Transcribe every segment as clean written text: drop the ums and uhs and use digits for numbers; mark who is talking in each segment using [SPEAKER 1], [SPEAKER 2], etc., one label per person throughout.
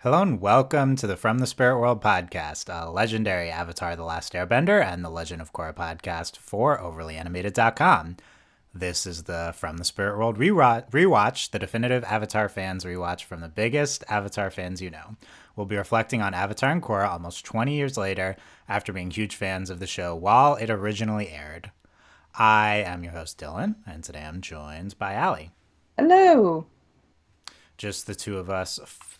[SPEAKER 1] Hello and welcome to the From the Spirit World podcast, a legendary Avatar The Last Airbender and the Legend of Korra podcast for overlyanimated.com. This is the From the Spirit World rewatch, the definitive Avatar fans rewatch from the biggest Avatar fans you know. We'll be reflecting on Avatar and Korra almost 20 years later after being huge fans of the show while it originally aired. I am your host Dylan, and today I'm joined by Allie.
[SPEAKER 2] Hello.
[SPEAKER 1] Just the two of us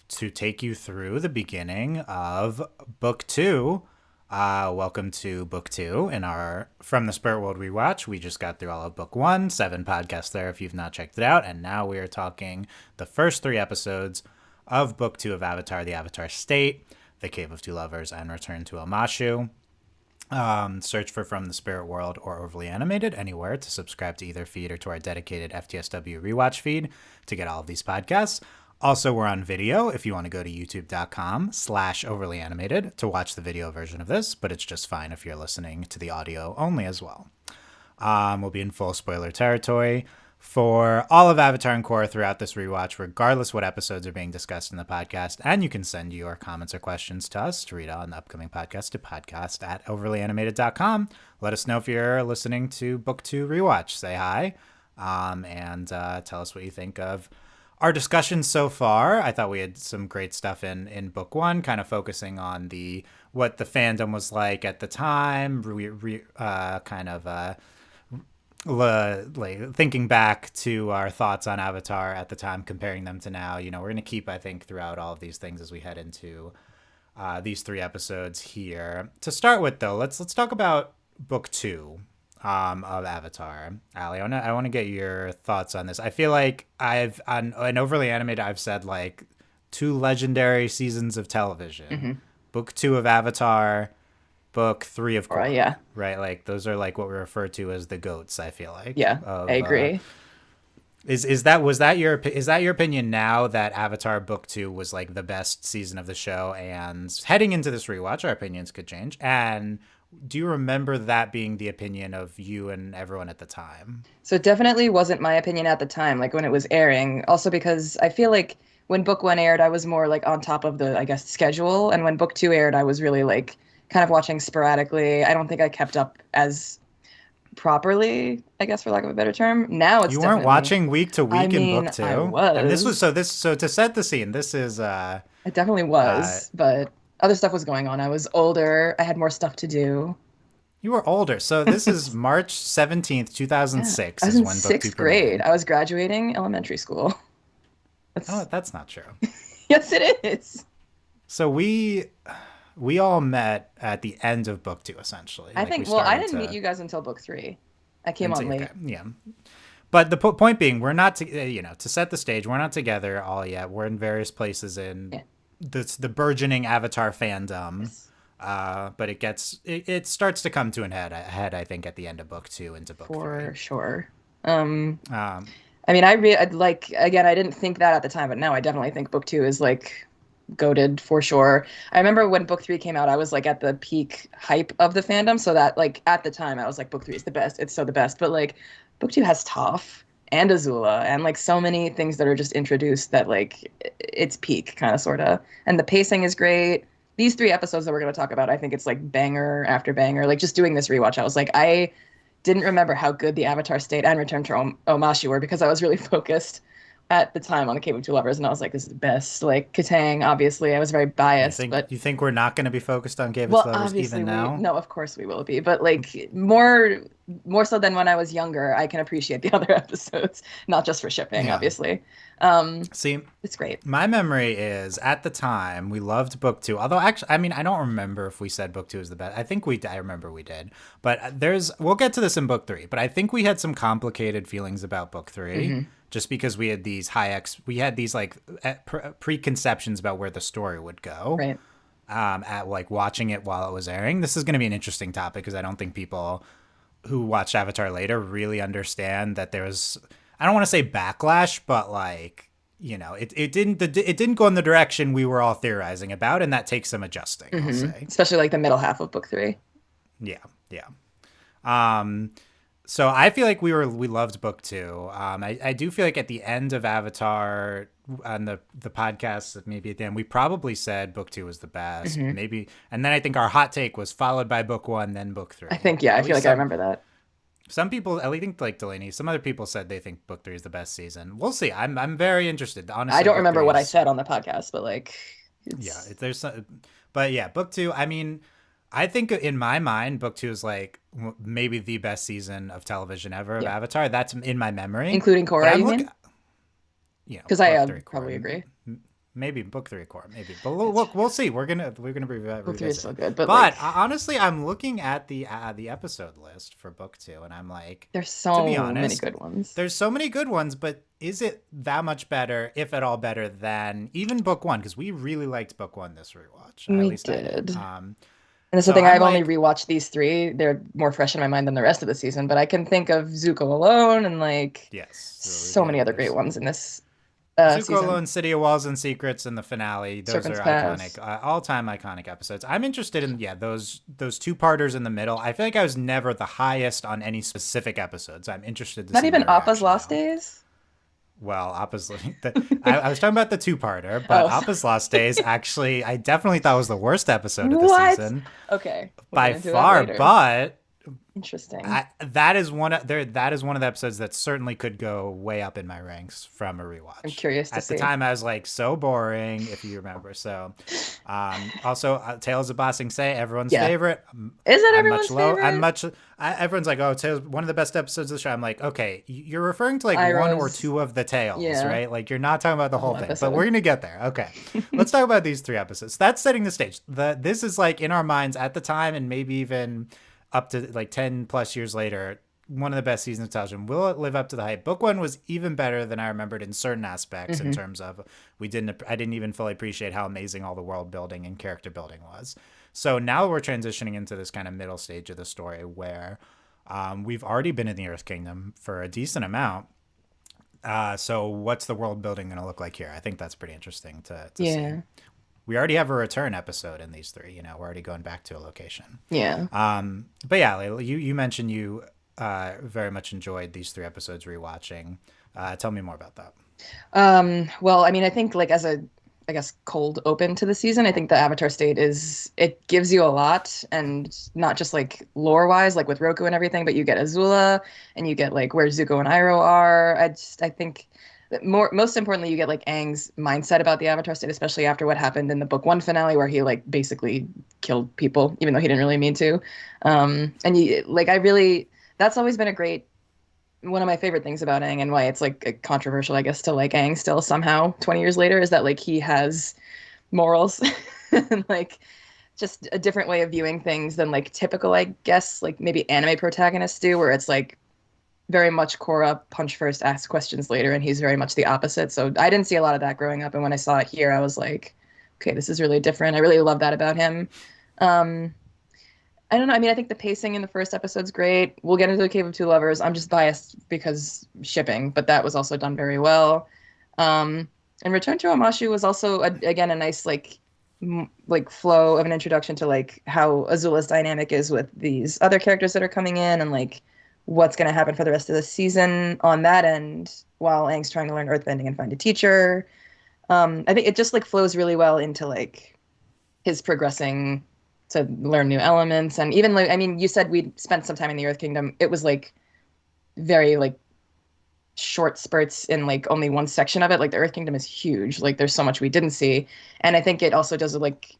[SPEAKER 1] to take you through the beginning of Book 2. Welcome to Book 2 in our From the Spirit World rewatch. We just got through all of Book 1, 7 podcasts there if you've not checked it out, and now we are talking the first 3 episodes of Book 2 of Avatar, The Avatar State, The Cave of Two Lovers, and Return to Omashu. Search for From the Spirit World or Overly Animated anywhere to subscribe to either feed or to our dedicated FTSW rewatch feed to get all of these podcasts. Also, we're on video if you want to go to youtube.com/overlyanimated to watch the video version of this, but it's just fine if you're listening to the audio only as well. We'll be in full spoiler territory for all of Avatar and Korra throughout this rewatch, regardless what episodes are being discussed in the podcast. And you can send your comments or questions to us to read on the upcoming podcast to podcast@overlyanimated.com. Let us know if you're listening to Book 2 rewatch. Say hi and tell us what you think of our discussion so far. I thought we had some great stuff in Book 1, kind of focusing on what the fandom was like at the time, like thinking back to our thoughts on Avatar at the time, comparing them to now. We're going to keep, I think, throughout all of these things as we head into these 3 episodes here. To start with, though, let's talk about Book 2 of Avatar. Allie, I want to get your thoughts on this. I feel like I've on Overly Animated, I've said like 2 legendary seasons of television.
[SPEAKER 2] Mm-hmm.
[SPEAKER 1] Book 2 of Avatar, Book 3 of
[SPEAKER 2] Or
[SPEAKER 1] Korra,
[SPEAKER 2] yeah,
[SPEAKER 1] right? Like those are like what we refer to as the goats. I feel like
[SPEAKER 2] yeah, I
[SPEAKER 1] of
[SPEAKER 2] agree.
[SPEAKER 1] is that your opinion now that Avatar Book 2 was like the best season of the show? And heading into this rewatch, our opinions could change. And do you remember that being the opinion of you and everyone at the time?
[SPEAKER 2] So it definitely wasn't my opinion at the time, like when it was airing. Also because I feel like when book one aired, I was more like on top of the, I guess, schedule, and when book two aired, I was really like kind of watching sporadically. I don't think I kept up as properly, I guess, for lack of a better term. Now it's
[SPEAKER 1] You weren't
[SPEAKER 2] definitely,
[SPEAKER 1] watching week to
[SPEAKER 2] I
[SPEAKER 1] week in
[SPEAKER 2] mean,
[SPEAKER 1] Book
[SPEAKER 2] I
[SPEAKER 1] 2. I mean,
[SPEAKER 2] was.
[SPEAKER 1] so to set the scene, this is
[SPEAKER 2] I definitely
[SPEAKER 1] uh
[SPEAKER 2] was, but other stuff was going on. I was older. I had more stuff to do.
[SPEAKER 1] you were older. So this is March 17th,
[SPEAKER 2] Yeah, I
[SPEAKER 1] 2006
[SPEAKER 2] was
[SPEAKER 1] is
[SPEAKER 2] in
[SPEAKER 1] when Book 2
[SPEAKER 2] sixth grade.
[SPEAKER 1] premiered.
[SPEAKER 2] I was graduating elementary school.
[SPEAKER 1] Oh,
[SPEAKER 2] That's
[SPEAKER 1] that's not true.
[SPEAKER 2] yes, it is.
[SPEAKER 1] So we all met at the end of Book 2 essentially.
[SPEAKER 2] I
[SPEAKER 1] Like we
[SPEAKER 2] think. Well, I
[SPEAKER 1] started
[SPEAKER 2] didn't meet
[SPEAKER 1] to
[SPEAKER 2] you guys until book three. I came
[SPEAKER 1] into
[SPEAKER 2] on
[SPEAKER 1] okay,
[SPEAKER 2] late.
[SPEAKER 1] yeah. But the point being, we're not to set the stage, we're not together all yet. We're in various places in
[SPEAKER 2] Yeah.
[SPEAKER 1] the burgeoning Avatar fandom.
[SPEAKER 2] Yes,
[SPEAKER 1] But it starts to come to an head, I think, at the end of Book 2 into Book 3.
[SPEAKER 2] for sure. Um,
[SPEAKER 1] Um,
[SPEAKER 2] I mean, I'd like again. I didn't think that at the time, but now I definitely think book two is like goated for sure. I remember when book three came out, I was like at the peak hype of the fandom, so that like at the time I was like, book three is the best. It's so the best. But like, book two has Toph and Azula and like so many things that are just introduced that like it's peak kind of sort of. And the pacing is great. These 3 episodes that we're going to talk about, I think it's like banger after banger. Like just doing this rewatch, I was like, I didn't remember how good the Avatar State and Return to Omashu were because I was really focused at the time on the Cave of Two Lovers, and I was like, "This is the best." Like Katang, obviously, I was very
[SPEAKER 1] you
[SPEAKER 2] biased,
[SPEAKER 1] think
[SPEAKER 2] but
[SPEAKER 1] you think we're not going to be focused on Cave of
[SPEAKER 2] well,
[SPEAKER 1] Lovers
[SPEAKER 2] obviously
[SPEAKER 1] even
[SPEAKER 2] we
[SPEAKER 1] now?
[SPEAKER 2] no, of course we will be, but like more so than when I was younger, I can appreciate the other episodes, not just for shipping,
[SPEAKER 1] Yeah.
[SPEAKER 2] obviously. Um,
[SPEAKER 1] See,
[SPEAKER 2] it's great.
[SPEAKER 1] my memory is at the time we loved Book 2. Although actually, I mean, I don't remember if we said Book 2 is the best. I remember we did. But we'll get to this in Book 3. But I think we had some complicated feelings about Book 3
[SPEAKER 2] Hmm.
[SPEAKER 1] just because we had we had these like preconceptions about where the story would go.
[SPEAKER 2] Right.
[SPEAKER 1] At like watching it while it was airing. This is going to be an interesting topic because I don't think people who watched Avatar later really understand that there was, I don't want to say backlash, but like, it didn't go in the direction we were all theorizing about, and that takes some adjusting, I'll
[SPEAKER 2] Hmm.
[SPEAKER 1] say.
[SPEAKER 2] Especially like the middle half of book three.
[SPEAKER 1] Yeah, yeah. Um, so I feel like we loved Book 2. I do feel like at the end of Avatar on the podcast maybe at the end, we probably said book two was the best,
[SPEAKER 2] Hmm.
[SPEAKER 1] maybe, and then I think our hot take was followed by book one, then book
[SPEAKER 2] I
[SPEAKER 1] three.
[SPEAKER 2] think, yeah, I
[SPEAKER 1] At
[SPEAKER 2] feel
[SPEAKER 1] least
[SPEAKER 2] like I remember that.
[SPEAKER 1] some people, I think like Delaney, some other people said they think book three is the best season. We'll see. I'm very interested.
[SPEAKER 2] I
[SPEAKER 1] Honestly,
[SPEAKER 2] don't
[SPEAKER 1] book
[SPEAKER 2] remember
[SPEAKER 1] three
[SPEAKER 2] what I
[SPEAKER 1] is
[SPEAKER 2] said on the podcast, but like,
[SPEAKER 1] yeah.
[SPEAKER 2] it's
[SPEAKER 1] There's some, but yeah, book two. I mean, I think in my mind, book two is like maybe the best season of television ever of
[SPEAKER 2] yeah,
[SPEAKER 1] Avatar. That's in my memory.
[SPEAKER 2] including
[SPEAKER 1] But
[SPEAKER 2] Korra,
[SPEAKER 1] I'm
[SPEAKER 2] you
[SPEAKER 1] looking,
[SPEAKER 2] mean? Because I
[SPEAKER 1] book three core,
[SPEAKER 2] probably agree.
[SPEAKER 1] maybe book three core, maybe. But
[SPEAKER 2] It's
[SPEAKER 1] we'll see. We're gonna
[SPEAKER 2] book three is
[SPEAKER 1] revisit
[SPEAKER 2] so
[SPEAKER 1] it.
[SPEAKER 2] good, but
[SPEAKER 1] But
[SPEAKER 2] like,
[SPEAKER 1] honestly, I'm looking at the episode list for book two, and I'm like,
[SPEAKER 2] there's
[SPEAKER 1] to be
[SPEAKER 2] so many
[SPEAKER 1] honest,
[SPEAKER 2] good ones.
[SPEAKER 1] there's so many good ones, but is it that much better, if at all better, than even book one? Because we really liked book one this rewatch. At
[SPEAKER 2] We
[SPEAKER 1] least I
[SPEAKER 2] did.
[SPEAKER 1] did.
[SPEAKER 2] And that's the
[SPEAKER 1] So
[SPEAKER 2] thing,
[SPEAKER 1] I'm
[SPEAKER 2] I've only
[SPEAKER 1] like,
[SPEAKER 2] rewatched these three. They're more fresh in my mind than the rest of the season, but I can think of Zuko alone and like
[SPEAKER 1] yes, so,
[SPEAKER 2] so many
[SPEAKER 1] yeah.
[SPEAKER 2] other great
[SPEAKER 1] There's
[SPEAKER 2] ones in this
[SPEAKER 1] Zuko
[SPEAKER 2] season.
[SPEAKER 1] alone, City of Walls and Secrets, and the finale. Those are
[SPEAKER 2] Serpent's
[SPEAKER 1] iconic,
[SPEAKER 2] Pass.
[SPEAKER 1] all-time iconic episodes. I'm interested in those two-parters in the middle. I feel like I was never the highest on any specific episodes. I'm interested to
[SPEAKER 2] Not
[SPEAKER 1] see
[SPEAKER 2] even
[SPEAKER 1] my
[SPEAKER 2] Appa's
[SPEAKER 1] reaction
[SPEAKER 2] Lost
[SPEAKER 1] now.
[SPEAKER 2] Days.
[SPEAKER 1] Well, Appa's I was talking about the two-parter, but
[SPEAKER 2] Oh,
[SPEAKER 1] Appa's Lost Days actually I definitely thought was the worst episode of the
[SPEAKER 2] what?
[SPEAKER 1] season
[SPEAKER 2] Okay, we'll get
[SPEAKER 1] by
[SPEAKER 2] into that
[SPEAKER 1] far.
[SPEAKER 2] later.
[SPEAKER 1] But
[SPEAKER 2] Interesting.
[SPEAKER 1] that is that is one of the episodes that certainly could go way up in my ranks from a
[SPEAKER 2] I'm
[SPEAKER 1] rewatch.
[SPEAKER 2] curious to
[SPEAKER 1] At the
[SPEAKER 2] see.
[SPEAKER 1] time, I was like so boring, if you remember. So, also Tales of Ba Sing Se, everyone's
[SPEAKER 2] Yeah.
[SPEAKER 1] favorite.
[SPEAKER 2] Is that
[SPEAKER 1] I'm much
[SPEAKER 2] everyone's
[SPEAKER 1] low. I'm
[SPEAKER 2] favorite?
[SPEAKER 1] much. Everyone's like, oh, Tales, one of the best episodes of the show. I'm like, okay, you're referring to like one or
[SPEAKER 2] Iroh's,
[SPEAKER 1] two of the tales,
[SPEAKER 2] yeah,
[SPEAKER 1] right? Like you're not talking about the
[SPEAKER 2] the
[SPEAKER 1] whole
[SPEAKER 2] whole
[SPEAKER 1] thing. But we're
[SPEAKER 2] episode.
[SPEAKER 1] gonna get there. Okay, let's talk about these three episodes. That's setting the stage. This is like in our minds at the time, and maybe even up to like 10 plus years later, one of the best seasons of television. Will it live up to the hype? Book one was even better than I remembered in certain aspects, in
[SPEAKER 2] Hmm.
[SPEAKER 1] terms of I didn't even fully appreciate how amazing all the world building and character building was. So now we're transitioning into this kind of middle stage of the story where we've already been in the Earth Kingdom for a decent amount. So what's the world building going to look like here? I think that's pretty interesting to see.
[SPEAKER 2] Yeah,
[SPEAKER 1] We already have a return episode in these three. We're already going back to a location.
[SPEAKER 2] yeah.
[SPEAKER 1] But yeah, Layla, you mentioned you very much enjoyed these three episodes rewatching. Tell me more about that.
[SPEAKER 2] Well, I mean, I think like as a, I guess, cold open to the season, I think the Avatar state it gives you a lot, and not just like lore wise, like with Roku and everything, but you get Azula and you get like where Zuko and Iroh are. I think that most importantly, you get like Aang's mindset about the Avatar state, especially after what happened in the book one finale, where he like basically killed people, even though he didn't really mean to. And you like, I really, that's always been a great one of my favorite things about Aang, and why it's like controversial, I guess, to like Aang still somehow 20 years later, is that like he has morals and like just a different way of viewing things than like typical, I guess, like maybe anime protagonists do, where it's like very much Korra punch first, ask questions later, and he's very much the opposite. So I didn't see a lot of that growing up, and when I saw it here, I was like, okay, this is really different. I really love that about him. Um, I don't know. I mean, I think the pacing in the first episode's great. We'll get into the Cave of Two Lovers. I'm just biased because shipping, but that was also done very well. And Return to Omashu was also again a nice like flow of an introduction to like how Azula's dynamic is with these other characters that are coming in, and like what's going to happen for the rest of the season on that end, while Aang's trying to learn earthbending and find a teacher. I think it just like flows really well into like his progressing to learn new elements. And even like, I mean, you said we spent some time in the Earth Kingdom. It was like very like short spurts in like only one section of it. Like the Earth Kingdom is huge. Like there's so much we didn't see. And I think it also does like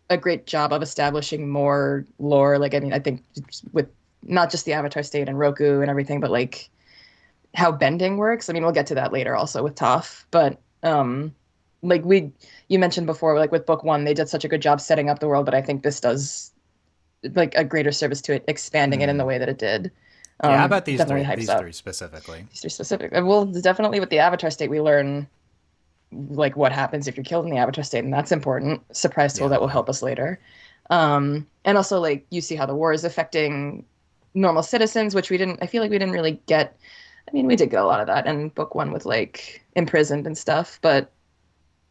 [SPEAKER 2] a great job of establishing more lore. Like, I mean, I think with not just the Avatar state and Roku and everything, but like how bending works. I mean, we'll get to that later also with Toph, but like you mentioned before, like with book one, they did such a good job setting up the world, but I think this does like a greater service to it, expanding it in the
[SPEAKER 1] Hmm.
[SPEAKER 2] way that it did.
[SPEAKER 1] Yeah, how about
[SPEAKER 2] Definitely hypes
[SPEAKER 1] these
[SPEAKER 2] up
[SPEAKER 1] three specifically?
[SPEAKER 2] these three specific. Well, definitely with the Avatar state, we learn like what happens if you're killed in the Avatar state, and that's important. Surprise tool
[SPEAKER 1] Yeah,
[SPEAKER 2] that
[SPEAKER 1] a
[SPEAKER 2] will
[SPEAKER 1] lot.
[SPEAKER 2] help us later. And also like you see how the war is affecting normal citizens, which we didn't. I feel like we didn't really get. I mean, we did get a lot of that in book one with like imprisoned and stuff, but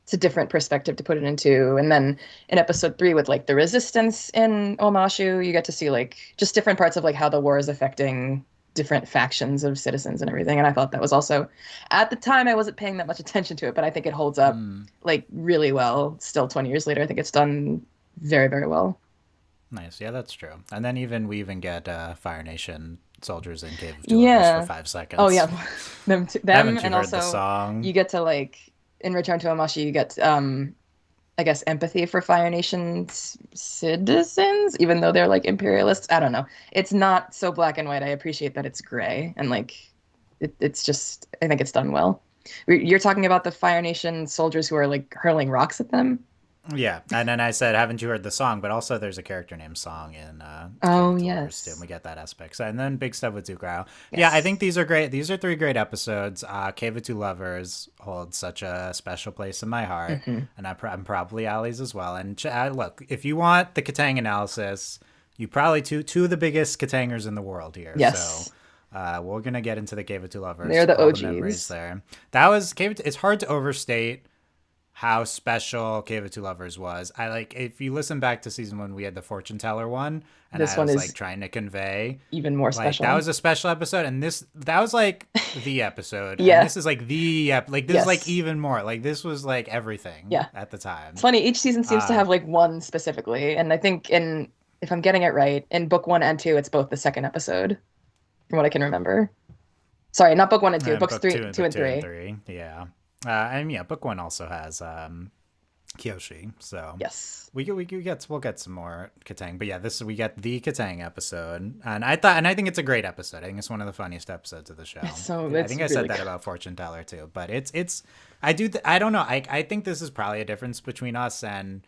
[SPEAKER 2] it's a different perspective to put it into. And then in episode three with like the resistance in Omashu, you get to see like just different parts of like how the war is affecting different factions of citizens and everything. And I thought that was also, at the time, I wasn't paying that much attention to it, but I think it holds up
[SPEAKER 1] Mm,
[SPEAKER 2] like really well. Still, 20 years later, I think it's done very, very well.
[SPEAKER 1] nice. Yeah, that's true. And then we even get Fire Nation soldiers in Cave of Two Lovers for
[SPEAKER 2] Yeah.
[SPEAKER 1] five
[SPEAKER 2] Oh
[SPEAKER 1] seconds.
[SPEAKER 2] yeah, them,
[SPEAKER 1] Haven't you
[SPEAKER 2] and
[SPEAKER 1] heard the
[SPEAKER 2] also
[SPEAKER 1] song?
[SPEAKER 2] you get to like in Return to Omashu, you get I guess empathy for Fire Nation's citizens, even though they're like imperialists. I don't know. It's not so black and white. I appreciate that it's gray and like it's just I think it's done well. You're talking about the Fire Nation soldiers who are like hurling rocks at them.
[SPEAKER 1] Yeah, and then I said, "Haven't you heard the song?" But also, there's a character named Song in Cave
[SPEAKER 2] Oh
[SPEAKER 1] of Two Lovers too, and
[SPEAKER 2] yes,
[SPEAKER 1] we get that aspect. So, and then big stuff with Zugrao. Yeah, I think
[SPEAKER 2] yes,
[SPEAKER 1] these are great. These are three great episodes. Cave of Two Lovers holds such a special place in my heart,
[SPEAKER 2] hmm
[SPEAKER 1] and I'm probably Ali's as well. And look, if you want the Katang analysis, you probably two of the biggest Katangers in the world here. So.
[SPEAKER 2] yes.
[SPEAKER 1] We're gonna get into the Cave of Two Lovers,
[SPEAKER 2] They're the
[SPEAKER 1] all the memories
[SPEAKER 2] OGs.
[SPEAKER 1] there. That was Cave. It's hard to overstate how special Cave of Two Lovers was. I like if you listen back to season one, we had the fortune teller one, and
[SPEAKER 2] This
[SPEAKER 1] I
[SPEAKER 2] one
[SPEAKER 1] was like
[SPEAKER 2] is
[SPEAKER 1] trying to convey
[SPEAKER 2] even more
[SPEAKER 1] like that
[SPEAKER 2] special.
[SPEAKER 1] was a special episode, and that was like the episode, and
[SPEAKER 2] Yeah.
[SPEAKER 1] this is like like this is like
[SPEAKER 2] Yes.
[SPEAKER 1] even more like this was like everything
[SPEAKER 2] Yeah.
[SPEAKER 1] at the
[SPEAKER 2] It's
[SPEAKER 1] time.
[SPEAKER 2] funny, each season seems to
[SPEAKER 1] Uh,
[SPEAKER 2] have like one specifically, and I think in if I'm getting it right, in book one and two, it's both the second episode, from what I can remember. Sorry, not book one and two,
[SPEAKER 1] and
[SPEAKER 2] books three, two
[SPEAKER 1] book
[SPEAKER 2] and
[SPEAKER 1] two and
[SPEAKER 2] three.
[SPEAKER 1] three, yeah. And yeah, book one also has Kyoshi, so
[SPEAKER 2] Yes.
[SPEAKER 1] we'll get some more Katang, but yeah, this we get the Katang episode, and I think it's a great episode. I think it's one of the funniest episodes of the show.
[SPEAKER 2] So
[SPEAKER 1] I
[SPEAKER 2] it's
[SPEAKER 1] think I said
[SPEAKER 2] really
[SPEAKER 1] that
[SPEAKER 2] good.
[SPEAKER 1] about Fortune Teller too, but I don't know. I think this is probably a difference between us and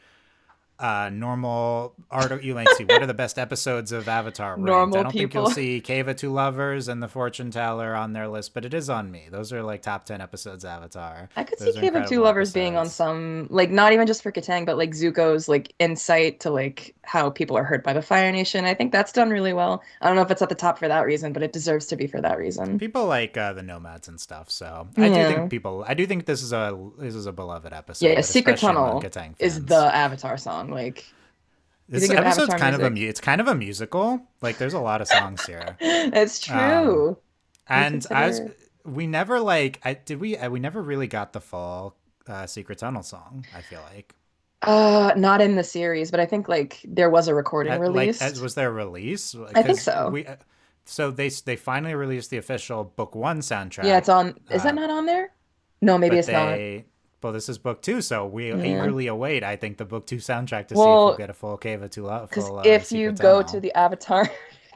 [SPEAKER 1] normal art. You might see what are the best episodes of Avatar ranked. I
[SPEAKER 2] Normal
[SPEAKER 1] don't think you'll
[SPEAKER 2] people.
[SPEAKER 1] see Cave of Two Lovers and The Fortune Teller on their list, but it is on me. Those are like top 10 episodes of Avatar.
[SPEAKER 2] I could see
[SPEAKER 1] Those are
[SPEAKER 2] Cave of Two
[SPEAKER 1] incredible
[SPEAKER 2] Lovers being on
[SPEAKER 1] episodes.
[SPEAKER 2] some, like, not even just for Katang, but like Zuko's like insight to like how people are hurt by the Fire Nation. I think that's done really well. I don't know if it's at the top for that reason, but it deserves to be for that reason.
[SPEAKER 1] People like the nomads and stuff, so
[SPEAKER 2] Yeah.
[SPEAKER 1] I do think this is a beloved
[SPEAKER 2] Yeah,
[SPEAKER 1] episode,
[SPEAKER 2] yeah.
[SPEAKER 1] but
[SPEAKER 2] Secret
[SPEAKER 1] especially among
[SPEAKER 2] Tunnel
[SPEAKER 1] Katang
[SPEAKER 2] is
[SPEAKER 1] fans.
[SPEAKER 2] the Avatar song. Like, you
[SPEAKER 1] This
[SPEAKER 2] think of
[SPEAKER 1] episode's
[SPEAKER 2] Avatar
[SPEAKER 1] kind of
[SPEAKER 2] music.
[SPEAKER 1] it's kind of a musical. Like there's a lot of songs here.
[SPEAKER 2] It's
[SPEAKER 1] Um,
[SPEAKER 2] true. You
[SPEAKER 1] and as
[SPEAKER 2] consider
[SPEAKER 1] we never like I did we never really got the full Secret Tunnel song, I feel like.
[SPEAKER 2] not in the series, but I think like there was a recording
[SPEAKER 1] As
[SPEAKER 2] released.
[SPEAKER 1] was their release
[SPEAKER 2] I think
[SPEAKER 1] because
[SPEAKER 2] so.
[SPEAKER 1] we so they finally released the official book 1
[SPEAKER 2] Yeah, it's
[SPEAKER 1] soundtrack.
[SPEAKER 2] on. Is that
[SPEAKER 1] Uh
[SPEAKER 2] not on there? No, maybe
[SPEAKER 1] but
[SPEAKER 2] it's not.
[SPEAKER 1] they well, this is book 2, so we
[SPEAKER 2] Yeah.
[SPEAKER 1] eagerly await I think the book 2 soundtrack to see if we'll
[SPEAKER 2] Well,
[SPEAKER 1] get a full Cave of Two Love,
[SPEAKER 2] because
[SPEAKER 1] full
[SPEAKER 2] if you
[SPEAKER 1] Secret
[SPEAKER 2] go to
[SPEAKER 1] Tunnel.
[SPEAKER 2] the Avatar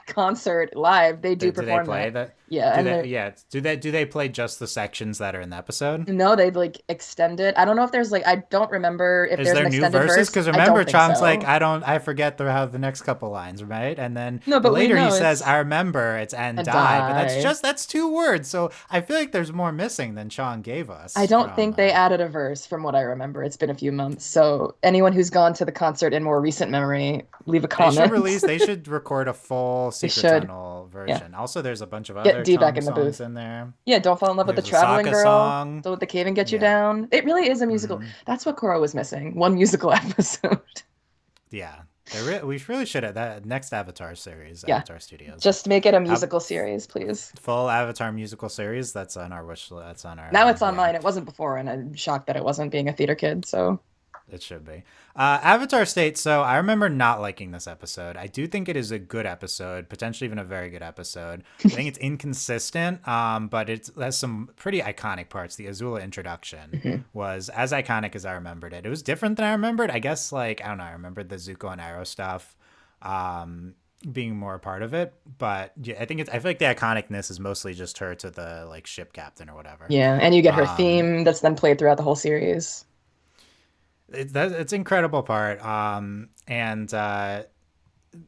[SPEAKER 2] concert live, they do
[SPEAKER 1] Do they
[SPEAKER 2] perform
[SPEAKER 1] play
[SPEAKER 2] that.
[SPEAKER 1] that?
[SPEAKER 2] Yeah,
[SPEAKER 1] Do
[SPEAKER 2] and
[SPEAKER 1] they?
[SPEAKER 2] they're
[SPEAKER 1] Yeah. Do they play just the sections that are in the episode?
[SPEAKER 2] no, they like extend it. I don't know if there's like I don't remember if
[SPEAKER 1] Is
[SPEAKER 2] there's an
[SPEAKER 1] there new
[SPEAKER 2] extended
[SPEAKER 1] verses?
[SPEAKER 2] verse.
[SPEAKER 1] Because
[SPEAKER 2] I
[SPEAKER 1] remember,
[SPEAKER 2] don't think
[SPEAKER 1] Chong's like,
[SPEAKER 2] so.
[SPEAKER 1] I forget how the next couple lines, right? And then
[SPEAKER 2] No,
[SPEAKER 1] but
[SPEAKER 2] but we
[SPEAKER 1] later he
[SPEAKER 2] know
[SPEAKER 1] says,
[SPEAKER 2] it's
[SPEAKER 1] I remember it's and
[SPEAKER 2] a
[SPEAKER 1] die, but
[SPEAKER 2] die.
[SPEAKER 1] that's 2 words. So I feel like there's more missing than Chong gave
[SPEAKER 2] I
[SPEAKER 1] us
[SPEAKER 2] don't
[SPEAKER 1] from.
[SPEAKER 2] think they added a verse from what I remember. It's been a few months. So anyone who's gone to the concert in more recent memory, leave a comment.
[SPEAKER 1] They should record a full
[SPEAKER 2] They
[SPEAKER 1] Secret
[SPEAKER 2] should.
[SPEAKER 1] Tunnel
[SPEAKER 2] Yeah.
[SPEAKER 1] version. Also, there's a bunch of
[SPEAKER 2] Get
[SPEAKER 1] other
[SPEAKER 2] D back
[SPEAKER 1] Chong
[SPEAKER 2] in the
[SPEAKER 1] songs
[SPEAKER 2] booth.
[SPEAKER 1] in there.
[SPEAKER 2] Yeah, don't fall in love with the
[SPEAKER 1] There's a
[SPEAKER 2] traveling
[SPEAKER 1] Sokka
[SPEAKER 2] girl.
[SPEAKER 1] song.
[SPEAKER 2] Don't let the cave and get you
[SPEAKER 1] Yeah.
[SPEAKER 2] down. It really is a musical.
[SPEAKER 1] Hmm.
[SPEAKER 2] That's what Korra was missing. One musical episode.
[SPEAKER 1] Yeah. We really should have that next Avatar series,
[SPEAKER 2] Yeah.
[SPEAKER 1] Avatar Studios.
[SPEAKER 2] Just make it a
[SPEAKER 1] How,
[SPEAKER 2] musical series, please.
[SPEAKER 1] full Avatar musical series. That's on our wish list. That's on our.
[SPEAKER 2] Now it's on
[SPEAKER 1] Yeah,
[SPEAKER 2] mine. It wasn't before, and I'm shocked that it wasn't being a theater kid. So
[SPEAKER 1] it should be. Avatar State. So I remember not liking this episode. I do think it is a good episode, potentially even a very good episode. I think it's inconsistent, but it has some pretty iconic parts. The Azula introduction
[SPEAKER 2] mhm.
[SPEAKER 1] was as iconic as I remembered it. It was different than I remembered. I guess like I don't know. I remembered the Zuko and Arrow stuff. Being more a part of it, but yeah, I feel like the iconicness is mostly just her to the like ship captain or whatever.
[SPEAKER 2] Yeah, and you get her
[SPEAKER 1] Um,
[SPEAKER 2] theme that's then played throughout the whole series.
[SPEAKER 1] it's incredible part. And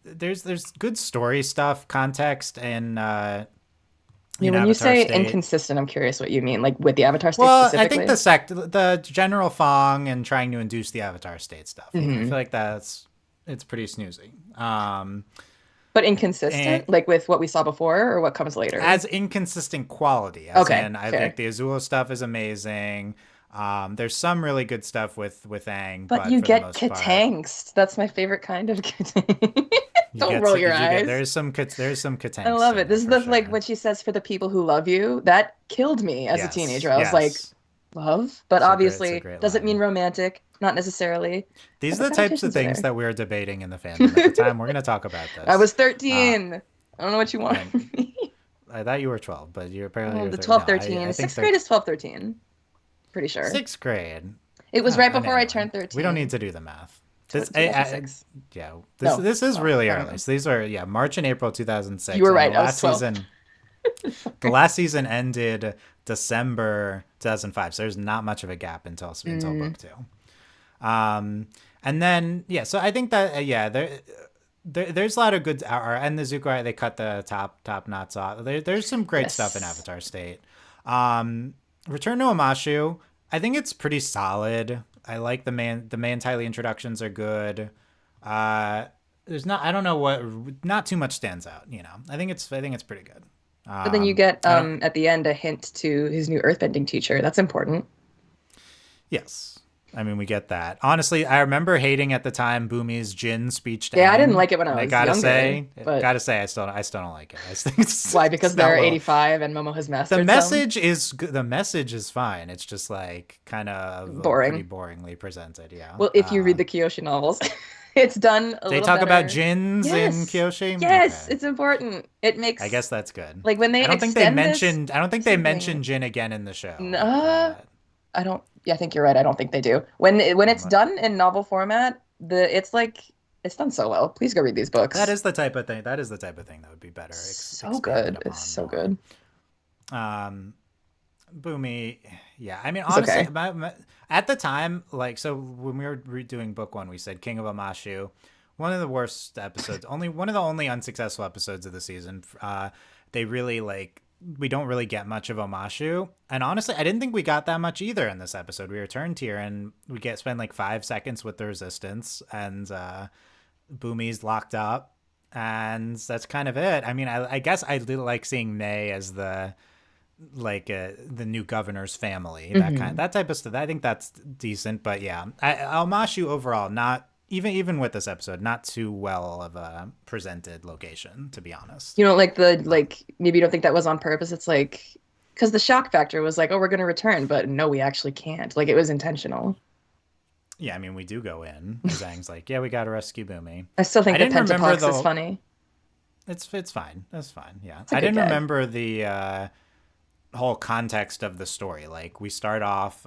[SPEAKER 1] there's good story stuff, context, and
[SPEAKER 2] Yeah,
[SPEAKER 1] in
[SPEAKER 2] when you
[SPEAKER 1] Avatar
[SPEAKER 2] say
[SPEAKER 1] State.
[SPEAKER 2] inconsistent, I'm curious what you mean, like with the Avatar state
[SPEAKER 1] Well, I think
[SPEAKER 2] specifically.
[SPEAKER 1] the general Fong and trying to induce the Avatar State stuff. You know, I
[SPEAKER 2] hmm
[SPEAKER 1] feel like it's pretty snoozy.
[SPEAKER 2] But
[SPEAKER 1] And
[SPEAKER 2] inconsistent, like with what we saw before, or what comes later.
[SPEAKER 1] as inconsistent quality, as
[SPEAKER 2] Okay,
[SPEAKER 1] in I
[SPEAKER 2] fair.
[SPEAKER 1] think the Azula stuff is amazing. There's some really good stuff with Aang,
[SPEAKER 2] But
[SPEAKER 1] but
[SPEAKER 2] you
[SPEAKER 1] for the
[SPEAKER 2] get
[SPEAKER 1] most part,
[SPEAKER 2] Katangst. That's my favorite kind of Katang. Don't roll your
[SPEAKER 1] you get
[SPEAKER 2] eyes.
[SPEAKER 1] there's some
[SPEAKER 2] I
[SPEAKER 1] katanks
[SPEAKER 2] love
[SPEAKER 1] to
[SPEAKER 2] it.
[SPEAKER 1] it
[SPEAKER 2] This is
[SPEAKER 1] for
[SPEAKER 2] the like
[SPEAKER 1] sure.
[SPEAKER 2] what she says for the people who love you. That killed me as a teenager.
[SPEAKER 1] Yes,
[SPEAKER 2] I was like,
[SPEAKER 1] yes.
[SPEAKER 2] love, but
[SPEAKER 1] It's a
[SPEAKER 2] obviously
[SPEAKER 1] great
[SPEAKER 2] doesn't mean
[SPEAKER 1] line.
[SPEAKER 2] romantic, not necessarily. But
[SPEAKER 1] These
[SPEAKER 2] the
[SPEAKER 1] are the types of
[SPEAKER 2] connotations are
[SPEAKER 1] things
[SPEAKER 2] there.
[SPEAKER 1] that we were debating in the fandom at the time. We're going to talk about
[SPEAKER 2] I
[SPEAKER 1] this.
[SPEAKER 2] was
[SPEAKER 1] Uh,
[SPEAKER 2] 13. I don't know what you want from
[SPEAKER 1] and
[SPEAKER 2] me.
[SPEAKER 1] I thought you were 12, but you apparently
[SPEAKER 2] Oh,
[SPEAKER 1] you're
[SPEAKER 2] the
[SPEAKER 1] 13. No,
[SPEAKER 2] 12, 13.
[SPEAKER 1] I think
[SPEAKER 2] Sixth grade
[SPEAKER 1] they're
[SPEAKER 2] is 12, 13. Pretty sure.
[SPEAKER 1] sixth grade.
[SPEAKER 2] It was
[SPEAKER 1] Oh,
[SPEAKER 2] right
[SPEAKER 1] and
[SPEAKER 2] before I
[SPEAKER 1] anyway,
[SPEAKER 2] turned
[SPEAKER 1] we don't need
[SPEAKER 2] 13.
[SPEAKER 1] to do the math. This,
[SPEAKER 2] 2006.
[SPEAKER 1] yeah,
[SPEAKER 2] No,
[SPEAKER 1] this is
[SPEAKER 2] 12.
[SPEAKER 1] really
[SPEAKER 2] I don't
[SPEAKER 1] early.
[SPEAKER 2] know.
[SPEAKER 1] So these are March and April
[SPEAKER 2] You
[SPEAKER 1] 2006,
[SPEAKER 2] were
[SPEAKER 1] and
[SPEAKER 2] right. I was 12.
[SPEAKER 1] the
[SPEAKER 2] Sorry.
[SPEAKER 1] last season ended December 2005. So there's not much of a gap until
[SPEAKER 2] Mm,
[SPEAKER 1] book two. And then so I think that there's a lot of good art, and the Zuko they cut the top knots off. There's some great stuff in
[SPEAKER 2] yes.
[SPEAKER 1] Avatar State. Um, Return to Omashu, I think it's pretty solid. I like the man Tylee introductions are good. Uh, there's not I don't know what not too much stands out. I think it's pretty good.
[SPEAKER 2] But then you get
[SPEAKER 1] I don't
[SPEAKER 2] at the end a hint to his new earthbending teacher. That's important.
[SPEAKER 1] Yes. I mean, we get that. Honestly, I remember hating at the time Boomy's Jin speech to
[SPEAKER 2] Yeah, I didn't
[SPEAKER 1] Aang,
[SPEAKER 2] like it when I
[SPEAKER 1] and
[SPEAKER 2] was younger, but
[SPEAKER 1] I still don't like it. I think
[SPEAKER 2] why?
[SPEAKER 1] it's
[SPEAKER 2] Because
[SPEAKER 1] not
[SPEAKER 2] they're
[SPEAKER 1] well.
[SPEAKER 2] 85 and Momo has mastered some.
[SPEAKER 1] The message is fine. It's just like kind of pretty
[SPEAKER 2] Boring.
[SPEAKER 1] boringly presented. Yeah.
[SPEAKER 2] Well, if you read the Kyoshi novels, it's done a
[SPEAKER 1] They
[SPEAKER 2] little
[SPEAKER 1] talk about
[SPEAKER 2] better.
[SPEAKER 1] Jins in
[SPEAKER 2] Yes.
[SPEAKER 1] Kyoshi.
[SPEAKER 2] Yes,
[SPEAKER 1] Okay,
[SPEAKER 2] it's important. It
[SPEAKER 1] I
[SPEAKER 2] makes
[SPEAKER 1] guess that's good.
[SPEAKER 2] like when they extend this
[SPEAKER 1] I don't think they
[SPEAKER 2] sibling.
[SPEAKER 1] mentioned Jin again in the show.
[SPEAKER 2] Uh, I don't. Yeah, I think you're right. I don't think they do. When it's done in novel format, it's like it's done so well. Please go read these
[SPEAKER 1] that
[SPEAKER 2] books.
[SPEAKER 1] is the type of thing. That is the type of thing that would be better
[SPEAKER 2] So
[SPEAKER 1] expanded
[SPEAKER 2] good. It's
[SPEAKER 1] upon
[SPEAKER 2] so
[SPEAKER 1] more.
[SPEAKER 2] good.
[SPEAKER 1] Um, Boomy, yeah. I mean,
[SPEAKER 2] It's
[SPEAKER 1] honestly,
[SPEAKER 2] okay.
[SPEAKER 1] at the time, like, so when we were redoing book one, we said King of Amashu, one of the worst episodes, only one of the only unsuccessful episodes of the season. They really like we don't really get much of Omashu, and honestly, I didn't think we got that much either in this episode. We returned here and we get spend like 5 seconds with the Resistance, and Boomy's locked up, and that's kind of it. I mean, I guess I did like seeing Nay as the new governor's family,
[SPEAKER 2] Hmm.
[SPEAKER 1] that type of stuff. I think that's decent, but yeah, Almashu overall, not even with this episode, not too well of a presented location, to be honest.
[SPEAKER 2] You know, like maybe you don't think that was on purpose. It's like because the shock factor was like, oh, we're gonna return, but no, we actually can't. Like it was intentional.
[SPEAKER 1] Yeah, I mean, we do go in. Zhang's like, yeah, we got to rescue Boomy.
[SPEAKER 2] I still think
[SPEAKER 1] I
[SPEAKER 2] the
[SPEAKER 1] didn't remember
[SPEAKER 2] pentapox is
[SPEAKER 1] the.
[SPEAKER 2] funny.
[SPEAKER 1] It's fine. That's fine. Yeah,
[SPEAKER 2] It's a
[SPEAKER 1] I
[SPEAKER 2] good
[SPEAKER 1] didn't
[SPEAKER 2] gag.
[SPEAKER 1] remember the whole context of the story. Like we start off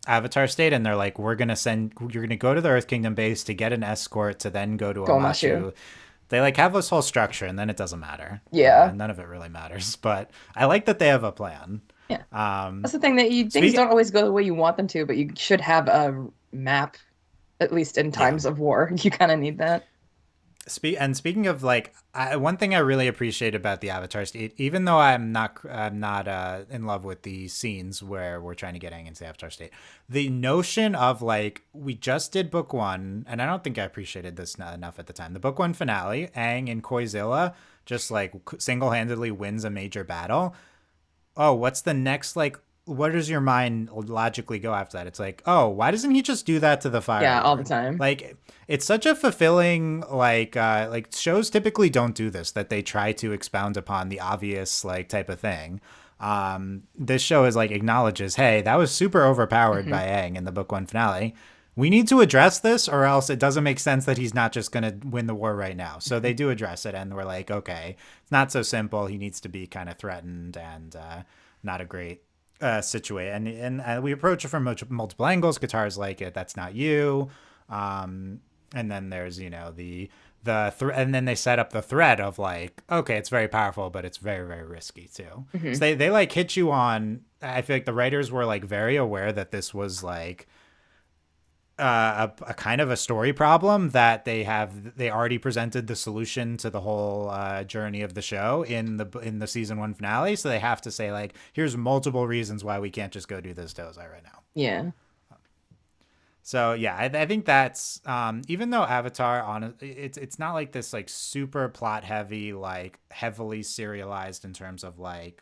[SPEAKER 1] Avatar State, and they're like, you're gonna go to the Earth Kingdom base to get an escort to then go to
[SPEAKER 2] Gomashu.
[SPEAKER 1] Omashu. They like have this whole structure, and then it doesn't matter.
[SPEAKER 2] Yeah.
[SPEAKER 1] None of it really matters. But I like that they have a plan.
[SPEAKER 2] Yeah.
[SPEAKER 1] Um,
[SPEAKER 2] That's the thing that things
[SPEAKER 1] speak,
[SPEAKER 2] don't always go the way you want them to, but you should have a map, at least in
[SPEAKER 1] yeah.
[SPEAKER 2] times of war. You kind of need that.
[SPEAKER 1] Speaking of like, one thing I really appreciate about the Avatar State, even though I'm not in love with the scenes where we're trying to get Aang into the Avatar State, the notion of like we just did book one, and I don't think I appreciated this enough at the time. The book one finale, Aang and Koizilla just like single handedly wins a major battle. Oh, what's the next like? Where does your mind logically go after that? It's like, oh, why doesn't he just do that to the Fire
[SPEAKER 2] Yeah, all the
[SPEAKER 1] Lord?
[SPEAKER 2] time.
[SPEAKER 1] Like, it's such a fulfilling like shows typically don't do this, that they try to expound upon the obvious like type of thing. This show is like acknowledges, hey, that was super overpowered
[SPEAKER 2] Hmm.
[SPEAKER 1] by Aang in the book one finale. We need to address this, or else it doesn't make sense that he's not just gonna win the war right now. So they do address it, and we're like, okay, it's not so simple. He needs to be kind of threatened and not a great situation. And we approach it from multiple angles. Guitars like it. That's not you. And then there's and then they set up the threat of like, okay, it's very powerful, but it's very very risky too. So
[SPEAKER 2] Hmm.
[SPEAKER 1] they like hit you on. I feel like the writers were like very aware that this was like a kind of a story problem, that they already presented the solution to the whole journey of the show in the season one finale, so they have to say like, here's multiple reasons why we can't just go do this Tozai right now.
[SPEAKER 2] Yeah.
[SPEAKER 1] So yeah, I think that's even though Avatar on it's not like this like super plot heavy, like heavily serialized in terms of like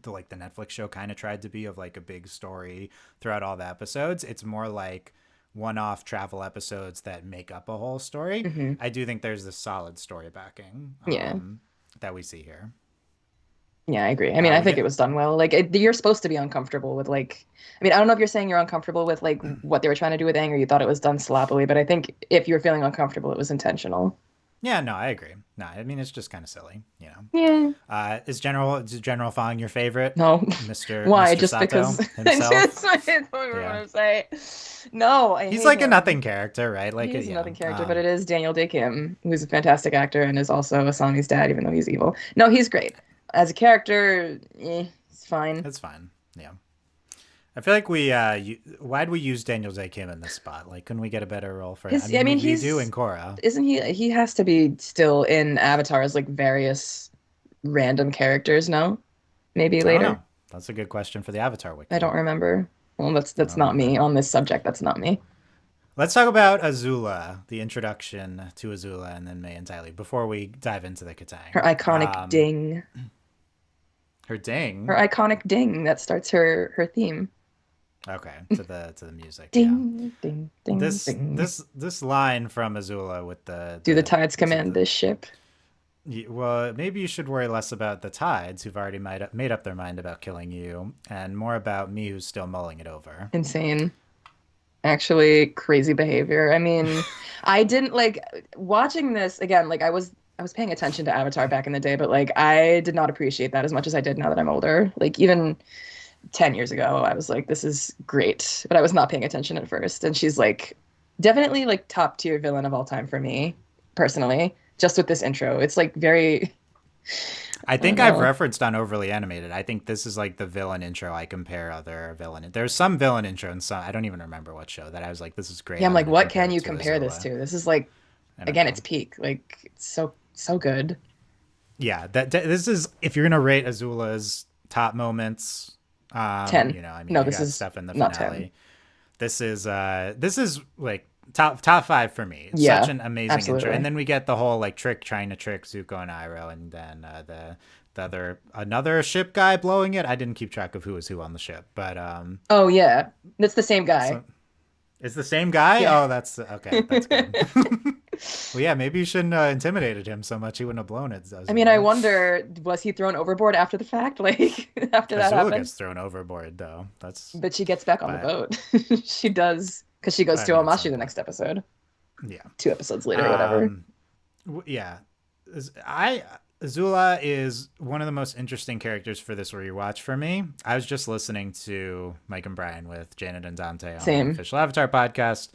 [SPEAKER 1] the Netflix show kind of tried to be, of like a big story throughout all the episodes. It's more like one-off travel episodes that make up a whole story.
[SPEAKER 2] Hmm.
[SPEAKER 1] I do think there's this solid story backing
[SPEAKER 2] Yeah.
[SPEAKER 1] that we see here.
[SPEAKER 2] Yeah, I agree. I mean, I
[SPEAKER 1] We
[SPEAKER 2] think it
[SPEAKER 1] get
[SPEAKER 2] was done well. Like, you're supposed to be uncomfortable with like, I mean, I don't know if you're saying you're uncomfortable with like what they were trying to do with Aang, or you thought it was done sloppily, but I think if you were feeling uncomfortable, it was intentional.
[SPEAKER 1] Yeah, no, I agree. No, I mean it's just kind of silly, you know.
[SPEAKER 2] Yeah.
[SPEAKER 1] Is General Fong your favorite,
[SPEAKER 2] No.
[SPEAKER 1] Mister
[SPEAKER 2] Why?
[SPEAKER 1] Mister
[SPEAKER 2] Just because
[SPEAKER 1] Sato
[SPEAKER 2] I
[SPEAKER 1] himself?
[SPEAKER 2] just I don't remember what
[SPEAKER 1] Yeah,
[SPEAKER 2] I'm saying. No, I
[SPEAKER 1] he's
[SPEAKER 2] hate
[SPEAKER 1] like a
[SPEAKER 2] him.
[SPEAKER 1] nothing character, right? Like,
[SPEAKER 2] He is
[SPEAKER 1] yeah.
[SPEAKER 2] nothing character, but it is Daniel Day Kim, who's a fantastic actor and is also Asami's dad, even though he's evil. No, he's great. As a character, it's fine.
[SPEAKER 1] It's fine. Yeah. I feel like why'd we use Daniel Day Kim in this spot? Like, couldn't we get a better role for him? I
[SPEAKER 2] I
[SPEAKER 1] mean,
[SPEAKER 2] mean,
[SPEAKER 1] we do in Korra.
[SPEAKER 2] isn't he has to be still in Avatar as like various random characters, no? Maybe
[SPEAKER 1] I don't
[SPEAKER 2] later.
[SPEAKER 1] know. That's a good question for the Avatar
[SPEAKER 2] I
[SPEAKER 1] wiki.
[SPEAKER 2] don't remember. Well,
[SPEAKER 1] I
[SPEAKER 2] that's
[SPEAKER 1] don't
[SPEAKER 2] not me
[SPEAKER 1] remember.
[SPEAKER 2] on this subject. That's not me.
[SPEAKER 1] Let's talk about Azula, the introduction to Azula, and then May and Ty Lee before we dive into the
[SPEAKER 2] Her
[SPEAKER 1] Katang.
[SPEAKER 2] iconic ding.
[SPEAKER 1] Her
[SPEAKER 2] Her
[SPEAKER 1] ding.
[SPEAKER 2] iconic ding that starts her theme.
[SPEAKER 1] Okay, to the music. Yeah.
[SPEAKER 2] Ding, ding, ding,
[SPEAKER 1] This
[SPEAKER 2] ding.
[SPEAKER 1] this this line from Azula with
[SPEAKER 2] Do the tides
[SPEAKER 1] to
[SPEAKER 2] command
[SPEAKER 1] the
[SPEAKER 2] this ship?
[SPEAKER 1] well, maybe you should worry less about the tides who've already made up their mind about killing you, and more about me who's still mulling it over.
[SPEAKER 2] Insane. Actually, crazy behavior. I mean, I didn't like watching this again, like I was paying attention to Avatar back in the day, but like I did not appreciate that as much as I did now that I'm older. Like even 10 years ago, I was like, this is great. But I was not paying attention at first. And she's like definitely like top tier villain of all time for me, personally, just with this intro. It's like very,
[SPEAKER 1] I
[SPEAKER 2] I don't
[SPEAKER 1] think I've
[SPEAKER 2] know.
[SPEAKER 1] referenced on Overly Animated. I think this is like the villain intro I compare other villain. There's some villain intro in some, I don't even remember what show that I was like, this is great.
[SPEAKER 2] Yeah, I'm
[SPEAKER 1] I'm
[SPEAKER 2] like,
[SPEAKER 1] gonna
[SPEAKER 2] what
[SPEAKER 1] compare
[SPEAKER 2] can
[SPEAKER 1] it
[SPEAKER 2] you
[SPEAKER 1] to
[SPEAKER 2] compare this
[SPEAKER 1] Azula.
[SPEAKER 2] to? This is like,
[SPEAKER 1] I don't
[SPEAKER 2] again,
[SPEAKER 1] know.
[SPEAKER 2] it's peak. Like, it's so good.
[SPEAKER 1] Yeah, this is if you're gonna rate Azula's top moments.
[SPEAKER 2] 10.
[SPEAKER 1] I mean,
[SPEAKER 2] No,
[SPEAKER 1] you
[SPEAKER 2] this
[SPEAKER 1] got
[SPEAKER 2] is
[SPEAKER 1] stuff in the
[SPEAKER 2] not 10.
[SPEAKER 1] finale. This is like top five for me. It's such
[SPEAKER 2] Yeah,
[SPEAKER 1] an amazing intro, and
[SPEAKER 2] absolutely.
[SPEAKER 1] then we get the whole like trying to trick Zuko and Iroh, and then the other another ship guy blowing it. I didn't keep track of who was who on the ship, but
[SPEAKER 2] Oh, yeah. That's the same guy.
[SPEAKER 1] so it's the same guy.
[SPEAKER 2] Yeah.
[SPEAKER 1] Oh, that's okay. That's good. Well, yeah, maybe you shouldn't intimidated him so much. He wouldn't have blown it,
[SPEAKER 2] I mean, I
[SPEAKER 1] Azula.
[SPEAKER 2] wonder, was he thrown overboard after the fact? Like, after that
[SPEAKER 1] Azula
[SPEAKER 2] happened?
[SPEAKER 1] gets thrown overboard though. That's
[SPEAKER 2] But she gets back on the
[SPEAKER 1] but
[SPEAKER 2] boat. She does, because she goes
[SPEAKER 1] I
[SPEAKER 2] to
[SPEAKER 1] mean at
[SPEAKER 2] Omashu
[SPEAKER 1] some
[SPEAKER 2] the
[SPEAKER 1] point.
[SPEAKER 2] next episode.
[SPEAKER 1] Yeah.
[SPEAKER 2] 2 episodes later, or whatever.
[SPEAKER 1] Um, yeah, I Azula is one of the most interesting characters for this rewatch for me. I was just listening to Mike and Brian with Janet and Dante on the
[SPEAKER 2] Same.
[SPEAKER 1] official Avatar podcast.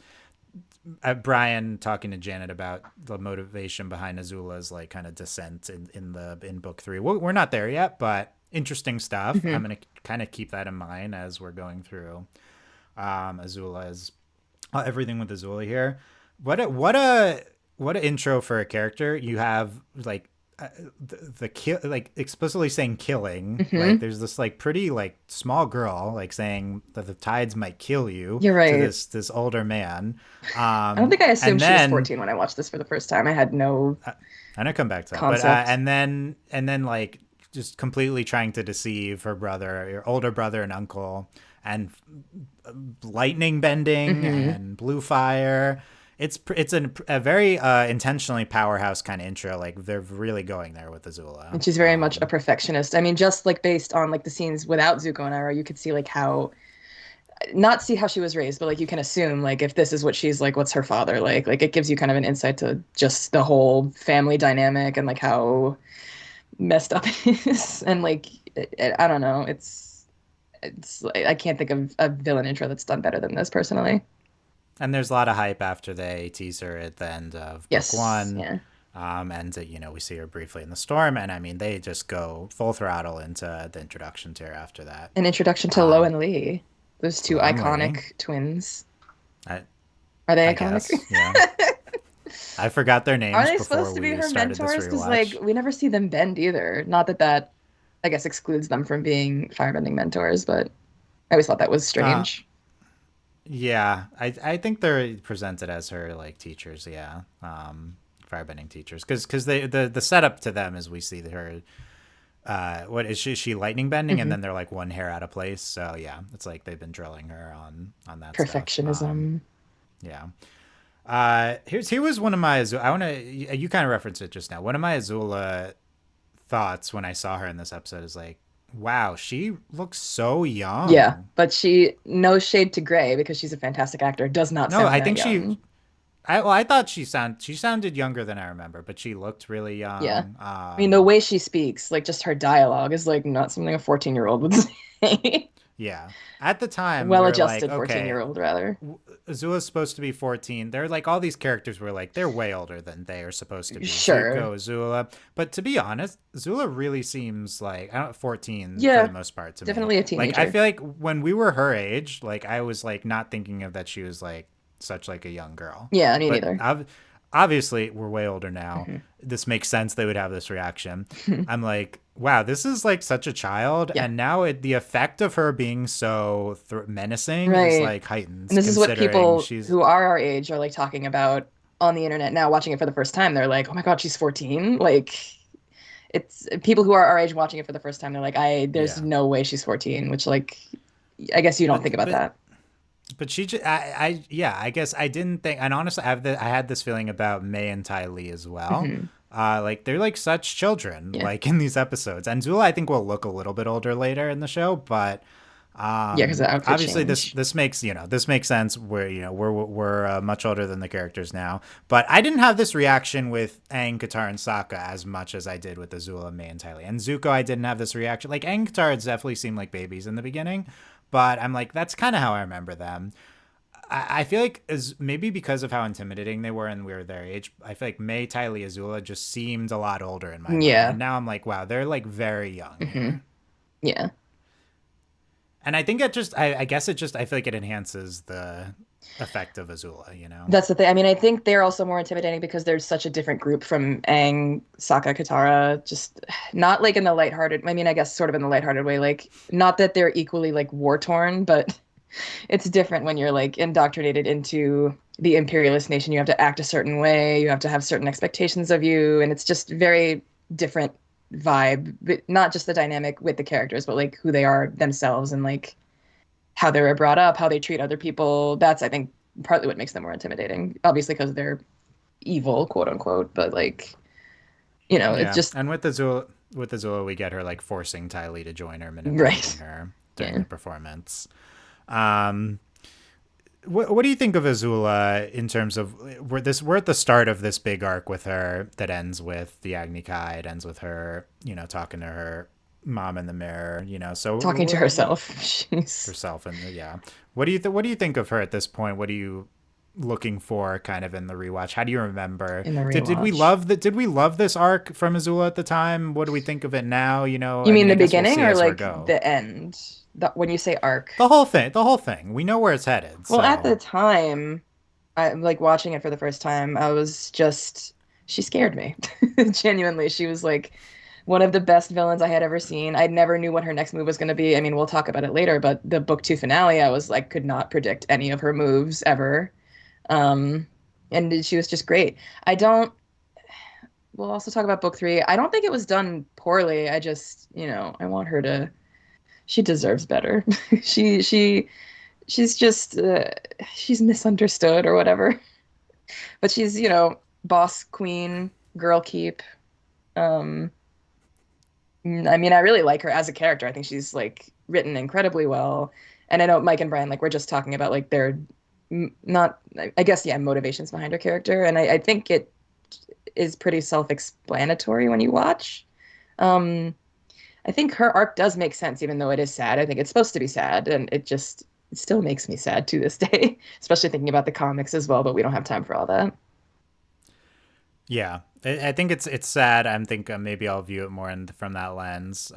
[SPEAKER 1] Brian talking to Janet about the motivation behind Azula's like kind of descent in book three. We're not there yet, but interesting stuff. I'm
[SPEAKER 2] Hmm.
[SPEAKER 1] gonna kind of keep that in mind as we're going through Azula's everything with Azula here. What a intro for a character. You have like the kill, like explicitly saying killing. Like
[SPEAKER 2] Hmm.
[SPEAKER 1] there's this like pretty like small girl like saying that the tides might kill you
[SPEAKER 2] You're
[SPEAKER 1] to
[SPEAKER 2] right.
[SPEAKER 1] this older man.
[SPEAKER 2] I don't think I
[SPEAKER 1] And
[SPEAKER 2] assumed she was
[SPEAKER 1] then
[SPEAKER 2] 14 when I watched this for the first time. I had no
[SPEAKER 1] and I come back to that, but
[SPEAKER 2] concept.
[SPEAKER 1] and then like just completely trying to deceive her brother, your older brother and uncle, and lightning bending
[SPEAKER 2] Hmm.
[SPEAKER 1] and blue fire. A very intentionally powerhouse kind of intro. Like they're really going there with
[SPEAKER 2] And
[SPEAKER 1] Azula.
[SPEAKER 2] she's very much a perfectionist. I mean, just like based on like the scenes without Zuko and Iroh, you could see like how not see how she was raised, but like you can assume like if this is what she's like, what's her father like? Like it gives you kind of an insight to just the whole family dynamic and like how messed up it is. And like I don't know, it's I can't think of a villain intro that's done better than this personally.
[SPEAKER 1] And there's a lot of hype after they tease her at the end of book
[SPEAKER 2] Yes,
[SPEAKER 1] one.
[SPEAKER 2] yeah.
[SPEAKER 1] And we see her briefly in the storm, and I mean they just go full throttle into the introduction to her after that.
[SPEAKER 2] An introduction to Lo
[SPEAKER 1] Um,
[SPEAKER 2] and Lee, those two
[SPEAKER 1] Lonely,
[SPEAKER 2] iconic twins.
[SPEAKER 1] I
[SPEAKER 2] Are they
[SPEAKER 1] I
[SPEAKER 2] iconic?
[SPEAKER 1] guess, yeah. I forgot their
[SPEAKER 2] Are
[SPEAKER 1] names
[SPEAKER 2] they
[SPEAKER 1] before
[SPEAKER 2] supposed to be
[SPEAKER 1] we
[SPEAKER 2] her
[SPEAKER 1] started this
[SPEAKER 2] mentors? Because like
[SPEAKER 1] rewatch.
[SPEAKER 2] we never see them bend either. Not that that I guess excludes them from being firebending mentors, but I always thought that was
[SPEAKER 1] Uh,
[SPEAKER 2] strange.
[SPEAKER 1] yeah, I think they're presented as her like teachers, yeah, firebending teachers, because the setup to them is we see her. What is she? She lightning bending, and
[SPEAKER 2] Hmm.
[SPEAKER 1] then they're like one hair out of place. So yeah, it's like they've been drilling her on that stuff.
[SPEAKER 2] Perfectionism.
[SPEAKER 1] Yeah. Here was one of my I want to you kind of referenced it just now. One of my Azula thoughts when I saw her in this episode is like, wow, she looks so
[SPEAKER 2] Yeah,
[SPEAKER 1] young.
[SPEAKER 2] but she no shade to Grey because she's a fantastic actor. Does not
[SPEAKER 1] No,
[SPEAKER 2] sound
[SPEAKER 1] I
[SPEAKER 2] that
[SPEAKER 1] think
[SPEAKER 2] young.
[SPEAKER 1] I thought she sounded younger than I remember, but she looked really
[SPEAKER 2] Yeah.
[SPEAKER 1] young.
[SPEAKER 2] I mean, the way she speaks, like just her dialogue is like not something a 14-year-old would say.
[SPEAKER 1] Yeah. At the time, we were like,
[SPEAKER 2] Well-adjusted
[SPEAKER 1] okay,
[SPEAKER 2] 14-year-old rather.
[SPEAKER 1] Azula's supposed to be 14. They're like all these characters were like they're way older than they are supposed to be.
[SPEAKER 2] Sure.
[SPEAKER 1] Zuko, Azula, but to be honest, Azula really seems like I don't 14 for the
[SPEAKER 2] Yeah,
[SPEAKER 1] most part to me.
[SPEAKER 2] definitely a
[SPEAKER 1] Like I
[SPEAKER 2] teenager.
[SPEAKER 1] feel like when we were her age, like I was like not thinking of that she was like such like a young girl.
[SPEAKER 2] Yeah, me
[SPEAKER 1] But
[SPEAKER 2] neither.
[SPEAKER 1] obviously we're way older now.
[SPEAKER 2] Hmm.
[SPEAKER 1] This makes sense they would have this reaction. I'm like, wow, this is like such a child,
[SPEAKER 2] Yeah,
[SPEAKER 1] and now the effect of her being so menacing is
[SPEAKER 2] right.
[SPEAKER 1] like heightened,
[SPEAKER 2] And this is what
[SPEAKER 1] considering
[SPEAKER 2] people
[SPEAKER 1] she's
[SPEAKER 2] who are our age are like talking about on the internet now, watching it for the first time. They're like, "Oh my God, she's 14." Like, it's people who are our age watching it for the first time. They're like, there's
[SPEAKER 1] yeah,
[SPEAKER 2] no way she's 14," which like, I guess you don't
[SPEAKER 1] but
[SPEAKER 2] think about that.
[SPEAKER 1] she just yeah, I guess I didn't think, and honestly, I had this feeling about May and Ty Lee as well.
[SPEAKER 2] Hmm.
[SPEAKER 1] Like they're like such children,
[SPEAKER 2] Yeah,
[SPEAKER 1] like in these episodes. And Zula, I think, will look a little bit older later in the show, but
[SPEAKER 2] yeah, because the outfit
[SPEAKER 1] obviously this
[SPEAKER 2] change.
[SPEAKER 1] this makes this makes sense. We're we're much older than the characters now, but I didn't have this reaction with Aang, Katara, and Sokka as much as I did with Azula, May, and Ty Lee. And Zuko, I didn't have this reaction. Like Aang, and Katara definitely seemed like babies in the beginning, but I'm like that's kind of how I remember them. I feel like as maybe because of how intimidating they were and we were their age, I feel like May, Ty Lee, Azula just seemed a lot older in my mind,
[SPEAKER 2] Yeah.
[SPEAKER 1] and now I'm like, wow, they're like very young
[SPEAKER 2] Hmm.
[SPEAKER 1] here.
[SPEAKER 2] Yeah.
[SPEAKER 1] And I think it just, I guess it just, I feel like it enhances the effect of Azula, you know?
[SPEAKER 2] That's the thing. I mean, I think they're also more intimidating because they're such a different group from Aang, Sokka, Katara. Just not like in the lighthearted. I mean, I guess sort of in the lighthearted way. Like, not that they're equally like war torn, but it's different when you're like indoctrinated into the imperialist nation. You have to act a certain way. You have to have certain expectations of you, and it's just very different vibe. But not just the dynamic with the characters, but like who they are themselves and like how they were brought up, how they treat other people. That's, I think, partly what makes them more intimidating. Obviously, because they're evil, quote unquote. But like, it's
[SPEAKER 1] Yeah.
[SPEAKER 2] just
[SPEAKER 1] And with Azula, we get her like forcing Ty Lee to join her, manipulating
[SPEAKER 2] right.
[SPEAKER 1] her during
[SPEAKER 2] Yeah.
[SPEAKER 1] the performance. Um, what do you think of Azula in terms of we're at the start of this big arc with her that ends with the Agni Kai. It ends with her, talking to her mom in the mirror, So
[SPEAKER 2] Talking to herself. She's
[SPEAKER 1] herself and yeah. What do you think of her at this point? What are you looking for kind of in the rewatch? How do you remember?
[SPEAKER 2] in the
[SPEAKER 1] Did we
[SPEAKER 2] rewatch.
[SPEAKER 1] love did we love this arc from Azula at the time? What do we think of it now?
[SPEAKER 2] You
[SPEAKER 1] I
[SPEAKER 2] mean
[SPEAKER 1] mean, I
[SPEAKER 2] the
[SPEAKER 1] guess we'll
[SPEAKER 2] beginning
[SPEAKER 1] see
[SPEAKER 2] or
[SPEAKER 1] as we
[SPEAKER 2] like
[SPEAKER 1] go.
[SPEAKER 2] the end? When you say arc.
[SPEAKER 1] The whole thing. We know where it's headed.
[SPEAKER 2] Well, at the
[SPEAKER 1] So,
[SPEAKER 2] time, I like watching it for the first time, I was just she scared me. Genuinely. She was like one of the best villains I had ever seen. I never knew what her next move was going to be. I mean, we'll talk about it later, but the book 2 finale, I was like could not predict any of her moves ever. Um and she was just great. I don't We'll also talk about book 3. I don't think it was done poorly. I just, I want her to she deserves better. She she's just she's misunderstood or whatever. But she's, boss queen, girl keep. Um, I mean, I really like her as a character. I think she's like written incredibly well. And I know Mike and Brian like we're just talking about like their not I guess yeah motivations behind her character, and I think it is pretty self-explanatory when you watch. Um, I think her arc does make sense, even though it is sad. I think it's supposed to be sad, and it still makes me sad to this day, especially thinking about the comics as well. But we don't have time for all that.
[SPEAKER 1] yeah. I think it's sad. I think maybe I'll view it more from that lens.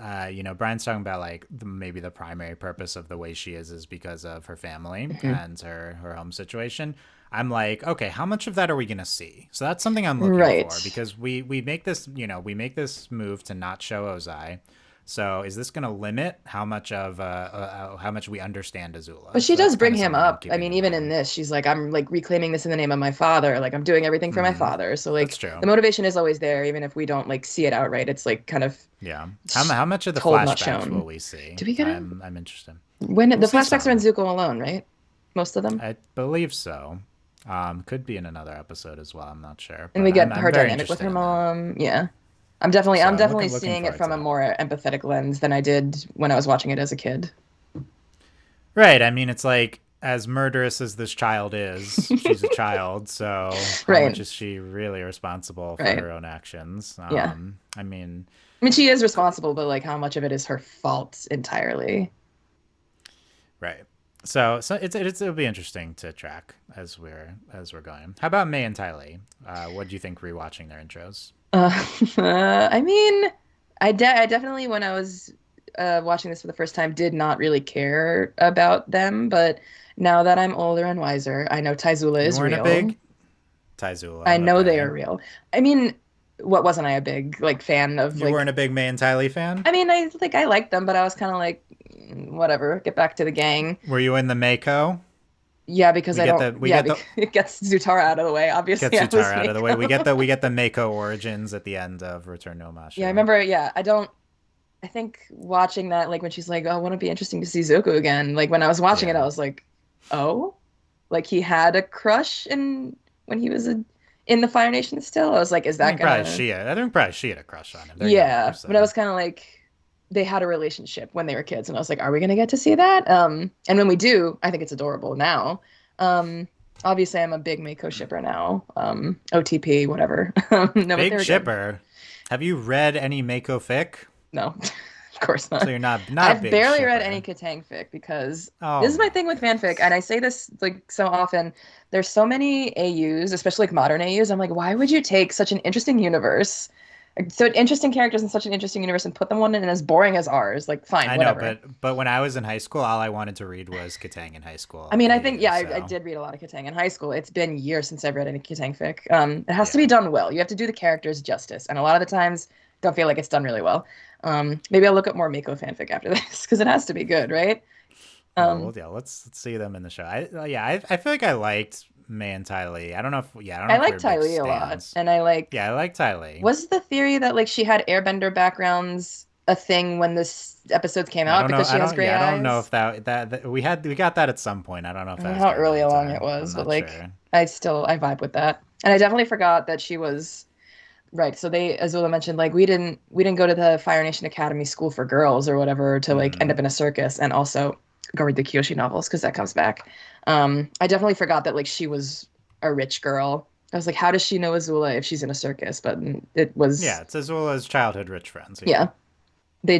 [SPEAKER 1] Brian's talking about like maybe the primary purpose of the way she is because of her family
[SPEAKER 2] Mhm.
[SPEAKER 1] and her home situation. I'm like, okay, how much of that are we gonna see? So that's something I'm looking for
[SPEAKER 2] Right.
[SPEAKER 1] because we make this we make this move to not show Ozai. So is this gonna limit how much we understand
[SPEAKER 2] But
[SPEAKER 1] Azula?
[SPEAKER 2] she
[SPEAKER 1] So
[SPEAKER 2] does
[SPEAKER 1] that's
[SPEAKER 2] bring
[SPEAKER 1] kind of
[SPEAKER 2] him
[SPEAKER 1] something I'm
[SPEAKER 2] up. I
[SPEAKER 1] keeping
[SPEAKER 2] mean,
[SPEAKER 1] in
[SPEAKER 2] even in
[SPEAKER 1] mind.
[SPEAKER 2] this, she's like, I'm like reclaiming this in the name of my father. Like I'm doing everything for my
[SPEAKER 1] Mm-hmm.
[SPEAKER 2] father. So
[SPEAKER 1] That's
[SPEAKER 2] like the
[SPEAKER 1] true.
[SPEAKER 2] motivation is always there, even if we don't like see it outright. It's like kind of
[SPEAKER 1] Yeah. How much of the
[SPEAKER 2] told, not
[SPEAKER 1] flashbacks will
[SPEAKER 2] shown.
[SPEAKER 1] we see?
[SPEAKER 2] Do we get him?
[SPEAKER 1] I'm interested.
[SPEAKER 2] When
[SPEAKER 1] We'll
[SPEAKER 2] the
[SPEAKER 1] see
[SPEAKER 2] flashbacks are in
[SPEAKER 1] some.
[SPEAKER 2] Zuko alone, right? Most of them.
[SPEAKER 1] I believe so. Could be in another episode as well. I'm not sure,
[SPEAKER 2] And we
[SPEAKER 1] but
[SPEAKER 2] get
[SPEAKER 1] I'm
[SPEAKER 2] her
[SPEAKER 1] very
[SPEAKER 2] dynamic with
[SPEAKER 1] interested
[SPEAKER 2] her
[SPEAKER 1] in that.
[SPEAKER 2] mom. Yeah.
[SPEAKER 1] So
[SPEAKER 2] I'm
[SPEAKER 1] I'm
[SPEAKER 2] definitely
[SPEAKER 1] looking
[SPEAKER 2] seeing it
[SPEAKER 1] forward
[SPEAKER 2] from
[SPEAKER 1] to
[SPEAKER 2] a
[SPEAKER 1] that.
[SPEAKER 2] more empathetic lens than I did when I was watching it as a kid.
[SPEAKER 1] Right. I mean, it's like as murderous as this child is, she's a child. So how much
[SPEAKER 2] Right.
[SPEAKER 1] is she really responsible for
[SPEAKER 2] Right.
[SPEAKER 1] her own actions?
[SPEAKER 2] Yeah.
[SPEAKER 1] I mean,
[SPEAKER 2] I mean, she is responsible, but like how much of it is her fault entirely?
[SPEAKER 1] right. So it'll be interesting to track as we're going. How about May and Tylee? What do you think rewatching their intros?
[SPEAKER 2] I mean, I definitely, when I was watching this for the first time, did not really care about them. But now that I'm older and wiser, I know Taizula
[SPEAKER 1] You
[SPEAKER 2] is
[SPEAKER 1] weren't a
[SPEAKER 2] real.
[SPEAKER 1] big
[SPEAKER 2] I
[SPEAKER 1] Taizula,
[SPEAKER 2] know they
[SPEAKER 1] okay.
[SPEAKER 2] are real. I mean, what wasn't I a big like fan of
[SPEAKER 1] You weren't
[SPEAKER 2] like
[SPEAKER 1] a big May and Tylee fan.
[SPEAKER 2] I mean, I liked them, but I was kind of like, whatever, get back to the gang.
[SPEAKER 1] Were you in the Mako?
[SPEAKER 2] Yeah, because
[SPEAKER 1] We
[SPEAKER 2] I
[SPEAKER 1] get
[SPEAKER 2] don't,
[SPEAKER 1] the we
[SPEAKER 2] yeah,
[SPEAKER 1] get
[SPEAKER 2] because
[SPEAKER 1] the
[SPEAKER 2] it gets Zutara out of the way.
[SPEAKER 1] get
[SPEAKER 2] Obviously, I was
[SPEAKER 1] Zutara out of the way. We get
[SPEAKER 2] Mako.
[SPEAKER 1] the Mako origins at the end of Return to
[SPEAKER 2] Yeah, I
[SPEAKER 1] Omashu.
[SPEAKER 2] remember, yeah, I think watching that, like when she's like, oh, wouldn't it be interesting to see Zuko again? Like when I was watching it, I
[SPEAKER 1] Yeah.
[SPEAKER 2] was like, oh, like he had a crush when he was in the Fire Nation still. I was like, is
[SPEAKER 1] I
[SPEAKER 2] that
[SPEAKER 1] think probably
[SPEAKER 2] gonna,
[SPEAKER 1] she had. I think probably she had a crush on him. They're younger,
[SPEAKER 2] yeah, but I
[SPEAKER 1] so
[SPEAKER 2] was kind of like, they had a relationship when they were kids, and I was like, are we gonna get to see that? And when we do, I think it's adorable now. Um, obviously, I'm a big Mako shipper now. OTP, whatever. No, but they
[SPEAKER 1] big
[SPEAKER 2] were good.
[SPEAKER 1] shipper. Have you read any Mako fic?
[SPEAKER 2] No, of course
[SPEAKER 1] So
[SPEAKER 2] not.
[SPEAKER 1] you're not a
[SPEAKER 2] I've
[SPEAKER 1] big
[SPEAKER 2] barely read any
[SPEAKER 1] shipper.
[SPEAKER 2] Katang fic because this
[SPEAKER 1] Oh
[SPEAKER 2] is my
[SPEAKER 1] my
[SPEAKER 2] thing with fanfic, and
[SPEAKER 1] goodness.
[SPEAKER 2] I say this like so often. There's so many AUs, especially like modern AUs. I'm like, why would you take such an interesting universe, like, so interesting characters in such an interesting universe, and put them one in as boring as ours? Like, fine,
[SPEAKER 1] I know,
[SPEAKER 2] whatever.
[SPEAKER 1] but when I was in high school, all I wanted to read was Katang in high
[SPEAKER 2] I
[SPEAKER 1] school
[SPEAKER 2] mean, I think
[SPEAKER 1] AU.
[SPEAKER 2] yeah, I
[SPEAKER 1] So
[SPEAKER 2] did read a lot of Katang in high school. It's been years since I've read any Katang fic. It has to be
[SPEAKER 1] yeah.
[SPEAKER 2] done well. You have to do the characters justice, and a lot of the times, don't feel like it's done really well. Maybe I'll look up more Mako fanfic after this because it has to be good, right?
[SPEAKER 1] Well,
[SPEAKER 2] Um,
[SPEAKER 1] yeah. Let's see them in the show. I feel like I liked May and Tylee. I don't know
[SPEAKER 2] I
[SPEAKER 1] if we
[SPEAKER 2] like
[SPEAKER 1] were big
[SPEAKER 2] Ty Lee a lot,
[SPEAKER 1] stands.
[SPEAKER 2] and I like.
[SPEAKER 1] Yeah, I like Tylee.
[SPEAKER 2] Was the theory that like she had Airbender backgrounds a thing when this episodes came
[SPEAKER 1] I
[SPEAKER 2] out
[SPEAKER 1] don't know.
[SPEAKER 2] because she has gray
[SPEAKER 1] I don't know
[SPEAKER 2] eyes?
[SPEAKER 1] if that we got that at some point. I don't know
[SPEAKER 2] I
[SPEAKER 1] if
[SPEAKER 2] don't
[SPEAKER 1] that
[SPEAKER 2] know
[SPEAKER 1] was
[SPEAKER 2] how
[SPEAKER 1] during
[SPEAKER 2] early along it
[SPEAKER 1] Avatar. I'm
[SPEAKER 2] was, but
[SPEAKER 1] not
[SPEAKER 2] like
[SPEAKER 1] sure.
[SPEAKER 2] I vibe with that, and I definitely forgot that she was right. So they, Azula mentioned, like we didn't go to the Fire Nation Academy School for Girls or whatever to like end
[SPEAKER 1] Hmm.
[SPEAKER 2] up in a circus, and also go read the Kyoshi novels because that comes back. I definitely forgot that like she was a rich girl. I was like, how does she know Azula if she's in a circus? But it
[SPEAKER 1] Yeah,
[SPEAKER 2] was
[SPEAKER 1] it's as well as childhood rich friends. Yeah.
[SPEAKER 2] yeah. They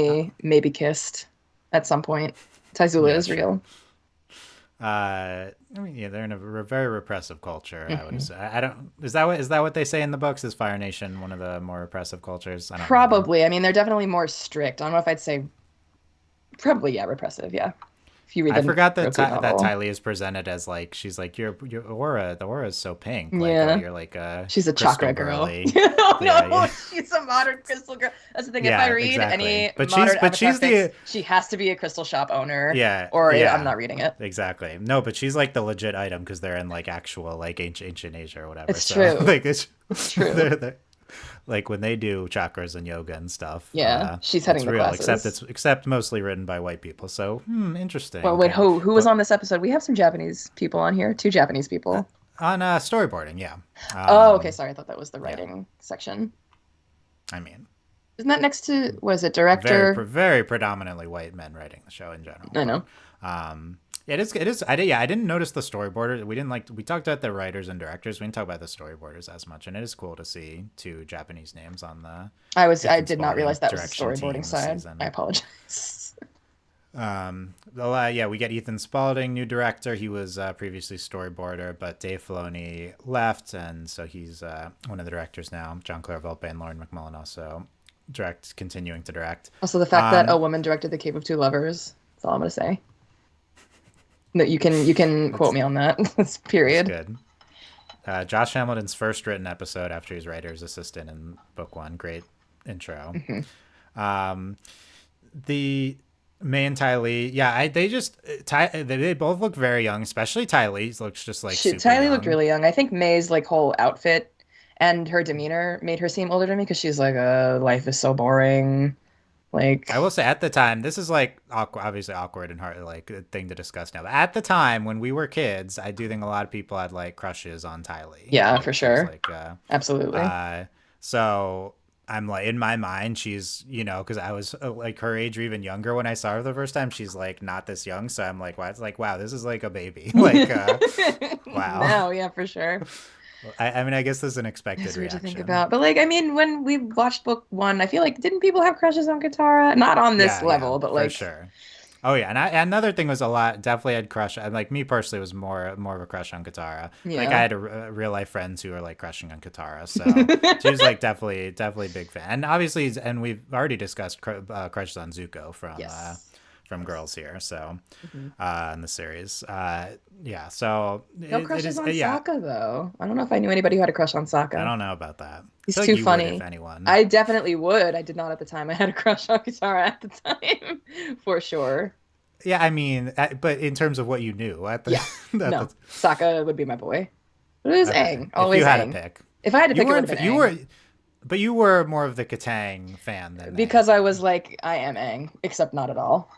[SPEAKER 1] Uh,
[SPEAKER 2] definitely maybe kissed at some point. Taizula
[SPEAKER 1] yeah,
[SPEAKER 2] is
[SPEAKER 1] sure.
[SPEAKER 2] real.
[SPEAKER 1] I mean, yeah, they're in a very repressive culture. I would
[SPEAKER 2] Mhm.
[SPEAKER 1] assume. I don't. Is that what they say in the books? Is Fire Nation one of the more repressive cultures? I don't remember.
[SPEAKER 2] Probably. I mean, they're definitely more strict. I don't know if I'd say probably, yeah, repressive. Yeah. If you read
[SPEAKER 1] I
[SPEAKER 2] the
[SPEAKER 1] forgot
[SPEAKER 2] Roku
[SPEAKER 1] that
[SPEAKER 2] novel.
[SPEAKER 1] Ty Lee is presented as like she's like your aura. The aura is so pink. Like, oh,
[SPEAKER 2] Yeah.
[SPEAKER 1] you're like a
[SPEAKER 2] She's a
[SPEAKER 1] crystal
[SPEAKER 2] chakra girl.
[SPEAKER 1] girly.
[SPEAKER 2] No,
[SPEAKER 1] Yeah,
[SPEAKER 2] no,
[SPEAKER 1] yeah,
[SPEAKER 2] she's a modern crystal girl. That's the thing. If I
[SPEAKER 1] yeah,
[SPEAKER 2] read
[SPEAKER 1] exactly.
[SPEAKER 2] any
[SPEAKER 1] But
[SPEAKER 2] modern Avatar
[SPEAKER 1] she's
[SPEAKER 2] fics,
[SPEAKER 1] the
[SPEAKER 2] she has to be a crystal shop owner,
[SPEAKER 1] yeah,
[SPEAKER 2] or I'm
[SPEAKER 1] yeah,
[SPEAKER 2] not reading it.
[SPEAKER 1] exactly. No, but she's like the legit item because they're in like actual like ancient Asia or whatever.
[SPEAKER 2] It's
[SPEAKER 1] So
[SPEAKER 2] true.
[SPEAKER 1] like it's
[SPEAKER 2] It's true.
[SPEAKER 1] they're like when they do chakras and yoga and stuff,
[SPEAKER 2] Yeah, she's heading
[SPEAKER 1] it's
[SPEAKER 2] the
[SPEAKER 1] real.
[SPEAKER 2] classes.
[SPEAKER 1] Except mostly written by white people. So
[SPEAKER 2] Well,
[SPEAKER 1] interesting.
[SPEAKER 2] wait,
[SPEAKER 1] Okay,
[SPEAKER 2] who was
[SPEAKER 1] but
[SPEAKER 2] on this episode? We have some Japanese people on here. Two Japanese
[SPEAKER 1] uh,
[SPEAKER 2] people.
[SPEAKER 1] on storyboarding, yeah,
[SPEAKER 2] Oh, okay.
[SPEAKER 1] um,
[SPEAKER 2] Sorry, I thought that was the
[SPEAKER 1] yeah.
[SPEAKER 2] writing section.
[SPEAKER 1] I mean,
[SPEAKER 2] Isn't that next to, was it director?
[SPEAKER 1] very predominantly white men writing the show in general,
[SPEAKER 2] I
[SPEAKER 1] but
[SPEAKER 2] know.
[SPEAKER 1] yeah, it is. I didn't notice the storyboarder. We talked about the writers and directors. We didn't talk about the storyboarders as much, and it is cool to see two Japanese names on the
[SPEAKER 2] I
[SPEAKER 1] Ethan
[SPEAKER 2] did not
[SPEAKER 1] Spalding
[SPEAKER 2] realize that was the
[SPEAKER 1] direction
[SPEAKER 2] storyboarding
[SPEAKER 1] team this
[SPEAKER 2] side. I
[SPEAKER 1] season.
[SPEAKER 2] apologize.
[SPEAKER 1] Yeah, we get Ethan Spalding, new director. He was previously storyboarder, but Dave Filoni left, and so he's one of the directors now. John Clare Volpe and Lauren McMullen also continuing to direct.
[SPEAKER 2] Also, the fact that a
[SPEAKER 1] Um,
[SPEAKER 2] woman directed The Cave of Two Lovers. That's all I'm gonna say. No, you can quote
[SPEAKER 1] that's
[SPEAKER 2] me on that. That's
[SPEAKER 1] that's
[SPEAKER 2] period.
[SPEAKER 1] good. Josh Hamilton's first written episode after he's writer's assistant in book one. Great intro.
[SPEAKER 2] Hmm.
[SPEAKER 1] Um, the May and Ty Lee, yeah, they both look very young, especially Ty Lee looks just like super
[SPEAKER 2] Tylee looked
[SPEAKER 1] young.
[SPEAKER 2] really young. I think May's like whole outfit and her demeanor made her seem older to me because she's like, life is so boring."
[SPEAKER 1] I
[SPEAKER 2] Like,
[SPEAKER 1] will say at the time, this is like awkward, obviously awkward and hard, like a thing to discuss now. But at the time when we were kids, I do think a lot of people had like crushes on Ty Lee.
[SPEAKER 2] yeah, for
[SPEAKER 1] Like she was
[SPEAKER 2] sure.
[SPEAKER 1] like,
[SPEAKER 2] Absolutely.
[SPEAKER 1] uh, so I'm like in my mind, she's because I was like her age or even younger when I saw her the first time. She's like not this young, so I'm like, wow, it's like wow, this is like a baby. Like, wow.
[SPEAKER 2] No, yeah, for sure.
[SPEAKER 1] I mean, I guess this is an
[SPEAKER 2] It's
[SPEAKER 1] expected
[SPEAKER 2] weird to think
[SPEAKER 1] reaction.
[SPEAKER 2] about. But like, I mean, when we watched book one, I feel like didn't people have crushes on Katara? Not on this
[SPEAKER 1] Yeah,
[SPEAKER 2] level, but
[SPEAKER 1] for
[SPEAKER 2] like,
[SPEAKER 1] sure. Oh yeah, and another thing was a lot. Definitely had crush. Like me personally was more of a crush on Katara. Like I
[SPEAKER 2] yeah.
[SPEAKER 1] had real life friends who were like crushing on Katara, so she was like definitely a big fan. And obviously, and we've already discussed crushes on Zuko
[SPEAKER 2] Yes.
[SPEAKER 1] from Girls here, so
[SPEAKER 2] Mhm.
[SPEAKER 1] in the series, yeah. So
[SPEAKER 2] No
[SPEAKER 1] it
[SPEAKER 2] crushes
[SPEAKER 1] is
[SPEAKER 2] on
[SPEAKER 1] yeah.
[SPEAKER 2] Sokka though. I don't know if I knew anybody who had a crush on
[SPEAKER 1] I
[SPEAKER 2] Sokka.
[SPEAKER 1] don't know about that. I
[SPEAKER 2] He's
[SPEAKER 1] feel like
[SPEAKER 2] too
[SPEAKER 1] you would if
[SPEAKER 2] funny.
[SPEAKER 1] anyone.
[SPEAKER 2] I definitely would. I did not at the time. I had a crush on Katara at the time, for sure.
[SPEAKER 1] Yeah, I mean, but in terms of what you knew at the
[SPEAKER 2] Yeah.
[SPEAKER 1] at
[SPEAKER 2] No,
[SPEAKER 1] the
[SPEAKER 2] Sokka would be my boy. But it was
[SPEAKER 1] okay,
[SPEAKER 2] Aang.
[SPEAKER 1] if you
[SPEAKER 2] Always
[SPEAKER 1] had a
[SPEAKER 2] Aang.
[SPEAKER 1] pick.
[SPEAKER 2] If I had to
[SPEAKER 1] You
[SPEAKER 2] pick, it would have
[SPEAKER 1] weren't.
[SPEAKER 2] been
[SPEAKER 1] You
[SPEAKER 2] Aang.
[SPEAKER 1] were, but you were more of the Katang fan than the Aang
[SPEAKER 2] Because I was
[SPEAKER 1] fan.
[SPEAKER 2] like, I am Aang, except not at all.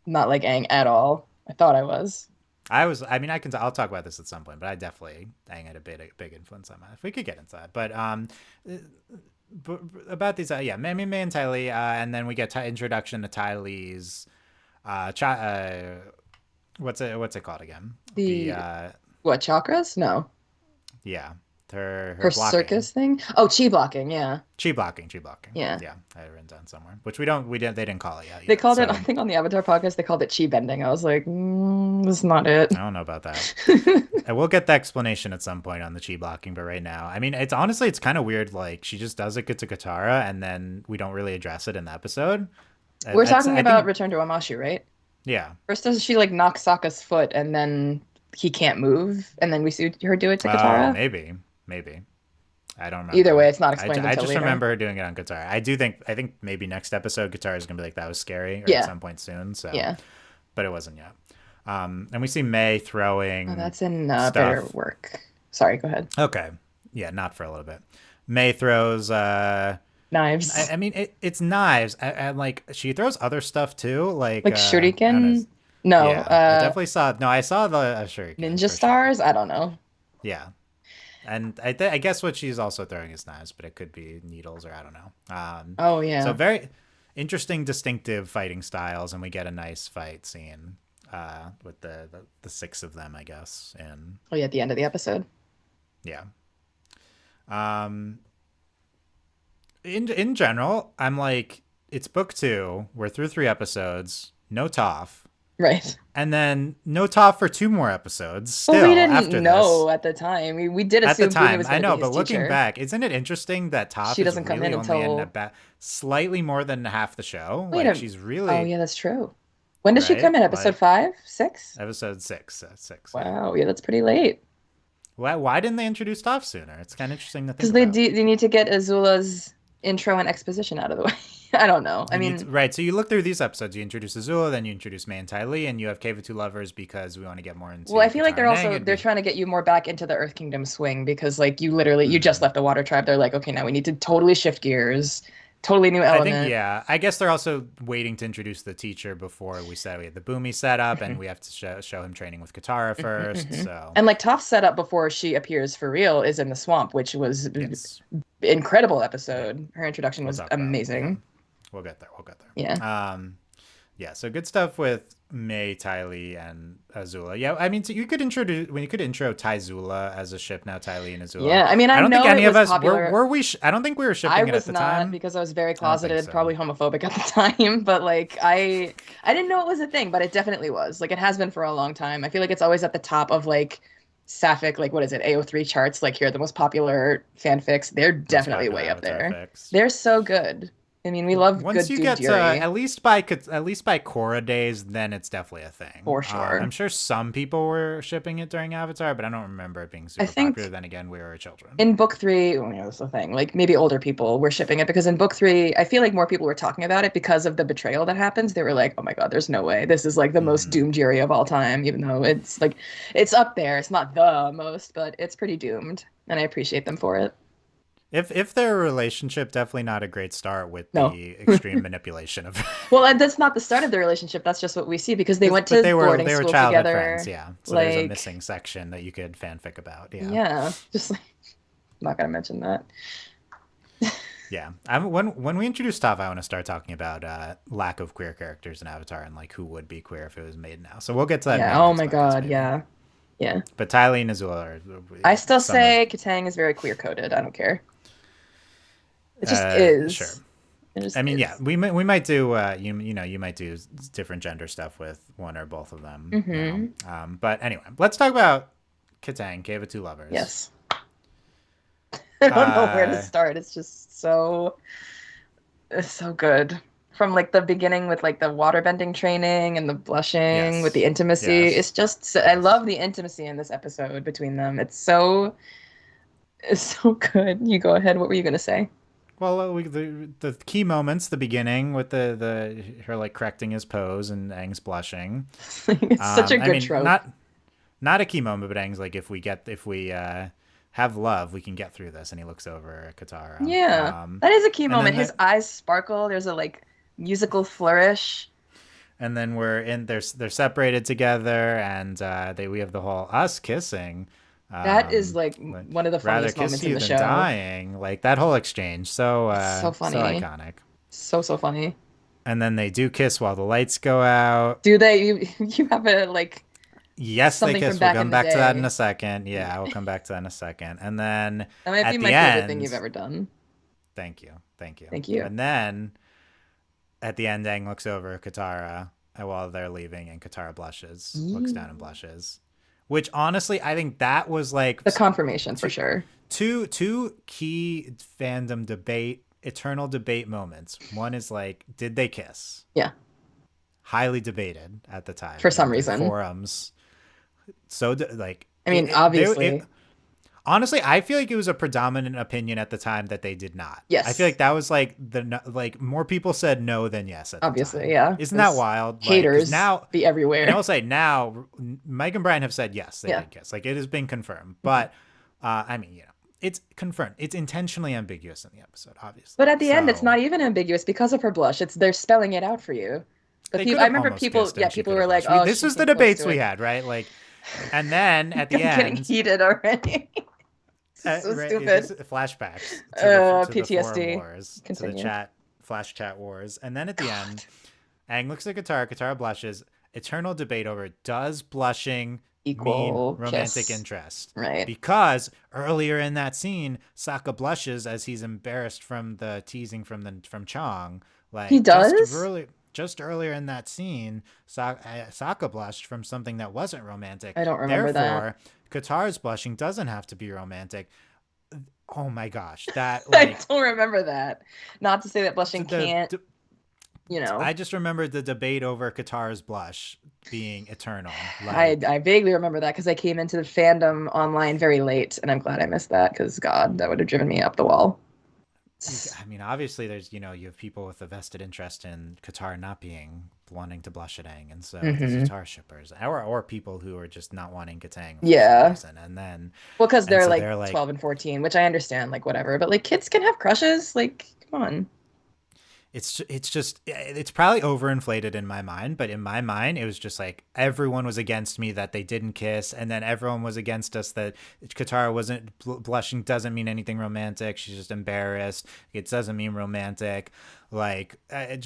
[SPEAKER 2] Not like Aang at all. I thought I was.
[SPEAKER 1] I was. I mean, I can. I'll talk about this at some point, but I definitely Aang had a big influence on that. If we could get into that, uh, but about these, yeah, May and Ty Lee, and then we get introduction to Ty Lee's, what's it called again? The
[SPEAKER 2] The what, chakras? No.
[SPEAKER 1] yeah, her
[SPEAKER 2] Her
[SPEAKER 1] blocking.
[SPEAKER 2] circus thing? Oh, chi blocking, yeah.
[SPEAKER 1] Chi blocking.
[SPEAKER 2] Yeah.
[SPEAKER 1] Yeah, I had it written down somewhere, which they didn't call it
[SPEAKER 2] They
[SPEAKER 1] yet.
[SPEAKER 2] called it, I
[SPEAKER 1] So
[SPEAKER 2] think on the Avatar podcast, they called it chi bending. I was like, that's not it.
[SPEAKER 1] I don't know about that. I will get the explanation at some point on the chi blocking, but right now, I mean, it's honestly it's kind of weird. Like she just does it to Katara, and then we don't really address it in the episode.
[SPEAKER 2] We're
[SPEAKER 1] That's
[SPEAKER 2] talking
[SPEAKER 1] I
[SPEAKER 2] about
[SPEAKER 1] think
[SPEAKER 2] Return to Omashu, right?
[SPEAKER 1] yeah.
[SPEAKER 2] First, does she like knock Sokka's foot and then he can't move, and then we see her do it to
[SPEAKER 1] Oh,
[SPEAKER 2] Katara?
[SPEAKER 1] maybe I don't
[SPEAKER 2] Either way,
[SPEAKER 1] remember.
[SPEAKER 2] it's not explained
[SPEAKER 1] I
[SPEAKER 2] until
[SPEAKER 1] just
[SPEAKER 2] later.
[SPEAKER 1] remember her doing it on Katara. I think maybe next episode Katara is gonna be like that was scary or at
[SPEAKER 2] Yeah,
[SPEAKER 1] some point soon. So,
[SPEAKER 2] yeah.
[SPEAKER 1] but it wasn't yet. And we see May
[SPEAKER 2] Oh,
[SPEAKER 1] throwing
[SPEAKER 2] that's in Bitter
[SPEAKER 1] stuff.
[SPEAKER 2] Work. Sorry, go ahead.
[SPEAKER 1] Okay, yeah, not for a little bit. May throws
[SPEAKER 2] Knives.
[SPEAKER 1] I mean, it's knives, and like she throws other stuff too. Like
[SPEAKER 2] Like
[SPEAKER 1] I don't know.
[SPEAKER 2] shuriken? No,
[SPEAKER 1] Yeah, I definitely saw. No, I saw the shurikens
[SPEAKER 2] ninja
[SPEAKER 1] for sure.
[SPEAKER 2] stars? I don't know.
[SPEAKER 1] Yeah, and I guess what she's also throwing is knives, but it could be needles or I don't know.
[SPEAKER 2] Oh
[SPEAKER 1] So
[SPEAKER 2] yeah.
[SPEAKER 1] very interesting, distinctive fighting styles, and we get a nice fight scene with the six of them, I guess, and
[SPEAKER 2] Oh yeah, at the end of the episode.
[SPEAKER 1] yeah. Um, in general, I'm like, it's book two. We're through three episodes. No Toph.
[SPEAKER 2] Right.
[SPEAKER 1] And then no Toph for two more episodes
[SPEAKER 2] Well, we
[SPEAKER 1] still
[SPEAKER 2] didn't
[SPEAKER 1] after this.
[SPEAKER 2] know at the time. We did
[SPEAKER 1] At the
[SPEAKER 2] assume Bumi
[SPEAKER 1] time,
[SPEAKER 2] was
[SPEAKER 1] I
[SPEAKER 2] going to be
[SPEAKER 1] know,
[SPEAKER 2] his
[SPEAKER 1] but looking
[SPEAKER 2] teacher.
[SPEAKER 1] back, isn't it interesting that Toph
[SPEAKER 2] She
[SPEAKER 1] is
[SPEAKER 2] doesn't come in
[SPEAKER 1] really only in
[SPEAKER 2] until
[SPEAKER 1] about slightly more than half the show?
[SPEAKER 2] wait
[SPEAKER 1] Like
[SPEAKER 2] a
[SPEAKER 1] she's
[SPEAKER 2] oh
[SPEAKER 1] really
[SPEAKER 2] yeah, that's true. When does she come
[SPEAKER 1] right.
[SPEAKER 2] in? Episode
[SPEAKER 1] Like
[SPEAKER 2] 5? 6?
[SPEAKER 1] episode six, six, yeah.
[SPEAKER 2] Wow, yeah, that's pretty late.
[SPEAKER 1] Why didn't they introduce Toph sooner? It's kind of interesting to think
[SPEAKER 2] Because
[SPEAKER 1] about.
[SPEAKER 2] they need to get Azula's intro and exposition out of the way. I don't know. I
[SPEAKER 1] You need to,
[SPEAKER 2] mean,
[SPEAKER 1] right. So you look through these episodes. You introduce Azula, then you introduce May and Ty Lee, and you have Cave of Two Lovers because we want to get more
[SPEAKER 2] well, I
[SPEAKER 1] into
[SPEAKER 2] feel like
[SPEAKER 1] Katara and Aang.
[SPEAKER 2] they're trying to get you more back into the Earth Kingdom swing because like you literally you just
[SPEAKER 1] Mm.
[SPEAKER 2] left the Water Tribe. They're like, okay, now we need to totally shift gears, totally new
[SPEAKER 1] I think
[SPEAKER 2] element.
[SPEAKER 1] yeah. I guess they're also waiting to introduce the teacher before we said we had the Boomy set up, and
[SPEAKER 2] Mhm,
[SPEAKER 1] we have to show him training with Katara
[SPEAKER 2] mhm,
[SPEAKER 1] first.
[SPEAKER 2] mhm.
[SPEAKER 1] So
[SPEAKER 2] And like Toph's setup before she appears for real is in the swamp, which was
[SPEAKER 1] yes,
[SPEAKER 2] incredible
[SPEAKER 1] yeah,
[SPEAKER 2] episode. Her introduction
[SPEAKER 1] we'll
[SPEAKER 2] was
[SPEAKER 1] talk about yeah.
[SPEAKER 2] amazing.
[SPEAKER 1] We'll get there. We'll get
[SPEAKER 2] Yeah.
[SPEAKER 1] there. Yeah. So good stuff with May, Ty Lee, and Azula. Yeah. I mean, so you could introduce when you could intro Ty Zula as a ship now. Ty Lee and Azula.
[SPEAKER 2] Yeah. I mean,
[SPEAKER 1] I
[SPEAKER 2] I
[SPEAKER 1] don't think
[SPEAKER 2] know it
[SPEAKER 1] any of
[SPEAKER 2] was
[SPEAKER 1] us
[SPEAKER 2] popular.
[SPEAKER 1] were we. I don't think we were
[SPEAKER 2] I
[SPEAKER 1] shipping it at
[SPEAKER 2] was
[SPEAKER 1] the
[SPEAKER 2] not
[SPEAKER 1] time.
[SPEAKER 2] because I was very
[SPEAKER 1] I don't think
[SPEAKER 2] closeted,
[SPEAKER 1] so.
[SPEAKER 2] probably homophobic at the time, but like I didn't know it was a thing, but it definitely was. Like it has been for a long time. I feel like it's always at the top of like Sapphic, like what is it, AO3 charts, like here are the most popular fanfics. They're
[SPEAKER 1] Most
[SPEAKER 2] definitely
[SPEAKER 1] popular
[SPEAKER 2] way up
[SPEAKER 1] Avatar
[SPEAKER 2] there.
[SPEAKER 1] fix.
[SPEAKER 2] They're so good. I mean, we love
[SPEAKER 1] Once
[SPEAKER 2] good
[SPEAKER 1] you get to
[SPEAKER 2] Duduri
[SPEAKER 1] at least by Korra days, then it's definitely a thing.
[SPEAKER 2] for sure.
[SPEAKER 1] I'm sure some people were shipping it during Avatar, but I don't remember it being
[SPEAKER 2] I
[SPEAKER 1] super popular.
[SPEAKER 2] think
[SPEAKER 1] Then again, we were children.
[SPEAKER 2] in book three, well, that's the thing. Like maybe older people were shipping it because in book three, I feel like more people were talking about it because of the betrayal that happens. They were like, "Oh my God, there's no way. This is like the most
[SPEAKER 1] Mm-hmm.
[SPEAKER 2] doomed jury of all time." Even though it's like, it's up there. It's not the most, but it's pretty doomed, and I appreciate them for it.
[SPEAKER 1] If their relationship, definitely not a great start with
[SPEAKER 2] No.
[SPEAKER 1] the extreme manipulation of
[SPEAKER 2] Well, and that's not the start of their relationship. That's just what we see because they went
[SPEAKER 1] but
[SPEAKER 2] to
[SPEAKER 1] they were
[SPEAKER 2] boarding
[SPEAKER 1] they were
[SPEAKER 2] school
[SPEAKER 1] childhood friends,
[SPEAKER 2] together.
[SPEAKER 1] yeah. So there's a
[SPEAKER 2] Like,
[SPEAKER 1] missing section that you could fanfic about, yeah.
[SPEAKER 2] yeah, just like, I'm not gonna mention that.
[SPEAKER 1] Yeah, when we introduce stuff, I want to start talking about lack of queer characters in Avatar and like who would be queer if it was made now. So we'll get to that
[SPEAKER 2] Yeah.
[SPEAKER 1] maybe
[SPEAKER 2] Oh
[SPEAKER 1] next
[SPEAKER 2] my
[SPEAKER 1] podcast,
[SPEAKER 2] God.
[SPEAKER 1] maybe.
[SPEAKER 2] Yeah. Yeah.
[SPEAKER 1] But Tylee and Azula are
[SPEAKER 2] I still
[SPEAKER 1] some of
[SPEAKER 2] say Katang is very queer coded. I don't care. It just
[SPEAKER 1] sure.
[SPEAKER 2] is. It just
[SPEAKER 1] I mean, yeah,
[SPEAKER 2] is.
[SPEAKER 1] we might do you might do different gender stuff with one or both of them now.
[SPEAKER 2] Mm-hmm.
[SPEAKER 1] But anyway, let's talk about Katang, Cave of Two Lovers.
[SPEAKER 2] Yes. I don't know where to
[SPEAKER 1] Uh,
[SPEAKER 2] start. It's so good. From like the beginning with like the waterbending training and the blushing with the
[SPEAKER 1] yes,
[SPEAKER 2] intimacy. It's
[SPEAKER 1] yes,
[SPEAKER 2] just I
[SPEAKER 1] yes.
[SPEAKER 2] love the intimacy in this episode between them. It's so good. You go ahead. What were you gonna say?
[SPEAKER 1] Well, the key moments, the beginning with the her like correcting his pose and Aang's blushing.
[SPEAKER 2] It's such a
[SPEAKER 1] I
[SPEAKER 2] good
[SPEAKER 1] mean,
[SPEAKER 2] trope.
[SPEAKER 1] not a key moment, but Aang's like, if we have love, we can get through this. And he looks over at Katara.
[SPEAKER 2] Yeah. That is a key
[SPEAKER 1] And
[SPEAKER 2] moment.
[SPEAKER 1] then
[SPEAKER 2] His eyes sparkle. There's a like musical flourish.
[SPEAKER 1] we're in. They're separated together, and we have the whole us kissing.
[SPEAKER 2] That is like
[SPEAKER 1] Like,
[SPEAKER 2] one of the
[SPEAKER 1] rather
[SPEAKER 2] funniest
[SPEAKER 1] kiss
[SPEAKER 2] moments in
[SPEAKER 1] you
[SPEAKER 2] the
[SPEAKER 1] than
[SPEAKER 2] show.
[SPEAKER 1] dying. Like that whole exchange,
[SPEAKER 2] It's so
[SPEAKER 1] so
[SPEAKER 2] funny.
[SPEAKER 1] iconic.
[SPEAKER 2] So funny.
[SPEAKER 1] And then they do kiss while the lights go out.
[SPEAKER 2] Do they you have a like
[SPEAKER 1] Yes, they
[SPEAKER 2] something from
[SPEAKER 1] kiss. We'll
[SPEAKER 2] back in
[SPEAKER 1] come
[SPEAKER 2] the
[SPEAKER 1] back to that in a
[SPEAKER 2] day?
[SPEAKER 1] second.
[SPEAKER 2] Yeah.
[SPEAKER 1] Yeah, we'll come back to that in a second. And then
[SPEAKER 2] That might be
[SPEAKER 1] at
[SPEAKER 2] my
[SPEAKER 1] the
[SPEAKER 2] favorite thing you've
[SPEAKER 1] end,
[SPEAKER 2] ever done.
[SPEAKER 1] thank you, thank you.
[SPEAKER 2] Thank you.
[SPEAKER 1] And then at the end, Aang looks over at Katara while they're leaving, and Katara blushes, looks down and blushes. Which honestly, I think that was like
[SPEAKER 2] The confirmation for
[SPEAKER 1] two,
[SPEAKER 2] sure.
[SPEAKER 1] two key fandom eternal debate moments. One is like, did they kiss?
[SPEAKER 2] Yeah,
[SPEAKER 1] Highly debated at the time
[SPEAKER 2] for some
[SPEAKER 1] in
[SPEAKER 2] reason.
[SPEAKER 1] forums. So like
[SPEAKER 2] I mean, obviously.
[SPEAKER 1] honestly, I feel like it was a predominant opinion at the time that they did not. I feel
[SPEAKER 2] Yes,
[SPEAKER 1] like that was like more people said no than yes at the
[SPEAKER 2] obviously,
[SPEAKER 1] time.
[SPEAKER 2] yeah.
[SPEAKER 1] Isn't that
[SPEAKER 2] Because
[SPEAKER 1] wild? Like, because
[SPEAKER 2] haters
[SPEAKER 1] now,
[SPEAKER 2] be
[SPEAKER 1] and I
[SPEAKER 2] everywhere.
[SPEAKER 1] will say now, Mike and Brian have said yes, they
[SPEAKER 2] Yeah.
[SPEAKER 1] did kiss. Like it has been confirmed.
[SPEAKER 2] Mhm.
[SPEAKER 1] But I mean, it's confirmed. It's intentionally ambiguous in the episode, obviously.
[SPEAKER 2] But at the end, it's
[SPEAKER 1] So
[SPEAKER 2] not even ambiguous because of her blush. It's they're spelling it out for you. But
[SPEAKER 1] they
[SPEAKER 2] people,
[SPEAKER 1] could
[SPEAKER 2] I
[SPEAKER 1] have
[SPEAKER 2] remember
[SPEAKER 1] almost
[SPEAKER 2] people,
[SPEAKER 1] kissed,
[SPEAKER 2] yeah,
[SPEAKER 1] and she
[SPEAKER 2] people
[SPEAKER 1] could
[SPEAKER 2] were
[SPEAKER 1] have
[SPEAKER 2] like,
[SPEAKER 1] blushed.
[SPEAKER 2] "Oh,
[SPEAKER 1] This
[SPEAKER 2] she
[SPEAKER 1] was the
[SPEAKER 2] came close
[SPEAKER 1] debates
[SPEAKER 2] to
[SPEAKER 1] we
[SPEAKER 2] it."
[SPEAKER 1] had, right? Like, and then at the
[SPEAKER 2] I'm getting
[SPEAKER 1] end,
[SPEAKER 2] heated already. This is so
[SPEAKER 1] this
[SPEAKER 2] stupid.
[SPEAKER 1] flashbacks to the forum
[SPEAKER 2] PTSD.
[SPEAKER 1] wars, to the
[SPEAKER 2] Continue.
[SPEAKER 1] flash chat wars, and then at the
[SPEAKER 2] God.
[SPEAKER 1] end, Aang looks at Katara. Katara blushes. Eternal debate over does blushing mean
[SPEAKER 2] Equal
[SPEAKER 1] romantic
[SPEAKER 2] kiss.
[SPEAKER 1] interest?
[SPEAKER 2] Right.
[SPEAKER 1] Because earlier in that scene, Sokka blushes as he's embarrassed from the teasing from Chong.
[SPEAKER 2] He
[SPEAKER 1] Like
[SPEAKER 2] does?
[SPEAKER 1] just earlier in that scene, Sokka blushed from something that wasn't romantic.
[SPEAKER 2] I don't remember that.
[SPEAKER 1] Therefore, Katara's blushing doesn't have to be romantic. Oh my gosh, that
[SPEAKER 2] I
[SPEAKER 1] like
[SPEAKER 2] don't remember that. Not to say that blushing
[SPEAKER 1] the,
[SPEAKER 2] can't,
[SPEAKER 1] the
[SPEAKER 2] you know.
[SPEAKER 1] I just remembered the debate over Katara's blush being eternal.
[SPEAKER 2] I
[SPEAKER 1] Like,
[SPEAKER 2] I vaguely remember that because I came into the fandom online very late, and I'm glad I missed that because God, that would have driven me up the wall.
[SPEAKER 1] I mean, obviously, there's you have people with a vested interest in Katara not being wanting to blush at Aang, and so there's
[SPEAKER 2] Hmm.
[SPEAKER 1] Katara shippers, or people who are just not wanting Katang for some
[SPEAKER 2] Yeah.
[SPEAKER 1] reason,
[SPEAKER 2] Well, because
[SPEAKER 1] and
[SPEAKER 2] they're
[SPEAKER 1] so
[SPEAKER 2] like
[SPEAKER 1] they're like,
[SPEAKER 2] 12 and 14, which I understand, like whatever. But like kids can have crushes. Like, come on.
[SPEAKER 1] it's probably overinflated in my mind, but in my mind it was just like everyone was against me that they didn't kiss, and then everyone was against us that Katara wasn't blushing doesn't mean anything romantic, she's just embarrassed, it doesn't mean romantic. Like I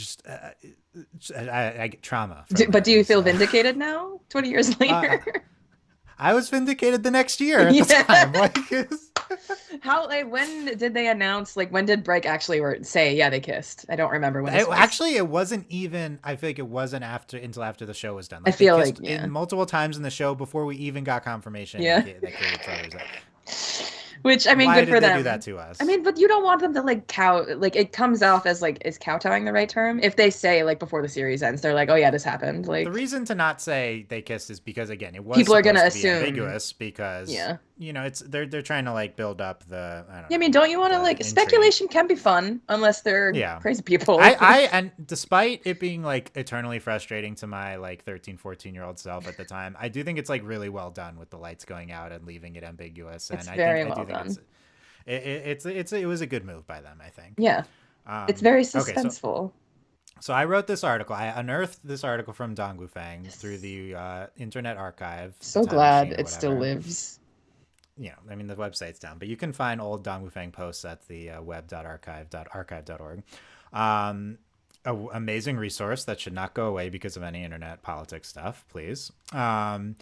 [SPEAKER 1] get trauma from
[SPEAKER 2] But do you
[SPEAKER 1] this.
[SPEAKER 2] feel vindicated now, 20 years
[SPEAKER 1] Uh,
[SPEAKER 2] later?
[SPEAKER 1] I was vindicated the next year at the time.
[SPEAKER 2] Yeah.
[SPEAKER 1] Like,
[SPEAKER 2] How, like, when did they announce, like, when did Break actually say, yeah, they kissed? I don't remember when this was.
[SPEAKER 1] actually, it wasn't even. I feel like it wasn't until after the show was done.
[SPEAKER 2] I
[SPEAKER 1] Like they
[SPEAKER 2] feel like,
[SPEAKER 1] kissed
[SPEAKER 2] yeah.
[SPEAKER 1] in multiple times in the show before we even got confirmation.
[SPEAKER 2] Yeah.
[SPEAKER 1] They gave each other's.
[SPEAKER 2] Which, I mean,
[SPEAKER 1] Why
[SPEAKER 2] good
[SPEAKER 1] did
[SPEAKER 2] for
[SPEAKER 1] they do that
[SPEAKER 2] them.
[SPEAKER 1] to us?
[SPEAKER 2] I mean, but you don't want them to like like it comes off as like, is kowtowing the right term? If they say like before the series ends, they're like, oh yeah, this happened.
[SPEAKER 1] The
[SPEAKER 2] Like
[SPEAKER 1] reason to not say they kissed is because again, it was
[SPEAKER 2] people are gonna
[SPEAKER 1] supposed to be
[SPEAKER 2] assume,
[SPEAKER 1] ambiguous because
[SPEAKER 2] yeah.
[SPEAKER 1] it's they're trying to like build up the I don't
[SPEAKER 2] Yeah, I
[SPEAKER 1] know
[SPEAKER 2] mean, don't you want to
[SPEAKER 1] the
[SPEAKER 2] like
[SPEAKER 1] intrigue.
[SPEAKER 2] speculation can be fun unless they're
[SPEAKER 1] Yeah.
[SPEAKER 2] crazy people.
[SPEAKER 1] And despite it being like eternally frustrating to my like 13, 14-year-old self at the time, I do think it's like really well done with the lights going out and leaving it ambiguous.
[SPEAKER 2] It's
[SPEAKER 1] And
[SPEAKER 2] very
[SPEAKER 1] I do
[SPEAKER 2] well
[SPEAKER 1] think
[SPEAKER 2] done.
[SPEAKER 1] It was a good move by them, I think.
[SPEAKER 2] Yeah. It's very
[SPEAKER 1] Okay,
[SPEAKER 2] suspenseful.
[SPEAKER 1] so I wrote this article. I unearthed this article from Dongwufeng through
[SPEAKER 2] Yes.
[SPEAKER 1] the Internet Archive, the
[SPEAKER 2] So
[SPEAKER 1] Time
[SPEAKER 2] glad
[SPEAKER 1] Machine or
[SPEAKER 2] it still
[SPEAKER 1] whatever.
[SPEAKER 2] lives.
[SPEAKER 1] I mean, the website's down, but you can find old Dongwufeng posts at the web.archive.archive.org. Um, Amazing resource that should not go away because of any internet politics stuff, please. I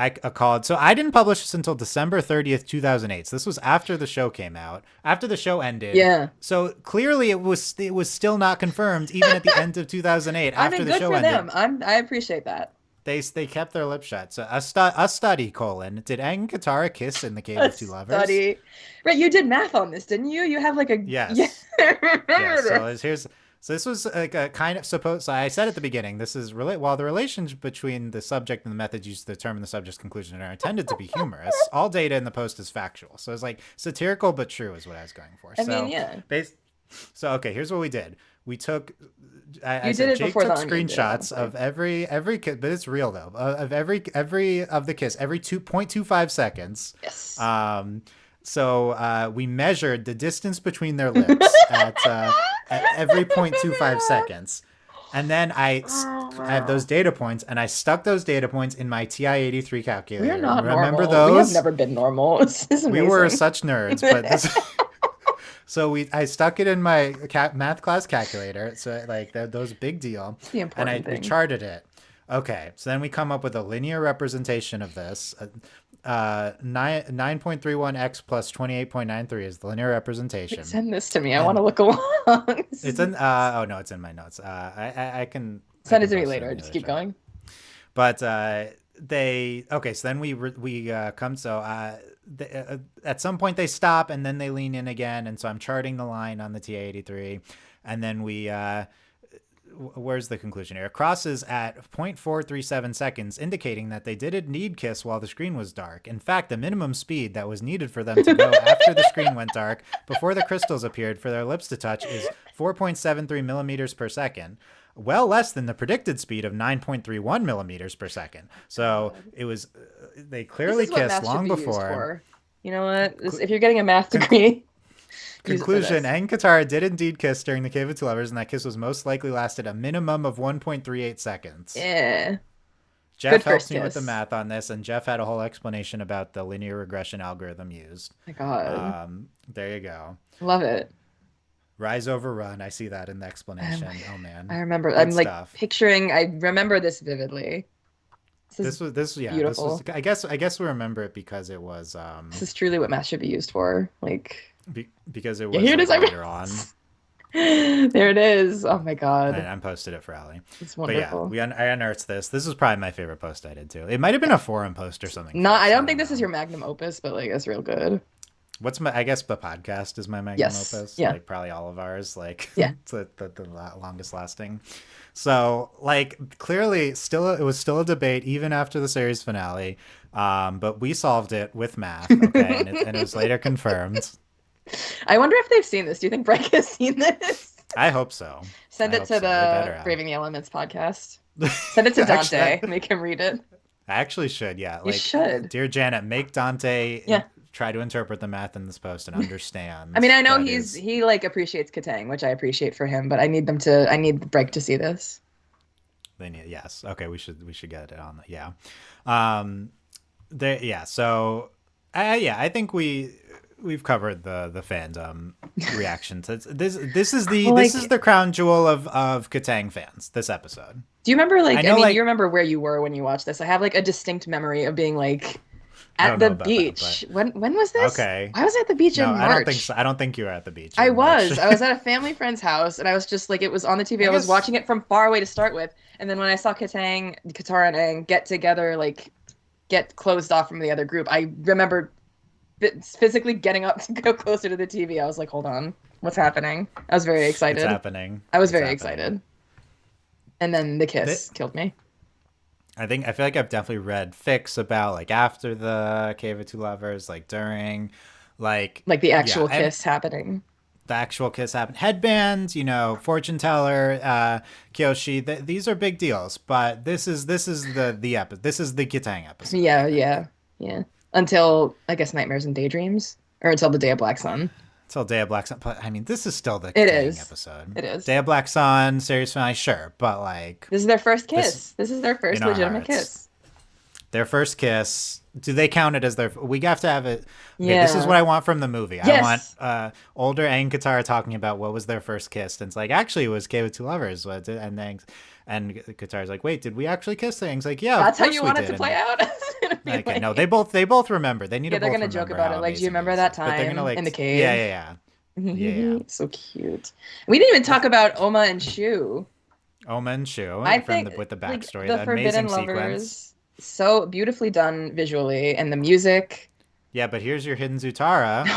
[SPEAKER 1] called. So I didn't publish this until December 30th, 2008. So this was after the show came out, after the show ended.
[SPEAKER 2] Yeah.
[SPEAKER 1] So clearly it was still not confirmed even at the end of 2008
[SPEAKER 2] I
[SPEAKER 1] after
[SPEAKER 2] mean,
[SPEAKER 1] the
[SPEAKER 2] good
[SPEAKER 1] show
[SPEAKER 2] for
[SPEAKER 1] ended.
[SPEAKER 2] them. I appreciate that.
[SPEAKER 1] They kept their lips shut. So a study, colon, did Aang and Katara kiss in the Cave
[SPEAKER 2] A
[SPEAKER 1] of Two Lovers?
[SPEAKER 2] study. Right, you did math on this, didn't you? You have like a yeah.
[SPEAKER 1] Yes.
[SPEAKER 2] I
[SPEAKER 1] Yes.
[SPEAKER 2] remember this.
[SPEAKER 1] So this was like a kind of supposed. So I said at the beginning, this is while the relationship between the subject and the method used to determine the subject's conclusion are intended to be humorous. All data in the post is factual. So it's like satirical but true is what I was going for.
[SPEAKER 2] I mean, yeah.
[SPEAKER 1] So okay, here's what we did. We took. I
[SPEAKER 2] You did
[SPEAKER 1] said
[SPEAKER 2] it
[SPEAKER 1] Jake
[SPEAKER 2] before
[SPEAKER 1] took
[SPEAKER 2] the Onion did,
[SPEAKER 1] screenshots
[SPEAKER 2] honestly.
[SPEAKER 1] of every kiss, but it's real though. Of every of the kiss, every 2.25 seconds.
[SPEAKER 2] Yes.
[SPEAKER 1] So we measured the distance between their lips at every 0.25 seconds. And then
[SPEAKER 2] Oh,
[SPEAKER 1] I have those
[SPEAKER 2] wow.
[SPEAKER 1] data points, and I stuck those data points in my TI-83
[SPEAKER 2] We are
[SPEAKER 1] calculator.
[SPEAKER 2] not
[SPEAKER 1] Remember
[SPEAKER 2] normal. We have
[SPEAKER 1] those?
[SPEAKER 2] never been normal. This is
[SPEAKER 1] We were
[SPEAKER 2] amazing.
[SPEAKER 1] such nerds, but this. So I stuck it in my math class calculator. So like those big deal,
[SPEAKER 2] It's the
[SPEAKER 1] and
[SPEAKER 2] important
[SPEAKER 1] we
[SPEAKER 2] thing.
[SPEAKER 1] charted it. Okay, so then we come up with a linear representation of this. 9.31x plus 28.93 is the linear representation.
[SPEAKER 2] Send this to me. I want
[SPEAKER 1] And
[SPEAKER 2] to look along.
[SPEAKER 1] it's in oh no, it's in my notes. I
[SPEAKER 2] Send it
[SPEAKER 1] can
[SPEAKER 2] to me
[SPEAKER 1] post it
[SPEAKER 2] later.
[SPEAKER 1] in the
[SPEAKER 2] Just
[SPEAKER 1] other
[SPEAKER 2] keep
[SPEAKER 1] chat.
[SPEAKER 2] going.
[SPEAKER 1] But so then we come at some point they stop and then they lean in again, and so I'm charting the line on the TA-83, and then we where's the conclusion here? It crosses at 0.437 seconds, indicating that they did indeed kiss while the screen was dark. In fact, the minimum speed that was needed for them to go after the screen went dark, before the crystals appeared for their lips to touch, is 4.73 millimeters per second. Well less than the predicted speed of 9.31 millimeters per second. So it was, they
[SPEAKER 2] This
[SPEAKER 1] clearly
[SPEAKER 2] is what
[SPEAKER 1] kissed
[SPEAKER 2] math should
[SPEAKER 1] long
[SPEAKER 2] be used
[SPEAKER 1] before.
[SPEAKER 2] for. You know what? If you're getting a math degree, use it for
[SPEAKER 1] Conclusion:
[SPEAKER 2] this.
[SPEAKER 1] Aang and Katara did indeed kiss during the Cave of Two Lovers, and that kiss was most likely lasted a minimum of 1.38 seconds.
[SPEAKER 2] Yeah.
[SPEAKER 1] Jeff
[SPEAKER 2] Good
[SPEAKER 1] helped
[SPEAKER 2] first
[SPEAKER 1] me with the
[SPEAKER 2] kiss.
[SPEAKER 1] math on this, and Jeff had a whole explanation about the linear regression algorithm used.
[SPEAKER 2] My God.
[SPEAKER 1] There you go.
[SPEAKER 2] Love it.
[SPEAKER 1] Rise over run. I see that in the
[SPEAKER 2] Um,
[SPEAKER 1] explanation. Oh man,
[SPEAKER 2] I remember.
[SPEAKER 1] good
[SPEAKER 2] I'm like
[SPEAKER 1] stuff.
[SPEAKER 2] picturing. I remember this vividly. This is
[SPEAKER 1] This was.
[SPEAKER 2] beautiful.
[SPEAKER 1] I guess we remember it because it was
[SPEAKER 2] This is truly what math should be used for. Like,
[SPEAKER 1] because it
[SPEAKER 2] yeah,
[SPEAKER 1] was
[SPEAKER 2] here it
[SPEAKER 1] like
[SPEAKER 2] is. I
[SPEAKER 1] later on.
[SPEAKER 2] there it is. Oh my God.
[SPEAKER 1] I posted it for Ali.
[SPEAKER 2] It's
[SPEAKER 1] But yeah,
[SPEAKER 2] wonderful.
[SPEAKER 1] I unearthed this. This is probably my favorite post I did too. It might have been a forum post or something.
[SPEAKER 2] Not. I
[SPEAKER 1] first,
[SPEAKER 2] don't think this is
[SPEAKER 1] know.
[SPEAKER 2] your magnum opus, but like it's real good.
[SPEAKER 1] I guess the podcast is my magnum
[SPEAKER 2] Yes.
[SPEAKER 1] opus.
[SPEAKER 2] Yeah.
[SPEAKER 1] Like probably all of ours. Like
[SPEAKER 2] Yeah.
[SPEAKER 1] it's the longest lasting. So like clearly it was still a debate even after the series finale. But we solved it with math. Okay. And it was later confirmed.
[SPEAKER 2] I wonder if they've seen this. Do you think Breck has seen this?
[SPEAKER 1] I hope so.
[SPEAKER 2] Send
[SPEAKER 1] I
[SPEAKER 2] it
[SPEAKER 1] hope
[SPEAKER 2] to
[SPEAKER 1] so. They better
[SPEAKER 2] the
[SPEAKER 1] have.
[SPEAKER 2] Braving the Elements podcast. Send it to
[SPEAKER 1] Actually,
[SPEAKER 2] Dante. Make him read it.
[SPEAKER 1] I actually should, yeah.
[SPEAKER 2] You
[SPEAKER 1] Like,
[SPEAKER 2] should.
[SPEAKER 1] dear Janet, make Dante
[SPEAKER 2] Yeah.
[SPEAKER 1] try to interpret the math in this post and understand.
[SPEAKER 2] I mean, I know
[SPEAKER 1] that
[SPEAKER 2] he like appreciates Katang, which I appreciate for him, but I need Break to see this.
[SPEAKER 1] they need, yes. Okay, we should get it on. Yeah. So, I think we've covered the fandom reaction to this. This is the
[SPEAKER 2] Well,
[SPEAKER 1] this
[SPEAKER 2] like-
[SPEAKER 1] is the crown jewel of Katang fans. This episode.
[SPEAKER 2] Do you remember
[SPEAKER 1] I know,
[SPEAKER 2] you remember where you were when you watched this? I have like a distinct memory of being like
[SPEAKER 1] I
[SPEAKER 2] at
[SPEAKER 1] don't know
[SPEAKER 2] the
[SPEAKER 1] about that,
[SPEAKER 2] beach. When was this?
[SPEAKER 1] Okay.
[SPEAKER 2] I was at the beach
[SPEAKER 1] No,
[SPEAKER 2] in March.
[SPEAKER 1] I don't think so. I don't think you were at the beach.
[SPEAKER 2] I
[SPEAKER 1] in March.
[SPEAKER 2] was. I was at a family friend's house, and I was just like, it was on the TV. I was
[SPEAKER 1] guess-
[SPEAKER 2] watching it from far away to start with, and then when I saw Katara and Aang get together, like get closed off from the other group, I remember physically getting up to go closer to the TV. I was like, hold on, what's happening? I was very excited.
[SPEAKER 1] It's happening.
[SPEAKER 2] I was
[SPEAKER 1] It's
[SPEAKER 2] very
[SPEAKER 1] happening.
[SPEAKER 2] excited. And then the kiss killed me.
[SPEAKER 1] I feel like I've definitely read fics about like after the Cave of Two Lovers, like during, like
[SPEAKER 2] Like the actual
[SPEAKER 1] and
[SPEAKER 2] kiss happening.
[SPEAKER 1] the actual kiss happened. Headbands, fortune teller, Kyoshi. These are big deals, but this is the episode. This is the Kitang episode.
[SPEAKER 2] Yeah. Until I guess Nightmares and Daydreams, or until the Day of Black Sun.
[SPEAKER 1] Till Day of Black Sun. But I mean, this is still the
[SPEAKER 2] It
[SPEAKER 1] dang
[SPEAKER 2] is.
[SPEAKER 1] episode.
[SPEAKER 2] It is.
[SPEAKER 1] Day of Black Sun, series finale, sure, but like
[SPEAKER 2] This is their first
[SPEAKER 1] this
[SPEAKER 2] kiss. This is their
[SPEAKER 1] in
[SPEAKER 2] first
[SPEAKER 1] our
[SPEAKER 2] legitimate
[SPEAKER 1] hearts.
[SPEAKER 2] kiss.
[SPEAKER 1] Their first kiss. Do they count it as their? We have to have it. Okay, this is
[SPEAKER 2] Yeah.
[SPEAKER 1] what I want from the movie. I want
[SPEAKER 2] Yes.
[SPEAKER 3] older Aang Katara talking about what was their first kiss, and it's like actually it was K with two lovers. And then and Katara's like, wait, did we actually kiss? Things like, yeah, of
[SPEAKER 2] That's how
[SPEAKER 1] course
[SPEAKER 2] you
[SPEAKER 1] we
[SPEAKER 2] want it
[SPEAKER 1] did.
[SPEAKER 2] to
[SPEAKER 1] And
[SPEAKER 2] play out. It's gonna be
[SPEAKER 1] like, no,
[SPEAKER 2] like-
[SPEAKER 1] they both remember. They need
[SPEAKER 2] yeah,
[SPEAKER 1] to
[SPEAKER 2] they're
[SPEAKER 1] both
[SPEAKER 2] gonna joke
[SPEAKER 1] remember
[SPEAKER 2] about
[SPEAKER 1] how
[SPEAKER 2] it. Like, do you
[SPEAKER 1] amazing it
[SPEAKER 2] remember
[SPEAKER 1] is.
[SPEAKER 2] that
[SPEAKER 1] But they're gonna
[SPEAKER 2] time
[SPEAKER 1] like,
[SPEAKER 2] in the
[SPEAKER 1] yeah,
[SPEAKER 2] cave?
[SPEAKER 1] yeah, yeah, yeah.
[SPEAKER 2] So cute. We didn't even talk about Oma and Shu.
[SPEAKER 1] Omen Shu
[SPEAKER 2] I
[SPEAKER 1] from
[SPEAKER 2] think
[SPEAKER 1] with the
[SPEAKER 2] like
[SPEAKER 1] backstory,
[SPEAKER 2] the
[SPEAKER 1] the amazing
[SPEAKER 2] Forbidden
[SPEAKER 1] sequence.
[SPEAKER 2] Lovers, so beautifully done visually, and the music.
[SPEAKER 1] Yeah, but here's your hidden Zutara.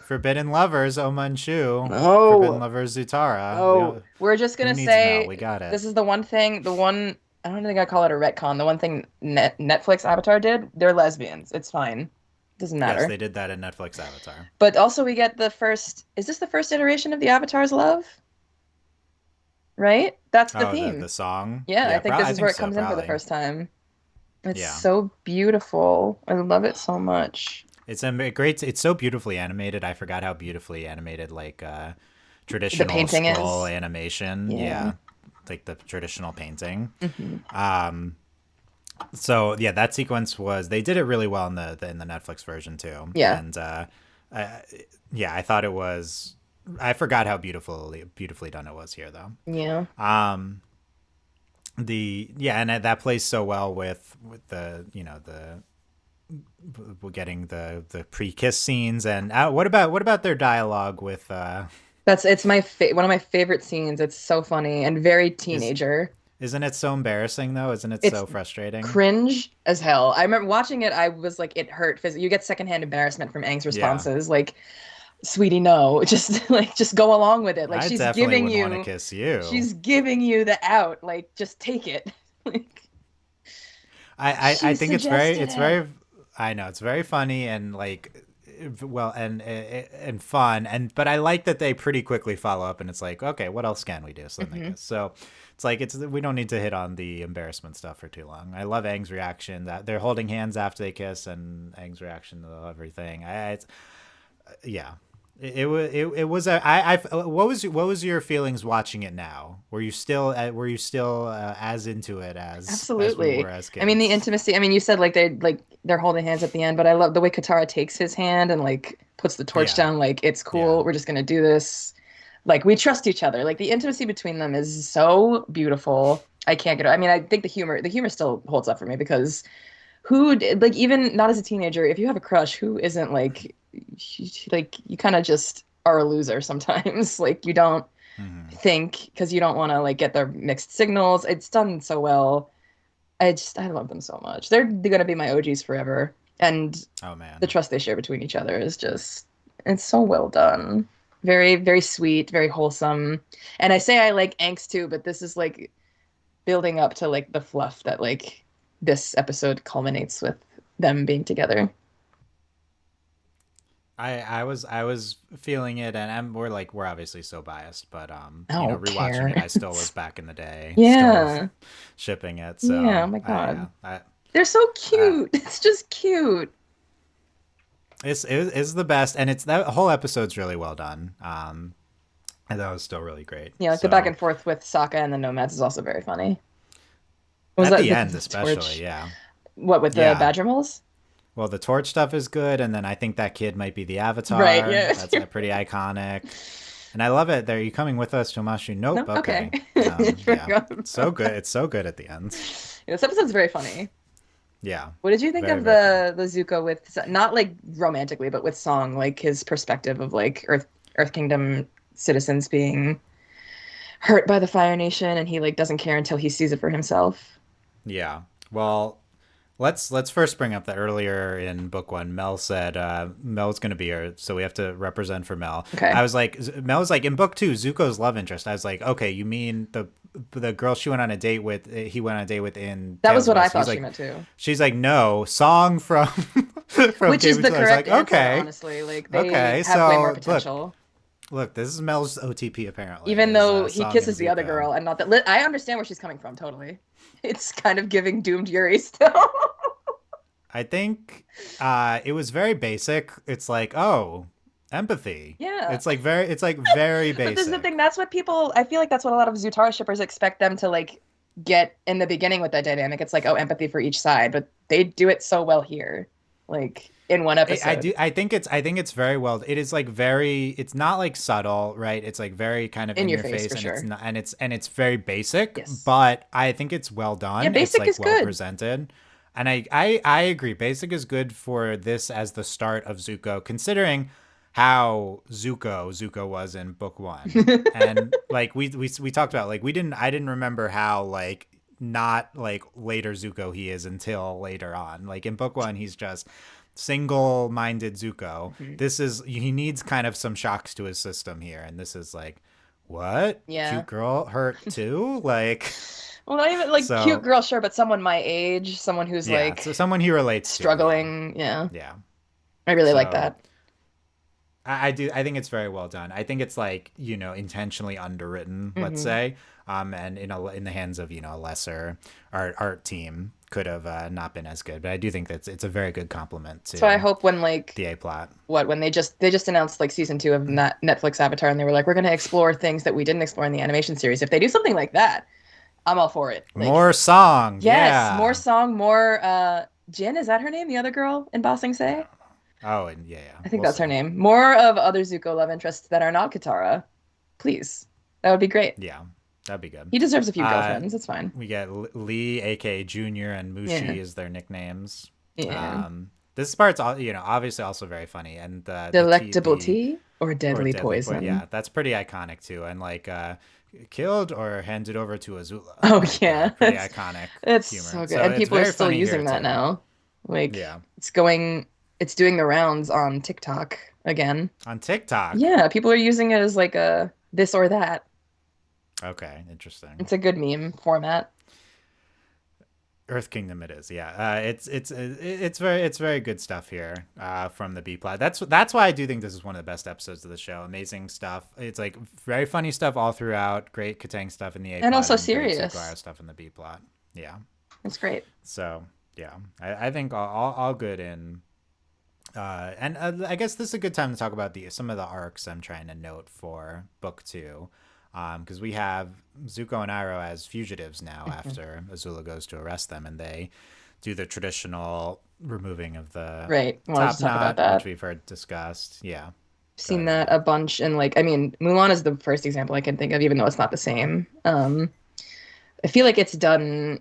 [SPEAKER 1] Forbidden Lovers, Omen Shu. Forbidden
[SPEAKER 2] No,
[SPEAKER 1] Lovers, Zutara. We
[SPEAKER 2] no.
[SPEAKER 1] don't,
[SPEAKER 2] We're just
[SPEAKER 1] who
[SPEAKER 2] gonna
[SPEAKER 1] needs Mel?
[SPEAKER 2] say
[SPEAKER 1] We got it.
[SPEAKER 2] this is the one thing. The one I don't think I call it a retcon. The one thing Netflix Avatar did. They're lesbians. It's fine. Doesn't
[SPEAKER 1] Yes,
[SPEAKER 2] matter.
[SPEAKER 1] they did that in Netflix Avatar.
[SPEAKER 2] But also we get the first. Is this the first iteration of the Avatar's love? Right? That's the
[SPEAKER 1] Oh, the
[SPEAKER 2] theme.
[SPEAKER 1] song.
[SPEAKER 2] Yeah, I think this
[SPEAKER 1] I
[SPEAKER 2] is
[SPEAKER 1] think
[SPEAKER 2] where it
[SPEAKER 1] so,
[SPEAKER 2] comes in for the
[SPEAKER 1] probably.
[SPEAKER 2] first time. It's
[SPEAKER 1] Yeah,
[SPEAKER 2] so beautiful. I love it so much.
[SPEAKER 1] it's a great. It's so beautifully animated. I forgot how beautifully animated like
[SPEAKER 2] The
[SPEAKER 1] traditional
[SPEAKER 2] painting
[SPEAKER 1] scroll
[SPEAKER 2] is.
[SPEAKER 1] animation.
[SPEAKER 2] Yeah.
[SPEAKER 1] Yeah, like the traditional painting.
[SPEAKER 2] Hmm.
[SPEAKER 1] So yeah, that sequence was they did it really well in the Netflix version too.
[SPEAKER 2] Yeah.
[SPEAKER 1] And I, yeah, I thought it was. I forgot how beautifully done it was here though.
[SPEAKER 2] Yeah.
[SPEAKER 1] And that plays so well with the the getting the pre-kiss scenes. And what about their dialogue with
[SPEAKER 2] It's my one of my favorite scenes. It's so funny and very
[SPEAKER 1] is
[SPEAKER 2] teenager.
[SPEAKER 1] isn't it so embarrassing though? Isn't it
[SPEAKER 2] It's
[SPEAKER 1] so frustrating?
[SPEAKER 2] cringe as hell. I remember watching it, I was like, it hurt physically. You get secondhand embarrassment from Aang's
[SPEAKER 1] Yeah,
[SPEAKER 2] responses, like, sweetie, no, just like just go along with it. Like
[SPEAKER 1] I definitely wouldn't want to kiss you.
[SPEAKER 2] she's giving you the out. Like, just take it. Like,
[SPEAKER 1] I
[SPEAKER 2] she
[SPEAKER 1] think
[SPEAKER 2] suggested
[SPEAKER 1] it's
[SPEAKER 2] it.
[SPEAKER 1] very I know it's very funny and like well and fun but I like that they pretty quickly follow up and it's like okay what else can we do so then they
[SPEAKER 2] Hmm.
[SPEAKER 1] kiss. So it's like it's we don't need to hit on the embarrassment stuff for too long. I love Aang's reaction that they're holding hands after they kiss and Aang's reaction to everything. It's yeah. It was a what was your feelings watching it now? Were you still as into it as we
[SPEAKER 2] Absolutely.
[SPEAKER 1] were as
[SPEAKER 2] I mean, the
[SPEAKER 1] kids?
[SPEAKER 2] intimacy. I mean, you said they're holding hands at the end, but I love the way Katara takes his hand and like puts the torch
[SPEAKER 1] Yeah,
[SPEAKER 2] down. Like, it's
[SPEAKER 1] yeah,
[SPEAKER 2] cool. We're just gonna do this. Like, we trust each other. Like, the intimacy between them is so beautiful. I can't get it. I mean, I think the humor still holds up for me because like, even not as a teenager, if you have a crush, who isn't like you kind of just are a loser sometimes. Like, you don't
[SPEAKER 1] hmm
[SPEAKER 2] think because you don't want to like get their mixed signals. It's done so well. I love them so much. They're gonna be my OGs forever. And
[SPEAKER 1] oh
[SPEAKER 2] the
[SPEAKER 1] man.
[SPEAKER 2] trust they share between each other is just it's so well done. Very, very sweet, very wholesome. And I say I like angst too, but this is like building up to like the fluff that like this episode culminates with them being together.
[SPEAKER 1] I was feeling it, and we're obviously so biased, but
[SPEAKER 2] I don't
[SPEAKER 1] rewatching it,
[SPEAKER 2] care.
[SPEAKER 1] I still was back in the day, still
[SPEAKER 2] Yeah.
[SPEAKER 1] shipping it.
[SPEAKER 2] Yeah,
[SPEAKER 1] So
[SPEAKER 2] oh my
[SPEAKER 1] I
[SPEAKER 2] God.
[SPEAKER 1] yeah,
[SPEAKER 2] They're so
[SPEAKER 1] I
[SPEAKER 2] cute. It's just cute.
[SPEAKER 1] it's the best, and it's that whole episode's really well done. And that was still really great.
[SPEAKER 2] Yeah, like the back
[SPEAKER 1] So
[SPEAKER 2] and forth with Sokka and the Nomads is also very funny. Was
[SPEAKER 1] at
[SPEAKER 2] that
[SPEAKER 1] the
[SPEAKER 2] the
[SPEAKER 1] end, especially,
[SPEAKER 2] torch?
[SPEAKER 1] yeah,
[SPEAKER 2] What with the
[SPEAKER 1] yeah.
[SPEAKER 2] Badger moles?
[SPEAKER 1] Well, the torch stuff is good, and then I think that kid might be the
[SPEAKER 2] Right,
[SPEAKER 1] Avatar.
[SPEAKER 2] yeah.
[SPEAKER 1] That's pretty iconic, and I love it. Are you coming with us to Omashu?
[SPEAKER 2] No?
[SPEAKER 1] Nope.
[SPEAKER 2] Okay.
[SPEAKER 1] Okay. Yeah,
[SPEAKER 2] Forgot
[SPEAKER 1] it's
[SPEAKER 2] about
[SPEAKER 1] so good.
[SPEAKER 2] that.
[SPEAKER 1] It's so good at the end.
[SPEAKER 2] Yeah, this episode's very funny.
[SPEAKER 1] Yeah,
[SPEAKER 2] What did you think
[SPEAKER 1] very
[SPEAKER 2] of
[SPEAKER 1] very funny.
[SPEAKER 2] the Zuko with not like romantically, but with Song, like his perspective of like Earth Kingdom citizens being hurt by the Fire Nation and he like doesn't care until he sees it for himself.
[SPEAKER 1] Yeah. Well, let's first bring up that earlier in book one, Mel said Mel's gonna be here, so we have to represent for Mel.
[SPEAKER 2] Okay.
[SPEAKER 1] I was like, Mel was like in book two, Zuko's love interest. I was like, okay, you mean the girl she went on a date with? He went on a date with in
[SPEAKER 2] That was
[SPEAKER 1] Tales of
[SPEAKER 2] what I
[SPEAKER 1] Us. He's
[SPEAKER 2] thought she
[SPEAKER 1] like,
[SPEAKER 2] meant too.
[SPEAKER 1] she's like, no, song from from
[SPEAKER 2] Which is
[SPEAKER 1] Cave
[SPEAKER 2] the
[SPEAKER 1] of I was like,
[SPEAKER 2] correct answer,
[SPEAKER 1] okay,
[SPEAKER 2] honestly. Like they
[SPEAKER 1] okay.
[SPEAKER 2] have way more
[SPEAKER 1] So
[SPEAKER 2] potential.
[SPEAKER 1] look, this is Mel's OTP apparently.
[SPEAKER 2] Even
[SPEAKER 1] Is
[SPEAKER 2] though he
[SPEAKER 1] Song and
[SPEAKER 2] kisses the other
[SPEAKER 1] Zuko.
[SPEAKER 2] girl and not that I understand where she's coming from, totally. It's kind of giving doomed Yuri still.
[SPEAKER 1] I think it was very basic. It's like, oh, empathy.
[SPEAKER 2] Yeah.
[SPEAKER 1] It's like very
[SPEAKER 2] But this is the
[SPEAKER 1] basic.
[SPEAKER 2] thing. That's what people. I feel like that's what a lot of Zutara shippers expect them to like get in the beginning with that dynamic. It's like, oh, empathy for each side, but they do it so well here, like in one
[SPEAKER 1] I
[SPEAKER 2] episode.
[SPEAKER 1] do. I think it's very well. It is like very. It's not like subtle, right? It's like very kind of
[SPEAKER 2] In
[SPEAKER 1] in
[SPEAKER 2] your
[SPEAKER 1] your
[SPEAKER 2] face
[SPEAKER 1] face,
[SPEAKER 2] for
[SPEAKER 1] and it's
[SPEAKER 2] sure.
[SPEAKER 1] not. And it's very basic,
[SPEAKER 2] Yes.
[SPEAKER 1] but I think it's well
[SPEAKER 2] Yeah,
[SPEAKER 1] done. It's
[SPEAKER 2] basic
[SPEAKER 1] like
[SPEAKER 2] is
[SPEAKER 1] well
[SPEAKER 2] good.
[SPEAKER 1] presented, and I agree. Basic is good for this as the start of Zuko, considering how Zuko was in book one, and like we talked about, like we didn't. I didn't remember how like not like later Zuko he is until later on. Like in book one, he's just single-minded Zuko.
[SPEAKER 2] Mhm.
[SPEAKER 1] This is he needs kind of some shocks to his system here, and this is like, what?
[SPEAKER 2] Yeah.
[SPEAKER 1] Cute girl hurt too? Like,
[SPEAKER 2] Well, not even like cute
[SPEAKER 1] so
[SPEAKER 2] girl, sure, but someone my age, someone who's
[SPEAKER 1] yeah,
[SPEAKER 2] like
[SPEAKER 1] so someone he relates to, yeah,
[SPEAKER 2] struggling. Yeah.
[SPEAKER 1] yeah.
[SPEAKER 2] I really like
[SPEAKER 1] So
[SPEAKER 2] that.
[SPEAKER 1] I do. I think it's very well done. I think it's like intentionally underwritten, let's
[SPEAKER 2] Hmm.
[SPEAKER 1] say, and in the hands of a lesser art team could have not been as good. But I do think that it's a very good compliment
[SPEAKER 2] So I
[SPEAKER 1] to
[SPEAKER 2] hope when like
[SPEAKER 1] the A plot.
[SPEAKER 2] when they just announced like season 2 of Netflix Avatar and they were like, we're gonna explore things that we didn't explore in the animation series. If they do something like that, I'm all for it. Like,
[SPEAKER 1] More song,
[SPEAKER 2] yes, more
[SPEAKER 1] yeah.
[SPEAKER 2] song, more Jin, is that her name? The other girl in Bossing Say?
[SPEAKER 1] Oh, and yeah,
[SPEAKER 2] I think
[SPEAKER 1] we'll
[SPEAKER 2] that's her
[SPEAKER 1] see.
[SPEAKER 2] name. More of other Zuko love interests that are not Katara. Please. That would be great.
[SPEAKER 1] Yeah, that'd be good.
[SPEAKER 2] He deserves a few
[SPEAKER 1] Uh,
[SPEAKER 2] girlfriends. It's fine.
[SPEAKER 1] we get Lee, aka Junior, and
[SPEAKER 2] Yeah.
[SPEAKER 1] Mushi is their nicknames.
[SPEAKER 2] Yeah.
[SPEAKER 1] This part's obviously also very funny, and
[SPEAKER 2] Delectable
[SPEAKER 1] the
[SPEAKER 2] tea or
[SPEAKER 1] or
[SPEAKER 2] deadly
[SPEAKER 1] deadly point,
[SPEAKER 2] poison?
[SPEAKER 1] yeah, that's pretty iconic too, and like killed or handed over to Azula,
[SPEAKER 2] Oh
[SPEAKER 1] like
[SPEAKER 2] yeah.
[SPEAKER 1] pretty iconic
[SPEAKER 2] It's
[SPEAKER 1] humor.
[SPEAKER 2] so good.
[SPEAKER 1] So
[SPEAKER 2] And
[SPEAKER 1] it's
[SPEAKER 2] people are
[SPEAKER 1] very
[SPEAKER 2] still
[SPEAKER 1] funny here
[SPEAKER 2] using that
[SPEAKER 1] too.
[SPEAKER 2] now. Like
[SPEAKER 1] Yeah,
[SPEAKER 2] it's doing the rounds on TikTok again.
[SPEAKER 1] on TikTok.
[SPEAKER 2] Yeah, people are using it as like a this or that.
[SPEAKER 1] Okay, interesting.
[SPEAKER 2] It's a good meme format.
[SPEAKER 1] Earth Kingdom, it is. Yeah, it's very good stuff here from the B plot. That's why I do think this is one of the best episodes of the show. Amazing stuff. It's like very funny stuff all throughout. Great Katang stuff in the A
[SPEAKER 2] And
[SPEAKER 1] plot
[SPEAKER 2] also
[SPEAKER 1] and great
[SPEAKER 2] serious.
[SPEAKER 1] Zuko stuff in the B plot. Yeah.
[SPEAKER 2] It's great.
[SPEAKER 1] So yeah, I think all good in. And I guess this is a good time to talk about the some of the arcs I'm trying to note for book two, because we have Zuko and Iroh as fugitives now
[SPEAKER 2] Mhm.
[SPEAKER 1] after Azula goes to arrest them, and they do the traditional removing of the
[SPEAKER 2] Right. I wanted to
[SPEAKER 1] top
[SPEAKER 2] talk about
[SPEAKER 1] knot, which
[SPEAKER 2] that.
[SPEAKER 1] we've heard discussed. Yeah, go
[SPEAKER 2] Seen
[SPEAKER 1] ahead.
[SPEAKER 2] that
[SPEAKER 1] Yeah.
[SPEAKER 2] a bunch and like I mean, Mulan is the first example I can think of, even though it's not the same. I feel like it's done.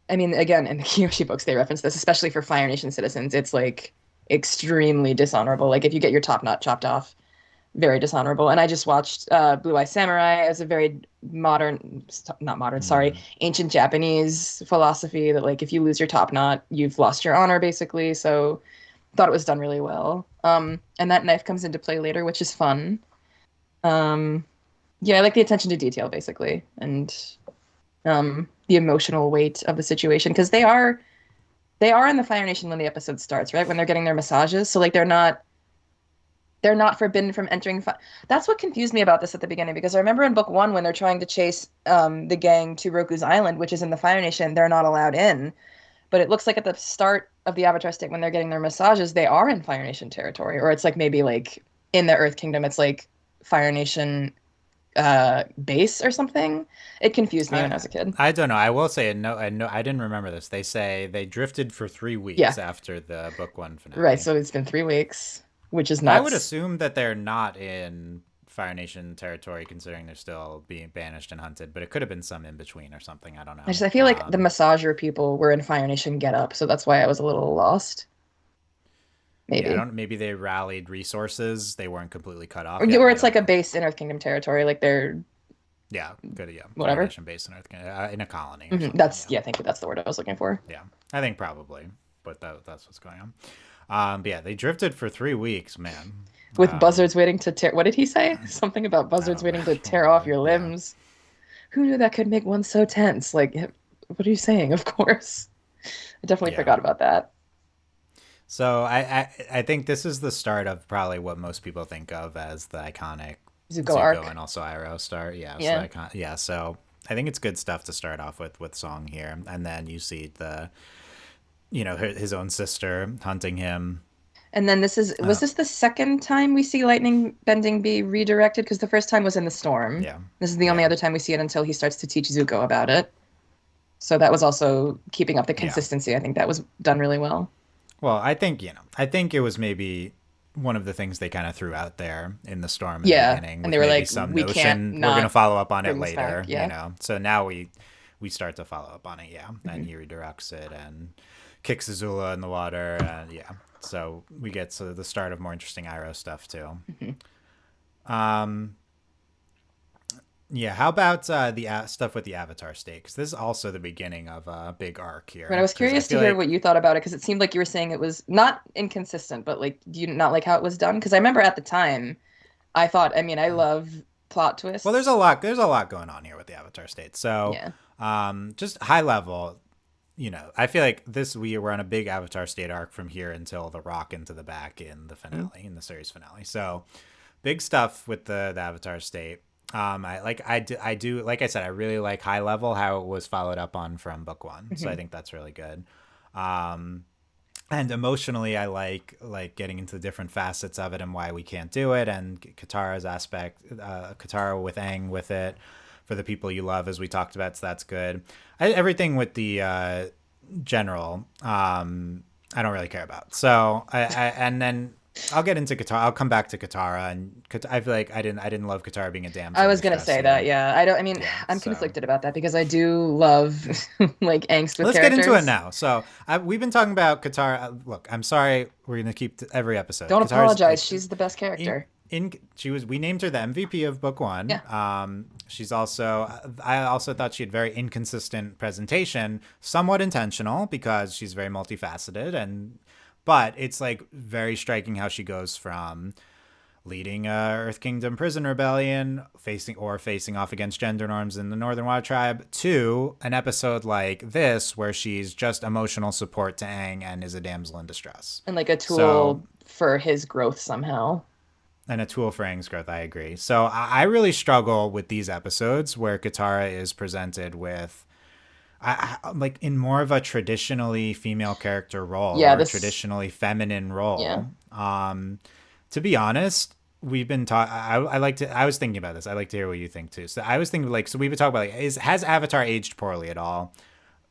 [SPEAKER 2] I mean, again, in the Kyoshi books, they reference this, especially for Fire Nation citizens. It's like extremely dishonorable. Like if you get your top knot chopped off, very dishonorable. And I just watched Blue Eye Samurai as a very modern, not modern, sorry,
[SPEAKER 1] Mm,
[SPEAKER 2] ancient Japanese philosophy that like if you lose your top knot, you've lost your honor basically. So thought it was done really well. And that knife comes into play later, which is fun. Um, yeah, I like the attention to detail basically, and the emotional weight of the situation because they are in the Fire Nation when the episode starts, right? When they're getting their massages, so like they're not forbidden from entering. That's what confused me about this at the beginning because I remember in book one when they're trying to chase the gang to Roku's Island, which is in the Fire Nation, they're not allowed in. But it looks like at the start of the Avatar state when they're getting their massages, they are in Fire Nation territory, or it's like maybe like in the Earth Kingdom, it's like Fire Nation base or something. It confused me when I was a kid.
[SPEAKER 1] I don't know. I will say no. I didn't remember this. They say they drifted for three
[SPEAKER 2] Yeah,
[SPEAKER 1] weeks after the book one
[SPEAKER 2] right.
[SPEAKER 1] finale.
[SPEAKER 2] So it's been 3 weeks, which is
[SPEAKER 1] I would
[SPEAKER 2] nuts.
[SPEAKER 1] assume that they're not in Fire Nation territory, considering they're still being banished and hunted. But it could have been some in between or something. I don't know.
[SPEAKER 2] I feel like the massager people were in Fire Nation get up, so that's why I was a little lost.
[SPEAKER 1] Yeah, I
[SPEAKER 2] Maybe.
[SPEAKER 1] don't. Maybe they rallied resources. They weren't completely cut
[SPEAKER 2] Or,
[SPEAKER 1] off yet.
[SPEAKER 2] or
[SPEAKER 1] I
[SPEAKER 2] it's
[SPEAKER 1] don't
[SPEAKER 2] like a
[SPEAKER 1] know.
[SPEAKER 2] base in Earth Kingdom territory, like they're
[SPEAKER 1] Yeah, good. Yeah, Fire
[SPEAKER 2] whatever.
[SPEAKER 1] Nation base in Earth, in a colony or something.
[SPEAKER 2] That's
[SPEAKER 1] Yeah,
[SPEAKER 2] yeah, thank you. That's the word I was looking for.
[SPEAKER 1] yeah. I think probably, but that's what's going on. But yeah, they drifted for 3 weeks, man.
[SPEAKER 2] With buzzards waiting to tear. What did he say? Something about
[SPEAKER 1] I
[SPEAKER 2] buzzards
[SPEAKER 1] don't,
[SPEAKER 2] waiting to
[SPEAKER 1] I don't
[SPEAKER 2] tear off
[SPEAKER 1] remember.
[SPEAKER 2] your
[SPEAKER 1] Yeah.
[SPEAKER 2] limbs. Who knew that could make one so tense? Like, what are you saying? Of course. I definitely
[SPEAKER 1] Yeah.
[SPEAKER 2] forgot about that.
[SPEAKER 1] So I think this is the start of probably what most people think of as the iconic
[SPEAKER 2] Zuko
[SPEAKER 1] Zuko
[SPEAKER 2] arc.
[SPEAKER 1] and also Iroh start. Yeah, so
[SPEAKER 2] Yeah.
[SPEAKER 1] yeah, so I think it's good stuff to start off with song here, and then you see his own sister hunting him.
[SPEAKER 2] And then was this the second time we see lightning bending be redirected? Because the first time was in the storm.
[SPEAKER 1] Yeah,
[SPEAKER 2] This is the only
[SPEAKER 1] yeah,
[SPEAKER 2] other time we see it until he starts to teach Zuko about it. So that was also keeping up the
[SPEAKER 1] yeah.
[SPEAKER 2] consistency. I think that was done really well.
[SPEAKER 1] Well, I think it was maybe one of the things they kind of threw out there in the storm in the
[SPEAKER 2] Yeah.
[SPEAKER 1] beginning
[SPEAKER 2] And
[SPEAKER 1] with
[SPEAKER 2] they were
[SPEAKER 1] maybe
[SPEAKER 2] like,
[SPEAKER 1] some
[SPEAKER 2] we can't
[SPEAKER 1] notion we're going to
[SPEAKER 2] not
[SPEAKER 1] follow up on it
[SPEAKER 2] bring this back.
[SPEAKER 1] later,
[SPEAKER 2] Yeah.
[SPEAKER 1] So now we start to follow up on it, yeah. And
[SPEAKER 2] Hmm.
[SPEAKER 1] he redirects it and kicks Azula in the water, and yeah. So we get to the start of more interesting Iroh stuff too.
[SPEAKER 2] Hmm.
[SPEAKER 1] Um, yeah, how about the stuff with the Avatar state? Because this is also the beginning of a big arc
[SPEAKER 2] But I
[SPEAKER 1] here.
[SPEAKER 2] was
[SPEAKER 1] Because I
[SPEAKER 2] curious to
[SPEAKER 1] feel
[SPEAKER 2] hear
[SPEAKER 1] like
[SPEAKER 2] what you thought about it because it seemed like you were saying it was not inconsistent, but like, do you not like how it was done? Because I remember at the time, I thought, I mean, I love plot
[SPEAKER 1] well,
[SPEAKER 2] twists.
[SPEAKER 1] there's a lot going on here with the Avatar state. So,
[SPEAKER 2] Yeah.
[SPEAKER 1] just high level, I feel like we're on a big Avatar state arc from here until the Rock into the back in the
[SPEAKER 2] Mhm.
[SPEAKER 1] finale, in the series finale. So, big stuff with the Avatar state. I do like I said, I really like high level how it was followed up on from book one. So I
[SPEAKER 2] Mhm.
[SPEAKER 1] think that's really good. Um, and emotionally, I like getting into the different facets of it and why we can't do it, and Katara's aspect, Katara with Aang with it, for the people you love, as we talked about. So that's good. Everything with the general, I don't really care about. So and then I'll get into Katara. I'll come back to Katara, and I feel like I didn't love Katara being a
[SPEAKER 2] I
[SPEAKER 1] damsel in
[SPEAKER 2] was gonna
[SPEAKER 1] distress
[SPEAKER 2] say that,
[SPEAKER 1] here.
[SPEAKER 2] yeah. I don't, I mean,
[SPEAKER 1] Yeah,
[SPEAKER 2] I'm
[SPEAKER 1] so
[SPEAKER 2] conflicted about that because I do love like angst with
[SPEAKER 1] let's get into it
[SPEAKER 2] characters.
[SPEAKER 1] now. So we've been talking about Katara. Look, I'm sorry. We're gonna keep every episode.
[SPEAKER 2] Don't
[SPEAKER 1] Katara's
[SPEAKER 2] apologize.
[SPEAKER 1] like
[SPEAKER 2] She's the best
[SPEAKER 1] in
[SPEAKER 2] character.
[SPEAKER 1] she was we named her the MVP of book one.
[SPEAKER 2] Yeah.
[SPEAKER 1] She's also I also thought she had very inconsistent presentation, somewhat intentional because she's very multifaceted, and but it's like very striking how she goes from leading Earth Kingdom prison rebellion, facing off against gender norms in the Northern Water Tribe, to an episode like this where she's just emotional support to Aang and is a damsel in distress.
[SPEAKER 2] And like a
[SPEAKER 1] So,
[SPEAKER 2] tool for his growth somehow.
[SPEAKER 1] and a tool for Aang's growth, I agree. So I really struggle with these episodes where Katara is presented with like in more of a traditionally female character role
[SPEAKER 2] Yeah,
[SPEAKER 1] or a
[SPEAKER 2] this,
[SPEAKER 1] traditionally feminine
[SPEAKER 2] yeah.
[SPEAKER 1] role. To be honest, we've been talking. I like to. I was thinking about this. I like to hear what you think too. So I was thinking like, so we've been talking about like, has Avatar aged poorly at all?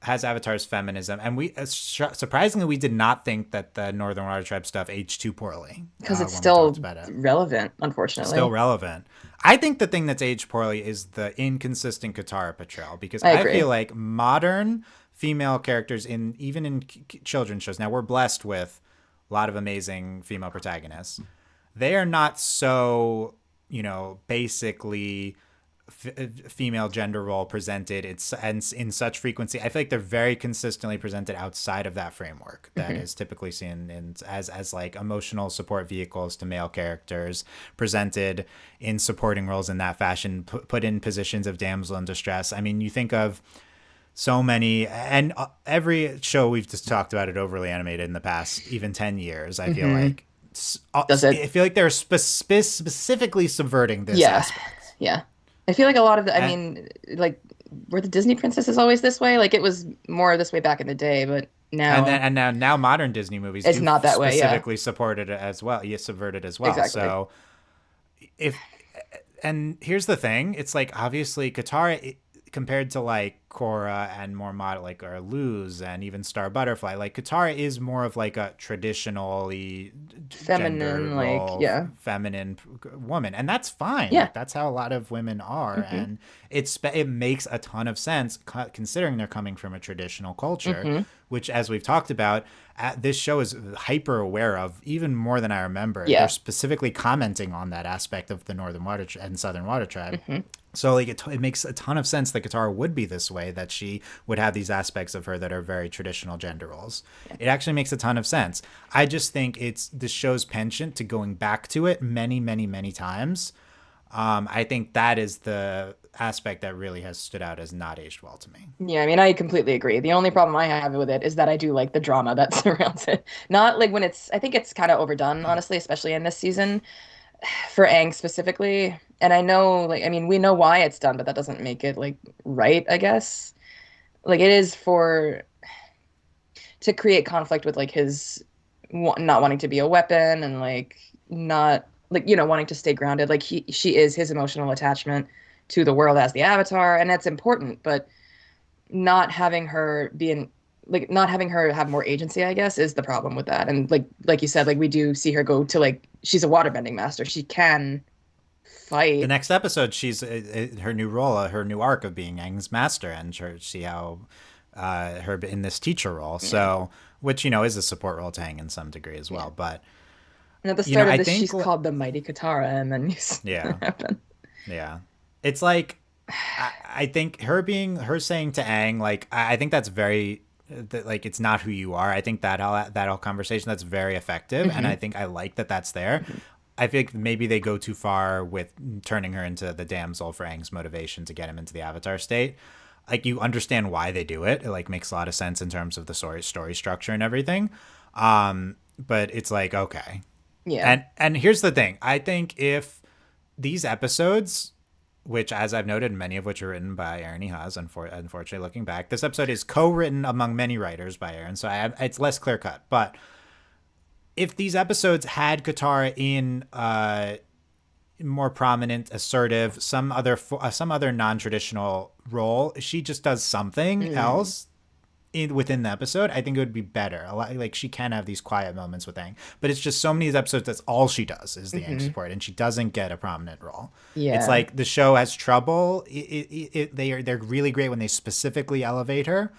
[SPEAKER 1] Has Avatar's feminism, and we surprisingly we did not think that the Northern Water Tribe stuff aged too poorly
[SPEAKER 2] Because it's
[SPEAKER 1] when we talked
[SPEAKER 2] still
[SPEAKER 1] about it.
[SPEAKER 2] relevant,
[SPEAKER 1] Still
[SPEAKER 2] unfortunately.
[SPEAKER 1] relevant. I think the thing that's aged poorly is the inconsistent Katara portrayal, because
[SPEAKER 2] I
[SPEAKER 1] I
[SPEAKER 2] agree.
[SPEAKER 1] feel like modern female characters in even in children's shows, now we're blessed with a lot of amazing female protagonists, they are not so, basically female gender role presented it's and in such frequency. I feel like they're very consistently presented outside of that framework that
[SPEAKER 2] Hmm.
[SPEAKER 1] is typically seen as like emotional support vehicles to male characters, presented in supporting roles in that fashion, put in positions of damsel in distress. I mean, you think of so many, and every show we've just talked about it overly animated in the past even 10 years. I feel
[SPEAKER 2] Hmm.
[SPEAKER 1] like
[SPEAKER 2] Does it?
[SPEAKER 1] I feel like they're specifically subverting this
[SPEAKER 2] Yeah.
[SPEAKER 1] aspect.
[SPEAKER 2] Yeah. I feel like a lot of the, I
[SPEAKER 1] And
[SPEAKER 2] mean, like, were the Disney princesses always this way? Like, it was more this way back in the day, but now
[SPEAKER 1] now modern Disney movies
[SPEAKER 2] it's
[SPEAKER 1] do
[SPEAKER 2] not that way. Yeah.
[SPEAKER 1] specifically support it as well. You subvert it as well.
[SPEAKER 2] Exactly.
[SPEAKER 1] So if and here's the thing, it's like obviously Katara compared to like Korra and more modern like or Luz and even Star Butterfly, like Katara is more of like a traditionally gender
[SPEAKER 2] Feminine, like,
[SPEAKER 1] role
[SPEAKER 2] yeah.
[SPEAKER 1] feminine woman, and that's fine.
[SPEAKER 2] Yeah.
[SPEAKER 1] Like that's how a lot of women are,
[SPEAKER 2] Hmm.
[SPEAKER 1] and it makes a ton of sense considering they're coming from a traditional culture,
[SPEAKER 2] Hmm.
[SPEAKER 1] which, as we've talked about, this show is hyper aware of even more than I remember. They're
[SPEAKER 2] Yeah.
[SPEAKER 1] specifically commenting on that aspect of the Northern Water and Southern Water Tribe.
[SPEAKER 2] Hmm.
[SPEAKER 1] So like it makes a ton of sense that Katara would be this way, that she would have these aspects of her that are very traditional gender roles.
[SPEAKER 2] Yeah.
[SPEAKER 1] It actually makes a ton of sense. I just think it's the show's penchant to going back to it many, many, many times. I think that is the aspect that really has stood out as not aged well to me.
[SPEAKER 2] Yeah, I mean, I completely agree. The only problem I have with it is that I do like the drama that surrounds it. Not like when I think it's kind of overdone, honestly, especially in this season for Aang specifically. And I know, like, I mean, we know why it's done, but that doesn't make it like right, I guess. Like it is for to create conflict with like his not wanting to be a weapon and like not like wanting to stay grounded. Like she is his emotional attachment to the world as the Avatar, and that's important. But not having her be in like not having her have more agency, I guess, is the problem with that. And like you said, like we do see her go to like she's a waterbending master. She can
[SPEAKER 1] The
[SPEAKER 2] fight.
[SPEAKER 1] next episode, she's her new role, her new arc of being Aang's master, and see how her in this teacher role.
[SPEAKER 2] Yeah.
[SPEAKER 1] So, which is a support role to Aang in some degree as
[SPEAKER 2] Yeah.
[SPEAKER 1] well. But
[SPEAKER 2] And at the start of
[SPEAKER 1] I
[SPEAKER 2] this,
[SPEAKER 1] think
[SPEAKER 2] she's called the Mighty Katara, and then you see
[SPEAKER 1] yeah,
[SPEAKER 2] what happen.
[SPEAKER 1] yeah, it's like I think her saying to Aang like I think that's very that like it's not who you are. I think that whole conversation that's very effective, and I
[SPEAKER 2] Hmm.
[SPEAKER 1] think I like that that's there.
[SPEAKER 2] Hmm.
[SPEAKER 1] I think maybe they go too far with turning her into the damsel for Aang's motivation to get him into the Avatar state. Like you understand why they do it. It like makes a lot of sense in terms of the story structure and everything. But it's like okay,
[SPEAKER 2] Yeah.
[SPEAKER 1] and here's the thing. I think if these episodes, which as I've noted, many of which are written by Aaron Ehasz, unfortunately, looking back, this episode is co-written among many writers by Aaron, so it's less clear cut. But if these episodes had Katara in more prominent, assertive, some other non-traditional role, she just does something
[SPEAKER 2] Mm.
[SPEAKER 1] else within the episode, I think it would be better. A lot, like she can have these quiet moments with Aang, but it's just so many of these episodes that's all she does is the Aang
[SPEAKER 2] Hmm.
[SPEAKER 1] support, and she doesn't get a prominent role. It's
[SPEAKER 2] Yeah.
[SPEAKER 1] like the show has trouble. They're really great when they specifically elevate her,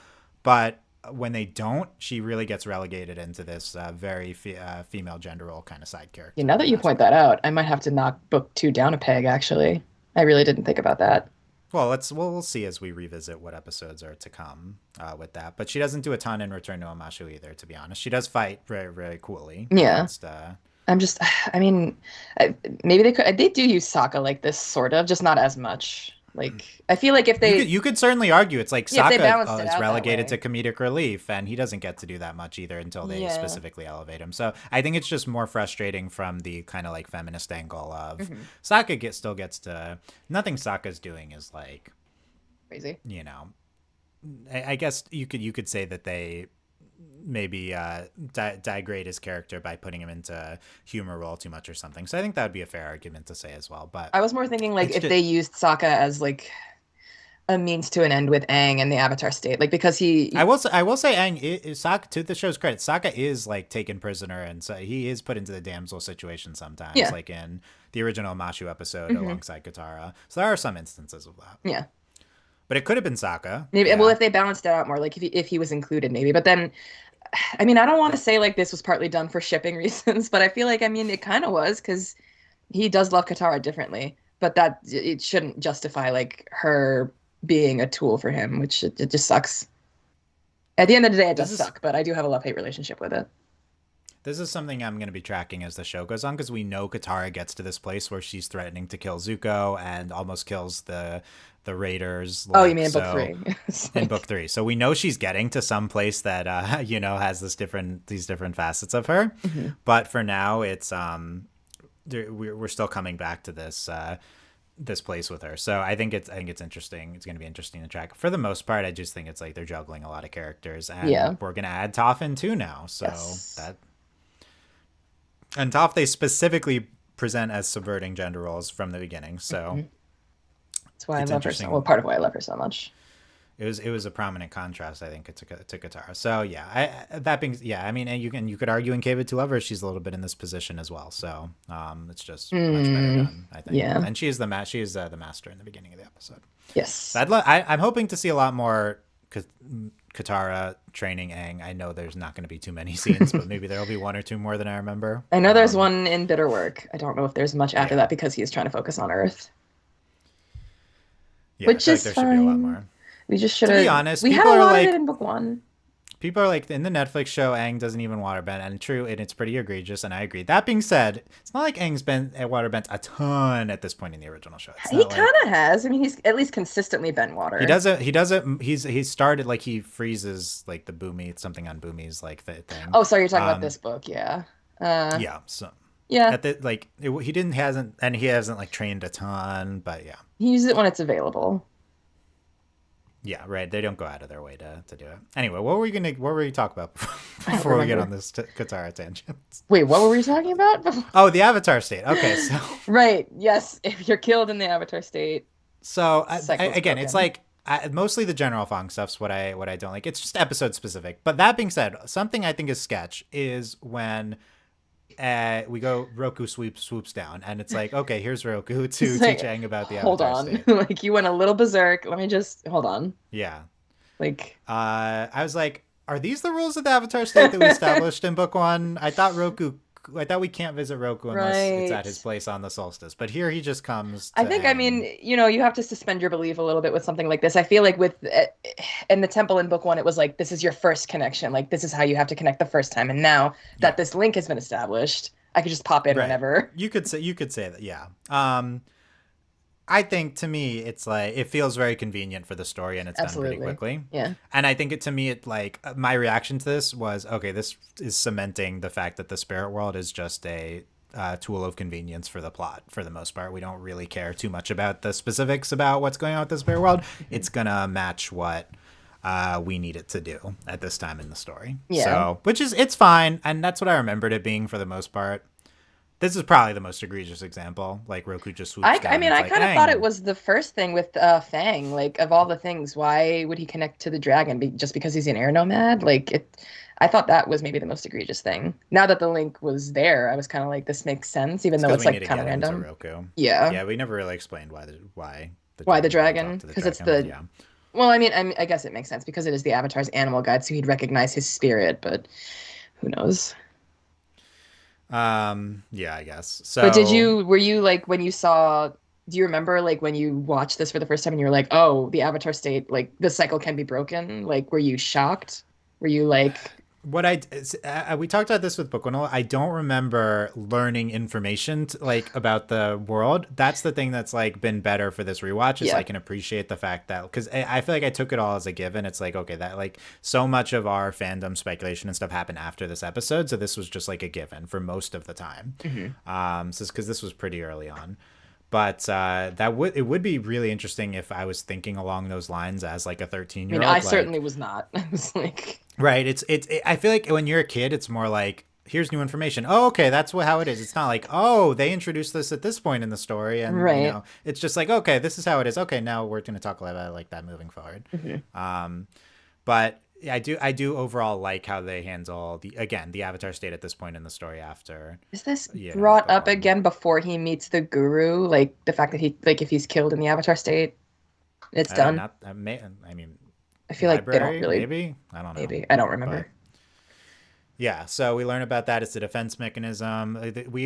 [SPEAKER 1] but when they don't, she really gets relegated into this very female gender role kind of side
[SPEAKER 2] Yeah,
[SPEAKER 1] character
[SPEAKER 2] now that you point
[SPEAKER 1] aspect.
[SPEAKER 2] that out, I might have to knock book two down a peg, actually. I really didn't think about that.
[SPEAKER 1] Well, we'll see as we revisit what episodes are to come with that. But she doesn't do a ton in Return to Omashu either, to be honest. She does fight very very coolly
[SPEAKER 2] Yeah.
[SPEAKER 1] against.
[SPEAKER 2] I'm just, I mean, maybe they do use Sokka like this, sort of, just not as much. Like, I feel like if they,
[SPEAKER 1] You could certainly argue it's like
[SPEAKER 2] yeah, if they
[SPEAKER 1] Sokka
[SPEAKER 2] balanced it
[SPEAKER 1] is
[SPEAKER 2] out that
[SPEAKER 1] relegated
[SPEAKER 2] way.
[SPEAKER 1] to comedic relief, and he doesn't get to do that much either until they
[SPEAKER 2] Yeah.
[SPEAKER 1] specifically elevate him. So I think it's just more frustrating from the kind of like feminist angle of
[SPEAKER 2] Hmm.
[SPEAKER 1] Still gets to nothing. Sokka's doing is like
[SPEAKER 2] Crazy.
[SPEAKER 1] you know I guess you could say that they maybe degrade his character by putting him into humor role too much or something. So I think that would be a fair argument to say as well. But
[SPEAKER 2] I was more thinking like
[SPEAKER 1] it's
[SPEAKER 2] if
[SPEAKER 1] just
[SPEAKER 2] they used Sokka as like a means to an end with Aang and the Avatar state, like because
[SPEAKER 1] I will say Aang is Sokka, to the show's credit, Sokka is like taken prisoner, and so he is put into the damsel situation sometimes,
[SPEAKER 2] yeah,
[SPEAKER 1] like in the original Mashu episode
[SPEAKER 2] hmm,
[SPEAKER 1] alongside Katara. So there are some instances of that.
[SPEAKER 2] yeah.
[SPEAKER 1] But it could have been Sokka.
[SPEAKER 2] Maybe well,
[SPEAKER 1] Yeah.
[SPEAKER 2] if they balanced it out more, like if he was included, maybe. But then, I mean, I don't want to say like this was partly done for shipping reasons, but I feel like I mean it kind of was because he does love Katara differently, but that it shouldn't justify like her being a tool for him, which it just sucks. At the end of the day, it
[SPEAKER 1] This
[SPEAKER 2] does
[SPEAKER 1] is
[SPEAKER 2] suck, but I do have a love-hate relationship with it.
[SPEAKER 1] This is something I'm going to be tracking as the show goes on because we know Katara gets to this place where she's threatening to kill Zuko and almost kills the raiders.
[SPEAKER 2] Oh, you
[SPEAKER 1] Like
[SPEAKER 2] mean in book
[SPEAKER 1] so,
[SPEAKER 2] three? It's
[SPEAKER 1] in book
[SPEAKER 2] like,
[SPEAKER 1] 3, so we know she's getting to some place that has these different facets of her.
[SPEAKER 2] mhm.
[SPEAKER 1] But for now, it's we're still coming back to this place with her. So I think it's interesting. It's going to be interesting to track. For the most part, I just think it's like they're juggling a lot of characters, and
[SPEAKER 2] Yeah.
[SPEAKER 1] we're going to add Toph in too now. So
[SPEAKER 2] Yes.
[SPEAKER 1] that and Toph they specifically present as subverting gender roles from the beginning. So
[SPEAKER 2] Mhm. That's why I
[SPEAKER 1] it's
[SPEAKER 2] love her so. Well,
[SPEAKER 1] interesting.
[SPEAKER 2] part of why I love her so much.
[SPEAKER 1] It was a prominent contrast, I think, to Katara. So yeah, that being yeah, I mean, and you could argue in Cave of Two Lovers, she's a little bit in this position as well. So it's just much better
[SPEAKER 2] Mm,
[SPEAKER 1] done, I think.
[SPEAKER 2] yeah.
[SPEAKER 1] And she is the master in the beginning of the episode. So
[SPEAKER 2] Yes.
[SPEAKER 1] I'm hoping to see a lot more Katara training Aang. I know there's not going to be too many scenes, but maybe there'll be one or two more than I remember.
[SPEAKER 2] I know there's one in Bitter Work. I don't know if there's much after
[SPEAKER 1] Yeah,
[SPEAKER 2] that because he's trying to focus on Earth,
[SPEAKER 1] yeah, I
[SPEAKER 2] which
[SPEAKER 1] feel like
[SPEAKER 2] is
[SPEAKER 1] there should be a lot
[SPEAKER 2] fine.
[SPEAKER 1] more.
[SPEAKER 2] We just should
[SPEAKER 1] To be
[SPEAKER 2] have.
[SPEAKER 1] honest,
[SPEAKER 2] We had a lot of it in book one.
[SPEAKER 1] people are like in the Netflix show, Aang doesn't even waterbend, and true, and it's pretty egregious, and I agree. That being said, it's not like Aang's been at waterbent a ton at this point in the original show. It's
[SPEAKER 2] He
[SPEAKER 1] not
[SPEAKER 2] kind
[SPEAKER 1] like
[SPEAKER 2] of has. I mean, he's at least consistently been
[SPEAKER 1] he
[SPEAKER 2] water.
[SPEAKER 1] doesn't. He doesn't. He started like he freezes like the Boomy something on Boomy's like the thing.
[SPEAKER 2] Oh, sorry, you're talking about
[SPEAKER 1] Um,
[SPEAKER 2] this book, yeah. Uh,
[SPEAKER 1] yeah. So
[SPEAKER 2] yeah.
[SPEAKER 1] at the like he didn't hasn't and he hasn't like trained a ton, but yeah,
[SPEAKER 2] He uses it when it's available.
[SPEAKER 1] Yeah, right. They don't go out of their way to do it. Anyway, what were we talking about
[SPEAKER 2] I don't
[SPEAKER 1] before we get on
[SPEAKER 2] remember.
[SPEAKER 1] this Katara tangent?
[SPEAKER 2] Wait, what were we talking about?
[SPEAKER 1] Oh, the Avatar state. Okay, so
[SPEAKER 2] Right. Yes. If you're killed in the Avatar state, cycle's
[SPEAKER 1] again, it's
[SPEAKER 2] broken.
[SPEAKER 1] like mostly the general Fong stuff's what I don't like. It's just episode specific. But that being said, something I think is sketch is when we go Roku swoops down, and it's like, okay, here's Roku
[SPEAKER 2] It's
[SPEAKER 1] to teach
[SPEAKER 2] like,
[SPEAKER 1] Aang about the
[SPEAKER 2] hold
[SPEAKER 1] Avatar
[SPEAKER 2] on.
[SPEAKER 1] state.
[SPEAKER 2] Like you went a little berserk. Let me just hold on.
[SPEAKER 1] Yeah.
[SPEAKER 2] Like,
[SPEAKER 1] I was like, are these the rules of the Avatar state that we established in book one? I thought we can't visit Roku unless it's at his
[SPEAKER 2] right.
[SPEAKER 1] place on the solstice. But here he just comes
[SPEAKER 2] I
[SPEAKER 1] to
[SPEAKER 2] think, I
[SPEAKER 1] Aang.
[SPEAKER 2] mean, you have to suspend your belief a little bit with something like this. I feel like with in the temple in book one, it was like, this is your first connection. Like, this is how you have to connect the first time. And now that
[SPEAKER 1] Yeah,
[SPEAKER 2] this link has been established, I could just pop in
[SPEAKER 1] right.
[SPEAKER 2] whenever.
[SPEAKER 1] You could say that. Yeah. I think to me it's like it feels very convenient for the story and it's done pretty
[SPEAKER 2] Absolutely.
[SPEAKER 1] quickly.
[SPEAKER 2] Yeah.
[SPEAKER 1] And I think to me it like my reaction to this was okay, this is cementing the fact that the spirit world is just a tool of convenience for the plot for the most part. We don't really care too much about the specifics about what's going on with the spirit world.
[SPEAKER 2] Mhm.
[SPEAKER 1] It's gonna match what we need it to do at this time in the story.
[SPEAKER 2] Yeah.
[SPEAKER 1] So, which is it's fine, and that's what I remembered it being for the most part. This is probably the most egregious example. Like Roku just swoops
[SPEAKER 2] I
[SPEAKER 1] down and
[SPEAKER 2] mean,
[SPEAKER 1] it's
[SPEAKER 2] I
[SPEAKER 1] like,
[SPEAKER 2] kind of thought it
[SPEAKER 1] "Aang,
[SPEAKER 2] was the first thing with Fang. Like, of all the things, why would he connect to the dragon? Just because he's an air nomad? Like, I thought that was maybe the most egregious thing. Now that the link was there, I was kind of like, this makes sense, even
[SPEAKER 1] it's
[SPEAKER 2] though
[SPEAKER 1] because
[SPEAKER 2] it's
[SPEAKER 1] we need
[SPEAKER 2] like
[SPEAKER 1] to
[SPEAKER 2] kind of
[SPEAKER 1] get him to
[SPEAKER 2] random.
[SPEAKER 1] Roku."
[SPEAKER 2] Yeah.
[SPEAKER 1] Yeah, we never really explained why the
[SPEAKER 2] Why the
[SPEAKER 1] dragon wanted to talk
[SPEAKER 2] dragon?
[SPEAKER 1] to the
[SPEAKER 2] Because it's
[SPEAKER 1] dragon.
[SPEAKER 2] the,
[SPEAKER 1] Yeah.
[SPEAKER 2] well, I guess it makes sense because it is the Avatar's animal guide, so he'd recognize his spirit, but who knows?
[SPEAKER 1] Yeah, I guess.
[SPEAKER 2] But
[SPEAKER 1] So
[SPEAKER 2] were you like, when you saw, do you remember like when you watched this for the first time and you were like, oh, the Avatar state, like the cycle can be broken? Like, were you shocked? Were you like,
[SPEAKER 1] we talked about this with book one. I don't remember learning information like about the world. That's the thing that's like been better for this rewatch is I
[SPEAKER 2] yeah,
[SPEAKER 1] can appreciate the fact that because I feel like I took it all as a given. It's like okay, that like so much of our fandom speculation and stuff happened after this episode, so this was just like a given for most of the time.
[SPEAKER 2] hmm.
[SPEAKER 1] So because this was pretty early on. But it would be really interesting if I was thinking along those lines as like a 13
[SPEAKER 2] I mean,
[SPEAKER 1] year
[SPEAKER 2] I
[SPEAKER 1] old
[SPEAKER 2] certainly
[SPEAKER 1] like
[SPEAKER 2] was not. I was like,
[SPEAKER 1] right. I feel like when you're a kid, it's more like here's new information. Oh, okay, that's how it is. It's not like oh they introduced this at this point in the story, and
[SPEAKER 2] right.
[SPEAKER 1] it's just like okay this is how it is. Okay, now we're going to talk about it like that moving forward.
[SPEAKER 2] Hmm.
[SPEAKER 1] But yeah, I do overall like how they handle the Avatar state at this point in the story after
[SPEAKER 2] Is this
[SPEAKER 1] book
[SPEAKER 2] brought up
[SPEAKER 1] one.
[SPEAKER 2] again before he meets the guru? Like the fact that like if he's killed in the Avatar state, it's done.
[SPEAKER 1] Not I mean
[SPEAKER 2] I feel like they don't
[SPEAKER 1] library
[SPEAKER 2] really,
[SPEAKER 1] maybe I don't know,
[SPEAKER 2] maybe. I don't
[SPEAKER 1] but
[SPEAKER 2] remember.
[SPEAKER 1] yeah, so we learn about that. It's a defense mechanism. We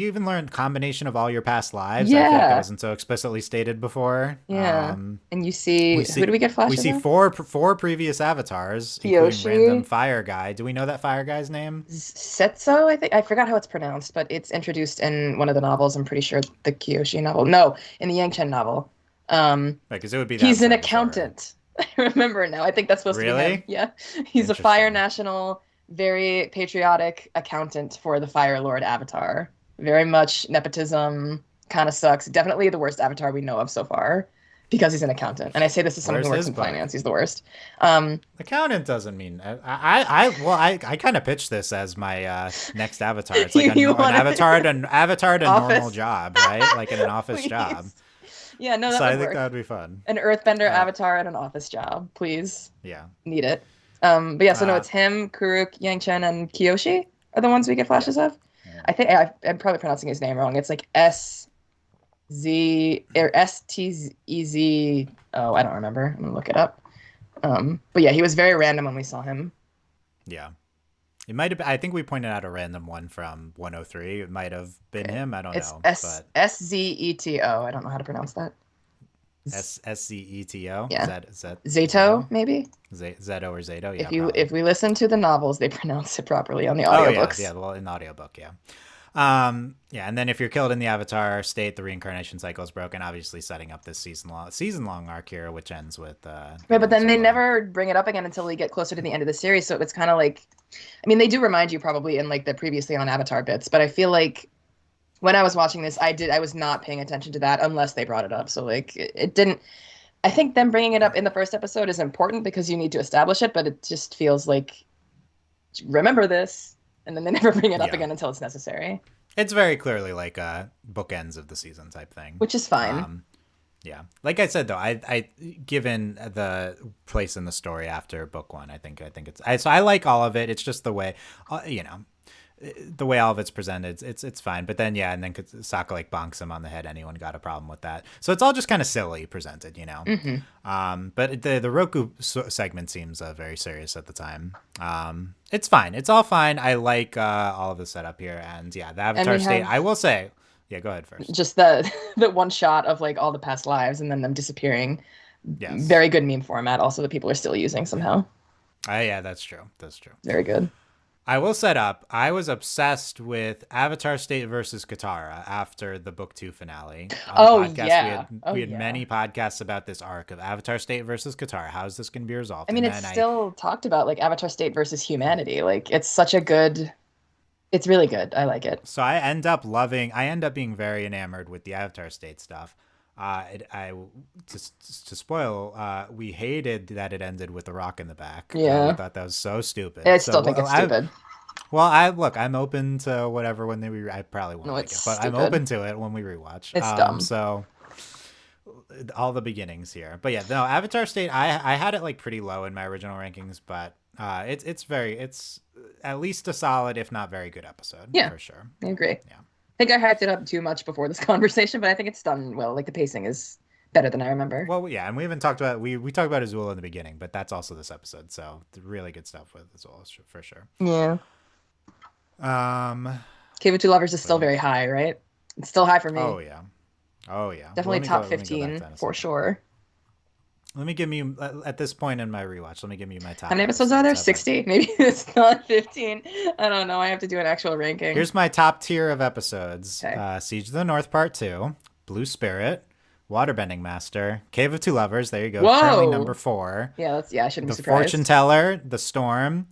[SPEAKER 1] even learned combination of all your past lives. I feel like that
[SPEAKER 2] Yeah.
[SPEAKER 1] wasn't so explicitly stated before.
[SPEAKER 2] Yeah. And you
[SPEAKER 1] We
[SPEAKER 2] see, who do
[SPEAKER 1] see
[SPEAKER 2] we get
[SPEAKER 1] we
[SPEAKER 2] flashes
[SPEAKER 1] see
[SPEAKER 2] of?
[SPEAKER 1] four previous avatars, including
[SPEAKER 2] Kyoshi.
[SPEAKER 1] random fire guy. Do we know that fire guy's name?
[SPEAKER 2] Setso, I think. I forgot how it's pronounced, but it's introduced in one of the novels. I'm pretty sure the Kyoshi novel. No, in the Yang Chen novel. Um,
[SPEAKER 1] Because it would be the
[SPEAKER 2] he's an
[SPEAKER 1] avatar before.
[SPEAKER 2] accountant. I remember now. I think that's supposed to be him.
[SPEAKER 1] Really
[SPEAKER 2] Yeah. He's a Fire
[SPEAKER 1] interesting.
[SPEAKER 2] National, very patriotic accountant for the Fire Lord Avatar. Very much nepotism, kind of sucks. Definitely the worst Avatar we know of so far because he's an accountant. And I say this as someone who
[SPEAKER 1] Where's
[SPEAKER 2] works
[SPEAKER 1] his
[SPEAKER 2] in
[SPEAKER 1] book?
[SPEAKER 2] finance. He's the worst. Um,
[SPEAKER 1] Accountant doesn't mean I kind of pitched this as my next avatar. It's like
[SPEAKER 2] you
[SPEAKER 1] an
[SPEAKER 2] want
[SPEAKER 1] avatar an avatar to normal
[SPEAKER 2] office,
[SPEAKER 1] job, right? Like in an office job.
[SPEAKER 2] please. Yeah, no, that
[SPEAKER 1] So
[SPEAKER 2] would
[SPEAKER 1] I think that
[SPEAKER 2] work.
[SPEAKER 1] would be fun.
[SPEAKER 2] An Earthbender
[SPEAKER 1] Uh,
[SPEAKER 2] Avatar and an office job, please.
[SPEAKER 1] yeah.
[SPEAKER 2] Need it. But yeah, so no,
[SPEAKER 1] Uh,
[SPEAKER 2] it's him, Kuruk, Yang and Kiyoshi are the ones we get
[SPEAKER 1] yeah.
[SPEAKER 2] flashes of.
[SPEAKER 1] Yeah.
[SPEAKER 2] I think I'm probably pronouncing his name wrong. It's like SZ or STEZ. Oh, I don't remember. I'm gonna look it up. But yeah, he was very random when we saw him.
[SPEAKER 1] Yeah. It might have been, I think we pointed out a random one from 103. It might have been
[SPEAKER 2] Okay.
[SPEAKER 1] him. I don't
[SPEAKER 2] It's
[SPEAKER 1] know.
[SPEAKER 2] S
[SPEAKER 1] But
[SPEAKER 2] SZETO. I don't know how to pronounce that.
[SPEAKER 1] SCETO?
[SPEAKER 2] Yeah,
[SPEAKER 1] Is that
[SPEAKER 2] Zato
[SPEAKER 1] Zeto?
[SPEAKER 2] maybe.
[SPEAKER 1] Zeto or Zato? Yeah,
[SPEAKER 2] If
[SPEAKER 1] probably.
[SPEAKER 2] we listen to the novels, they pronounce it properly on the
[SPEAKER 1] Oh yeah, yeah.
[SPEAKER 2] audiobooks.
[SPEAKER 1] Well, in the audiobook, yeah. Yeah, and then if you're killed in the Avatar state, the reincarnation cycle is broken. Obviously, setting up this season long arc here, which ends with
[SPEAKER 2] Right, but then they
[SPEAKER 1] Solo.
[SPEAKER 2] never bring it up again until we get closer to the end of the series. So it's kind of like, I mean, they do remind you probably in like the previously on Avatar bits, but I feel like when I was watching this, I was not paying attention to that unless they brought it up. So like it didn't. I think them bringing it up in the first episode is important because you need to establish it, but it just feels like remember this, and then they never bring it up
[SPEAKER 1] Yeah.
[SPEAKER 2] again until it's necessary,
[SPEAKER 1] It's very clearly like a bookends of the season type thing.
[SPEAKER 2] which is fine.
[SPEAKER 1] Yeah, like I said though, I given the place in the story after book one, I think it's so I like all of it. It's just the way, the way all of it's presented. It's fine. But then yeah, and then Sokka like bonks him on the head. Anyone got a problem with that? So it's all just kind of silly presented, you know. But the Roku segment seems very serious at the time. It's fine. It's all fine. I like all of the setup here, and yeah, the Avatar state. I will say. Yeah, go ahead first.
[SPEAKER 2] Just the one shot of like all the past lives and then them disappearing.
[SPEAKER 1] Yes.
[SPEAKER 2] Very good meme format. Also, that people are still using somehow.
[SPEAKER 1] Yeah, that's true. That's true.
[SPEAKER 2] Very good.
[SPEAKER 1] I will set up. I was obsessed with Avatar State versus Katara after the book 2 finale.
[SPEAKER 2] Oh,
[SPEAKER 1] podcast.
[SPEAKER 2] yeah.
[SPEAKER 1] We had many podcasts about this arc of Avatar State versus Katara. How is this going to be resolved?
[SPEAKER 2] I mean, it's still talked about like Avatar State versus humanity. Like it's such a good. It's really good. I like it.
[SPEAKER 1] So I end up being very enamored with the Avatar State stuff. To spoil, we hated that it ended with the rock in the back.
[SPEAKER 2] Yeah.
[SPEAKER 1] We thought that was so stupid.
[SPEAKER 2] I still think it's stupid.
[SPEAKER 1] I'm open to whatever when they I probably won't like it, but
[SPEAKER 2] stupid.
[SPEAKER 1] I'm open to it when we rewatch.
[SPEAKER 2] It's dumb.
[SPEAKER 1] So all the beginnings here, but yeah, no, Avatar State. I had it like pretty low in my original rankings, but it's at least a solid, if not very good episode.
[SPEAKER 2] Yeah,
[SPEAKER 1] for sure.
[SPEAKER 2] I agree.
[SPEAKER 1] Yeah.
[SPEAKER 2] I think I hyped it up too much before this conversation, but I think it's done well. Like the pacing is better than I remember.
[SPEAKER 1] Well, yeah, and we even talked about we talked about Azula in the beginning, but that's also this episode, so really good stuff with Azula for sure.
[SPEAKER 2] Yeah. Cave of Two Lovers is still very high, right? It's still high for me.
[SPEAKER 1] Oh yeah.
[SPEAKER 2] Definitely top 15 for sure.
[SPEAKER 1] Let me give you at this point in my rewatch. Let me give you my top.
[SPEAKER 2] How many episodes are there? 60? Maybe it's not 15. I don't know. I have to do an actual ranking.
[SPEAKER 1] Here's my top tier of episodes:
[SPEAKER 2] Okay.
[SPEAKER 1] Siege of the North Part 2, Blue Spirit, Waterbending Master, Cave of Two Lovers. There you go.
[SPEAKER 2] Whoa.
[SPEAKER 1] Currently number 4.
[SPEAKER 2] Yeah, I shouldn't be
[SPEAKER 1] The
[SPEAKER 2] surprised.
[SPEAKER 1] Fortune Teller, The Storm,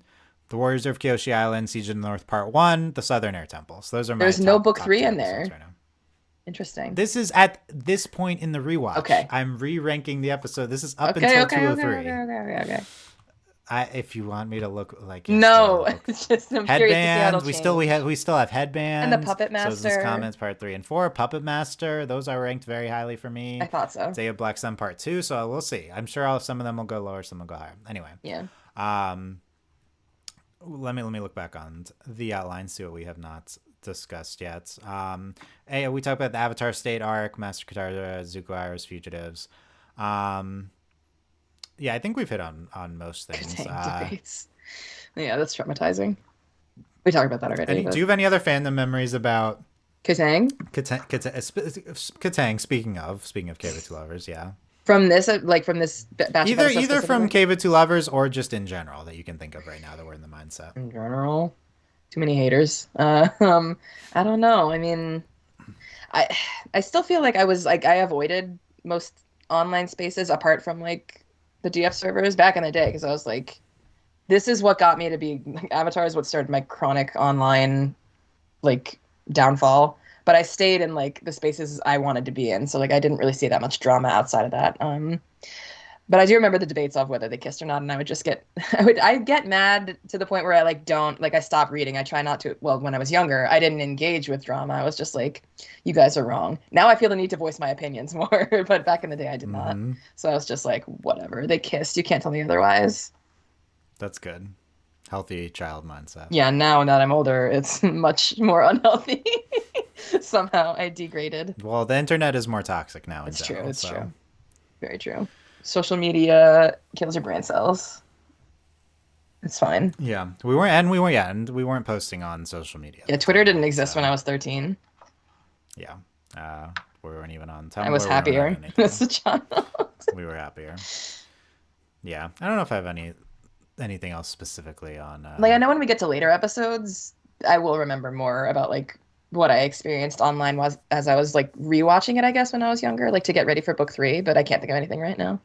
[SPEAKER 1] The Warriors of Kyoshi Island, Siege of the North Part 1, The Southern Air Temples. Those are my.
[SPEAKER 2] There's no book 3 in there.
[SPEAKER 1] Right now.
[SPEAKER 2] Interesting.
[SPEAKER 1] This is at this point in the rewatch.
[SPEAKER 2] Okay.
[SPEAKER 1] I'm re-ranking the episode. This is up
[SPEAKER 2] Okay,
[SPEAKER 1] until
[SPEAKER 2] okay,
[SPEAKER 1] 203.
[SPEAKER 2] Okay.
[SPEAKER 1] If you want me to look like
[SPEAKER 2] No, it's just I'm curious to see how
[SPEAKER 1] headbands,
[SPEAKER 2] it'll
[SPEAKER 1] we still have headbands.
[SPEAKER 2] And the Puppet
[SPEAKER 1] So this
[SPEAKER 2] Master.
[SPEAKER 1] is comments part 3 and 4. Puppet Master, those are ranked very highly for me.
[SPEAKER 2] I thought so.
[SPEAKER 1] Day of Black Sun part 2. So we'll see. I'm sure some of them will go lower, some will go higher. Anyway.
[SPEAKER 2] Yeah.
[SPEAKER 1] Let me look back on the outline, see what we have not discussed yet. We talked about the Avatar State arc, Master Katara, Zuko Iroh's fugitives. Yeah, I think we've hit on most things.
[SPEAKER 2] Debates. Yeah, that's traumatizing. We talked about that already.
[SPEAKER 1] Do you have any other fandom memories about
[SPEAKER 2] Katang?
[SPEAKER 1] Katang? Speaking of Cave of Two Lovers, yeah.
[SPEAKER 2] From this batch of episodes
[SPEAKER 1] Either from
[SPEAKER 2] specifically?
[SPEAKER 1] Cave of Two Lovers or just in general that you can think of right now that we're in the mindset.
[SPEAKER 2] In general, too many haters. I don't know. I mean, I still feel like I avoided most online spaces apart from like the GF servers back in the day because I was like, this is what got me to be Avatar is what started my chronic online like downfall. But I stayed in like the spaces I wanted to be in, so like I didn't really see that much drama outside of that. But I do remember the debates of whether they kissed or not, and I would just I'd get mad to the point where I stopped reading. I try not to. Well, when I was younger, I didn't engage with drama. I was just like, you guys are wrong. Now I feel the need to voice my opinions more, but back in the day I did not. So I was just like, whatever. They kissed. You can't tell me otherwise.
[SPEAKER 1] That's good. Healthy child mindset.
[SPEAKER 2] Yeah, now that I'm older, it's much more unhealthy. Somehow I degraded.
[SPEAKER 1] Well, the internet is more toxic now.
[SPEAKER 2] It's
[SPEAKER 1] true.
[SPEAKER 2] It's true. Very true. Social media kills your brain cells. It's fine.
[SPEAKER 1] Yeah, we weren't posting on social media.
[SPEAKER 2] Yeah, Twitter didn't exist when I was 13.
[SPEAKER 1] Yeah, we weren't even on Tumblr.
[SPEAKER 2] I was happier as a child.
[SPEAKER 1] We were happier. Yeah, I don't know if I have anything else specifically on.
[SPEAKER 2] Like I know when we get to later episodes, I will remember more about like what I experienced online as I was like rewatching it, I guess, when I was younger, like to get ready for book 3, but I can't think of anything right now.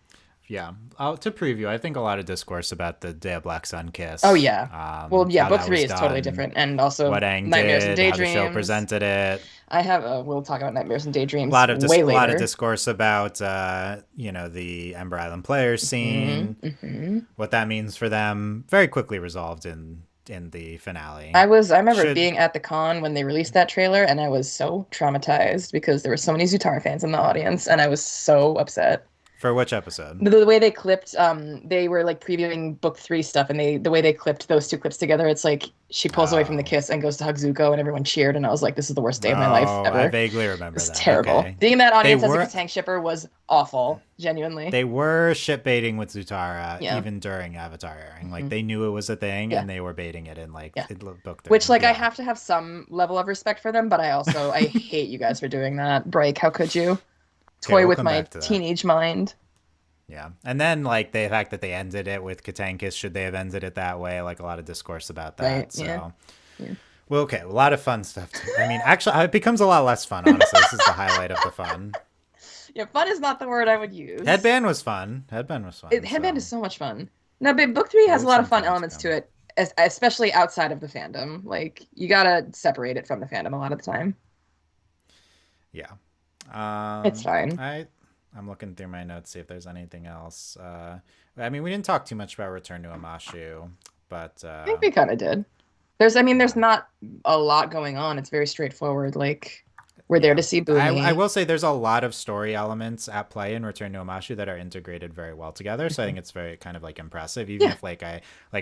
[SPEAKER 1] Yeah. To preview, I think a lot of discourse about the Day of Black Sun kiss.
[SPEAKER 2] Oh, yeah. Well, yeah, book 3 is totally different. And also
[SPEAKER 1] what Aang
[SPEAKER 2] Nightmares
[SPEAKER 1] did,
[SPEAKER 2] and Daydreams.
[SPEAKER 1] how the show presented it.
[SPEAKER 2] I have. We'll talk about nightmares and daydreams way
[SPEAKER 1] A lot of
[SPEAKER 2] later.
[SPEAKER 1] discourse about the Ember Island players
[SPEAKER 2] Hmm.
[SPEAKER 1] scene,
[SPEAKER 2] Hmm.
[SPEAKER 1] what that means for them. Very quickly resolved in the finale.
[SPEAKER 2] I remember
[SPEAKER 1] Should
[SPEAKER 2] being at the con when they released that trailer, and I was so traumatized because there were so many Zutara fans in the audience, and I was so upset.
[SPEAKER 1] For which episode?
[SPEAKER 2] The way they clipped, they were like previewing book three stuff, and the way they clipped those two clips together, it's like she pulls away from the
[SPEAKER 1] Oh,
[SPEAKER 2] kiss and goes to hug Zuko, and everyone cheered, and I was like, this is the worst day of my life
[SPEAKER 1] oh, I
[SPEAKER 2] ever.
[SPEAKER 1] vaguely remember
[SPEAKER 2] It's
[SPEAKER 1] that.
[SPEAKER 2] terrible.
[SPEAKER 1] Okay,
[SPEAKER 2] Being in that
[SPEAKER 1] they
[SPEAKER 2] audience as a
[SPEAKER 1] were
[SPEAKER 2] Katang shipper was awful, genuinely.
[SPEAKER 1] they were ship baiting with Zutara
[SPEAKER 2] Yeah.
[SPEAKER 1] even during Avatar airing. Like
[SPEAKER 2] Hmm.
[SPEAKER 1] they knew it was a thing,
[SPEAKER 2] Yeah.
[SPEAKER 1] and they were baiting it in like
[SPEAKER 2] Yeah.
[SPEAKER 1] in book
[SPEAKER 2] Which,
[SPEAKER 1] three.
[SPEAKER 2] like, I
[SPEAKER 1] Yeah.
[SPEAKER 2] have to have some level of respect for them, but I hate you guys for doing that. Break, how could you?
[SPEAKER 1] Okay,
[SPEAKER 2] Toy
[SPEAKER 1] we'll
[SPEAKER 2] with
[SPEAKER 1] come
[SPEAKER 2] my
[SPEAKER 1] back to that.
[SPEAKER 2] teenage mind.
[SPEAKER 1] Yeah. And then like the fact that they ended it with Katankus, should they have ended it that way? Like a lot of discourse about
[SPEAKER 2] Right.
[SPEAKER 1] that.
[SPEAKER 2] Yeah.
[SPEAKER 1] So
[SPEAKER 2] Yeah.
[SPEAKER 1] well, okay, a lot of fun stuff too. I mean, actually it becomes a lot less fun, honestly. This is the highlight of the fun.
[SPEAKER 2] Yeah, fun is not the word I would use.
[SPEAKER 1] Headband was fun. Headband was fun.
[SPEAKER 2] Headband
[SPEAKER 1] So
[SPEAKER 2] is so much fun. No, but book three
[SPEAKER 1] we
[SPEAKER 2] has a
[SPEAKER 1] have
[SPEAKER 2] lot of
[SPEAKER 1] some
[SPEAKER 2] fun
[SPEAKER 1] fun to
[SPEAKER 2] elements to
[SPEAKER 1] come.
[SPEAKER 2] it, especially outside of the fandom. Like, you gotta separate it from the fandom a lot of the time.
[SPEAKER 1] Yeah.
[SPEAKER 2] It's fine.
[SPEAKER 1] I'm looking through my notes, see if there's anything else. I mean, we didn't talk too much about Return to Omashu, but
[SPEAKER 2] I think we kind of did. There's
[SPEAKER 1] yeah,
[SPEAKER 2] not a lot going on. It's very straightforward. Like, we're there
[SPEAKER 1] yeah.
[SPEAKER 2] to see
[SPEAKER 1] I
[SPEAKER 2] Boomy.
[SPEAKER 1] will say there's a lot of story elements at play in Return to Omashu that are integrated very well together. So I think it's very kind of like impressive. Even
[SPEAKER 2] Yeah,
[SPEAKER 1] if like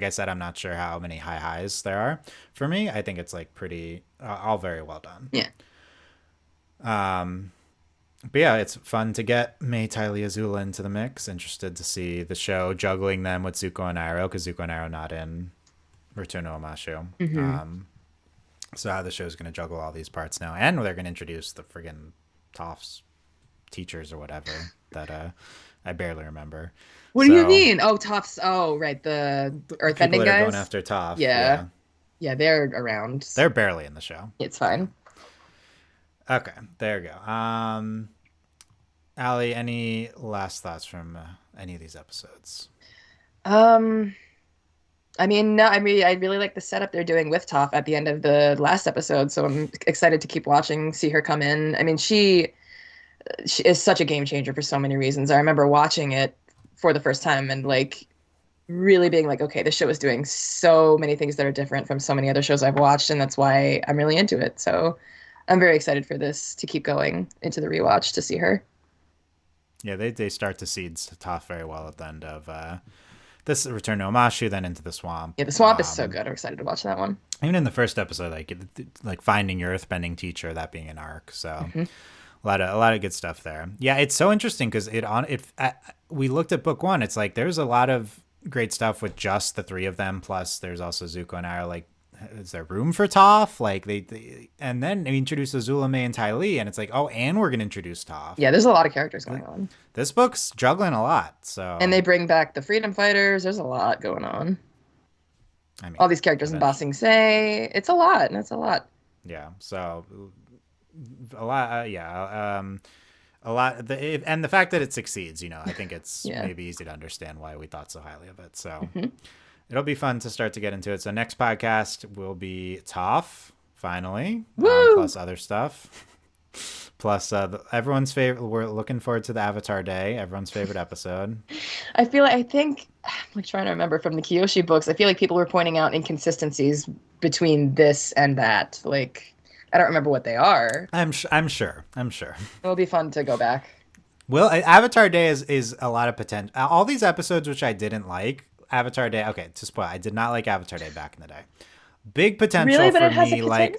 [SPEAKER 1] I said, I'm not sure how many high highs there are for me. I think it's like pretty all very well done.
[SPEAKER 2] yeah.
[SPEAKER 1] Um, but yeah, it's fun to get Mei, Tylee, Azula into the mix. Interested to see the show juggling them with Zuko and Iroh because Zuko and Iroh not in Return to Omashu.
[SPEAKER 2] Hmm.
[SPEAKER 1] So how the show's going to juggle all these parts now, and they're going to introduce the friggin' Toph's teachers or whatever that I barely remember.
[SPEAKER 2] What do you
[SPEAKER 1] So
[SPEAKER 2] mean? Oh, Toph's. Oh, right. The
[SPEAKER 1] the people
[SPEAKER 2] earthbending
[SPEAKER 1] that are going
[SPEAKER 2] guys.
[SPEAKER 1] after Toph,
[SPEAKER 2] Yeah,
[SPEAKER 1] yeah,
[SPEAKER 2] yeah. They're around.
[SPEAKER 1] they're barely in the show.
[SPEAKER 2] It's fine.
[SPEAKER 1] Okay, there you go. Ali, any last thoughts from any of these episodes?
[SPEAKER 2] Um, I mean, no, I mean, I really like the setup they're doing with Toph at the end of the last episode, so I'm excited to keep watching, see her come in. I mean, she is such a game changer for so many reasons. I remember watching it for the first time and like really being like, okay, this show is doing so many things that are different from so many other shows I've watched, and that's why I'm really into it. So I'm very excited for this to keep going into the rewatch to see her.
[SPEAKER 1] Yeah, they start to seed Toph very well at the end of this Return to Omashu, then into the swamp.
[SPEAKER 2] Yeah, the swamp is so good. I'm excited to watch that one.
[SPEAKER 1] Even in the first episode, like finding your earthbending teacher, that being an arc. So
[SPEAKER 2] Hmm.
[SPEAKER 1] a lot of good stuff there. Yeah, it's so interesting because we looked at book one. It's like there's a lot of great stuff with just the three of them. Plus, there's also Zuko and Ira. Like, is there room for Toph? Like and then they introduce Azula, May, and Ty Lee, and it's like, oh, and we're gonna introduce Toph.
[SPEAKER 2] Yeah, there's a lot of characters going on.
[SPEAKER 1] This book's juggling a lot.
[SPEAKER 2] And
[SPEAKER 1] So
[SPEAKER 2] they bring back the freedom fighters. There's a lot going on.
[SPEAKER 1] I mean,
[SPEAKER 2] All these characters in Ba
[SPEAKER 1] eventually,
[SPEAKER 2] Sing Se. It's a lot, and it's a lot.
[SPEAKER 1] yeah. So a lot, a lot. And the fact that it succeeds, I think it's
[SPEAKER 2] Yeah.
[SPEAKER 1] maybe easy to understand why we thought so highly of it. So
[SPEAKER 2] Hmm.
[SPEAKER 1] it'll be fun to start to get into it. So next podcast will be Toph, finally,
[SPEAKER 2] Woo!
[SPEAKER 1] plus other stuff. Plus, everyone's favorite. We're looking forward to the Avatar Day. Everyone's favorite episode.
[SPEAKER 2] I think I'm like trying to remember from the Kiyoshi books. I feel like people were pointing out inconsistencies between this and that. Like, I don't remember what they are.
[SPEAKER 1] I'm sure. I'm sure.
[SPEAKER 2] It'll be fun to go back.
[SPEAKER 1] Well, Avatar Day is a lot of potential. All these episodes which I didn't like, Avatar Day. Okay, to spoil, I did not like Avatar Day back in the day. Big potential
[SPEAKER 2] Really, but
[SPEAKER 1] for
[SPEAKER 2] it has a
[SPEAKER 1] me,
[SPEAKER 2] Katang.
[SPEAKER 1] like.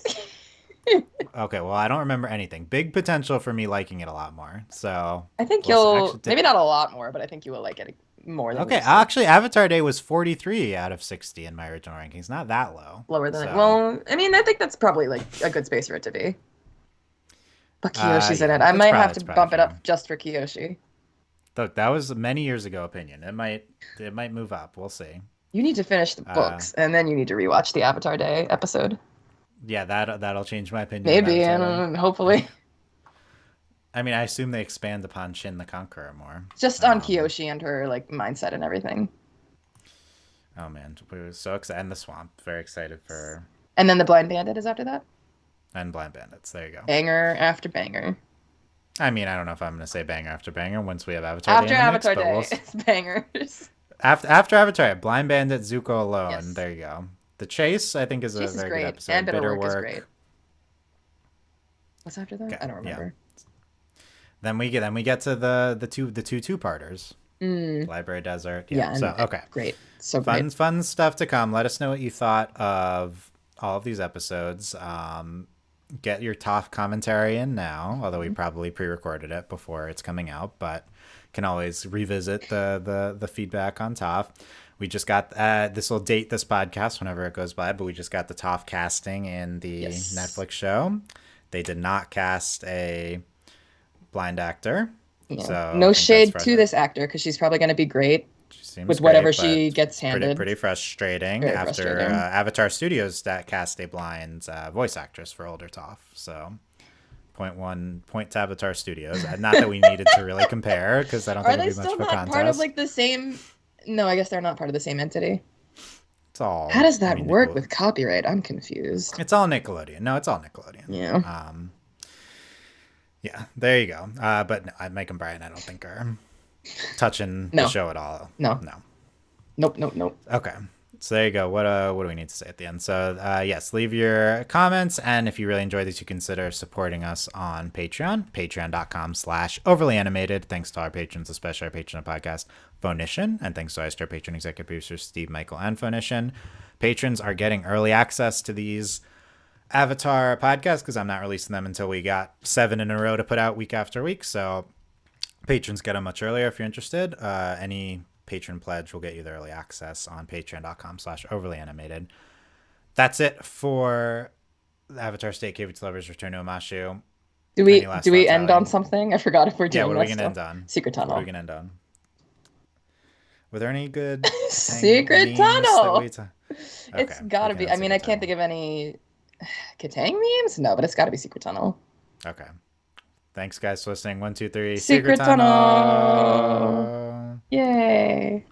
[SPEAKER 1] Okay, well, I don't remember anything. Big potential for me liking it a lot more. So
[SPEAKER 2] I think
[SPEAKER 1] we'll see.
[SPEAKER 2] you'll maybe not a lot more, but I think you will like it more than
[SPEAKER 1] Okay,
[SPEAKER 2] used to.
[SPEAKER 1] actually, Avatar Day was 43 out of 60 in my original rankings. Not that low.
[SPEAKER 2] Lower than it.
[SPEAKER 1] So,
[SPEAKER 2] Well, I mean, I think that's probably like a good space for it to be. But Kiyoshi's in
[SPEAKER 1] yeah,
[SPEAKER 2] it. I might have
[SPEAKER 1] it's
[SPEAKER 2] to
[SPEAKER 1] probably
[SPEAKER 2] bump it
[SPEAKER 1] fair.
[SPEAKER 2] up just for Kiyoshi.
[SPEAKER 1] Look, that was many years ago opinion. It might move up. We'll see.
[SPEAKER 2] You need to finish the
[SPEAKER 1] Uh,
[SPEAKER 2] books, and then you need to rewatch the Avatar Day episode.
[SPEAKER 1] yeah, that'll change my opinion of
[SPEAKER 2] Maybe,
[SPEAKER 1] Avatar Day.
[SPEAKER 2] and hopefully,
[SPEAKER 1] I mean, I assume they expand upon Shin the Conqueror more.
[SPEAKER 2] just on Kiyoshi and her like mindset and everything.
[SPEAKER 1] Oh man, we were so excited. And the swamp, very excited for.
[SPEAKER 2] And then the Blind Bandit is after that.
[SPEAKER 1] And Blind Bandits. There you go.
[SPEAKER 2] Banger after banger.
[SPEAKER 1] I mean, I don't know if I'm going to say banger after banger once we have Avatar Day
[SPEAKER 2] After
[SPEAKER 1] in the mix,
[SPEAKER 2] Avatar
[SPEAKER 1] but
[SPEAKER 2] Day, it's bangers.
[SPEAKER 1] after Avatar, Blind Bandit, Zuko Alone.
[SPEAKER 2] Yes.
[SPEAKER 1] There you go. The Chase, I think, is a
[SPEAKER 2] Chase is
[SPEAKER 1] very good
[SPEAKER 2] great, and
[SPEAKER 1] episode.
[SPEAKER 2] Bitter
[SPEAKER 1] Bitter
[SPEAKER 2] Work is
[SPEAKER 1] Work.
[SPEAKER 2] great. What's after that?
[SPEAKER 1] Okay,
[SPEAKER 2] I don't
[SPEAKER 1] yeah.
[SPEAKER 2] remember.
[SPEAKER 1] Then we get to the two parters.
[SPEAKER 2] Mm.
[SPEAKER 1] Library Desert. Yeah.
[SPEAKER 2] Yeah,
[SPEAKER 1] So okay.
[SPEAKER 2] great. So great.
[SPEAKER 1] Fun stuff to come. Let us know what you thought of all of these episodes. Get your Toph commentary in now, although we probably pre-recorded it before it's coming out, but can always revisit the feedback on Toph. We just got this will date this podcast whenever it goes by, but we just got the Toph casting in the Netflix show. They did not cast a blind actor.
[SPEAKER 2] Yeah.
[SPEAKER 1] So
[SPEAKER 2] no shade to this actor because she's probably going to be great with whatever she gets handed.
[SPEAKER 1] Pretty frustrating.
[SPEAKER 2] Very
[SPEAKER 1] after
[SPEAKER 2] frustrating.
[SPEAKER 1] Avatar Studios that cast a blind voice actress for older Toph. So point to Avatar Studios. Not that we needed to really compare because I don't think it'd be much of a contest. Are they still not part of
[SPEAKER 2] like the same? No, I guess they're not part of the same entity.
[SPEAKER 1] It's all.
[SPEAKER 2] How does that work with copyright? I'm confused.
[SPEAKER 1] It's all Nickelodeon. No, it's all Nickelodeon.
[SPEAKER 2] Yeah.
[SPEAKER 1] Yeah, there you go. But no, Mike and Brian, I don't think are touching the show at all.
[SPEAKER 2] No. Nope.
[SPEAKER 1] Okay. So there you go. What do we need to say at the end? So yes, leave your comments, and if you really enjoyed this, you consider supporting us on Patreon, patreon.com/overlyanimated. Thanks to our patrons, especially our patron of podcast, Phonician, and thanks to our patron executive producers, Steve, Michael, and Phonician. Patrons are getting early access to these Avatar podcasts because I'm not releasing them until we got 7 in a row to put out week after week. So patrons get them much earlier if you're interested. Any patron pledge will get you the early access on patreon.com/overlyanimated. That's it for the Avatar State Cave to Lovers Return to Omashu.
[SPEAKER 2] Do we end on something? I forgot if we're doing
[SPEAKER 1] what are we going to end on?
[SPEAKER 2] Secret Tunnel.
[SPEAKER 1] What are we going to end on? Were there any good
[SPEAKER 2] Secret Tunnel?
[SPEAKER 1] Okay,
[SPEAKER 2] it's got to be. I mean, I can't think of any Katang memes? No, but it's got to be Secret Tunnel.
[SPEAKER 1] Okay. Thanks, guys, for listening. 1, 2, 3.
[SPEAKER 2] Secret Tunnel. Yay.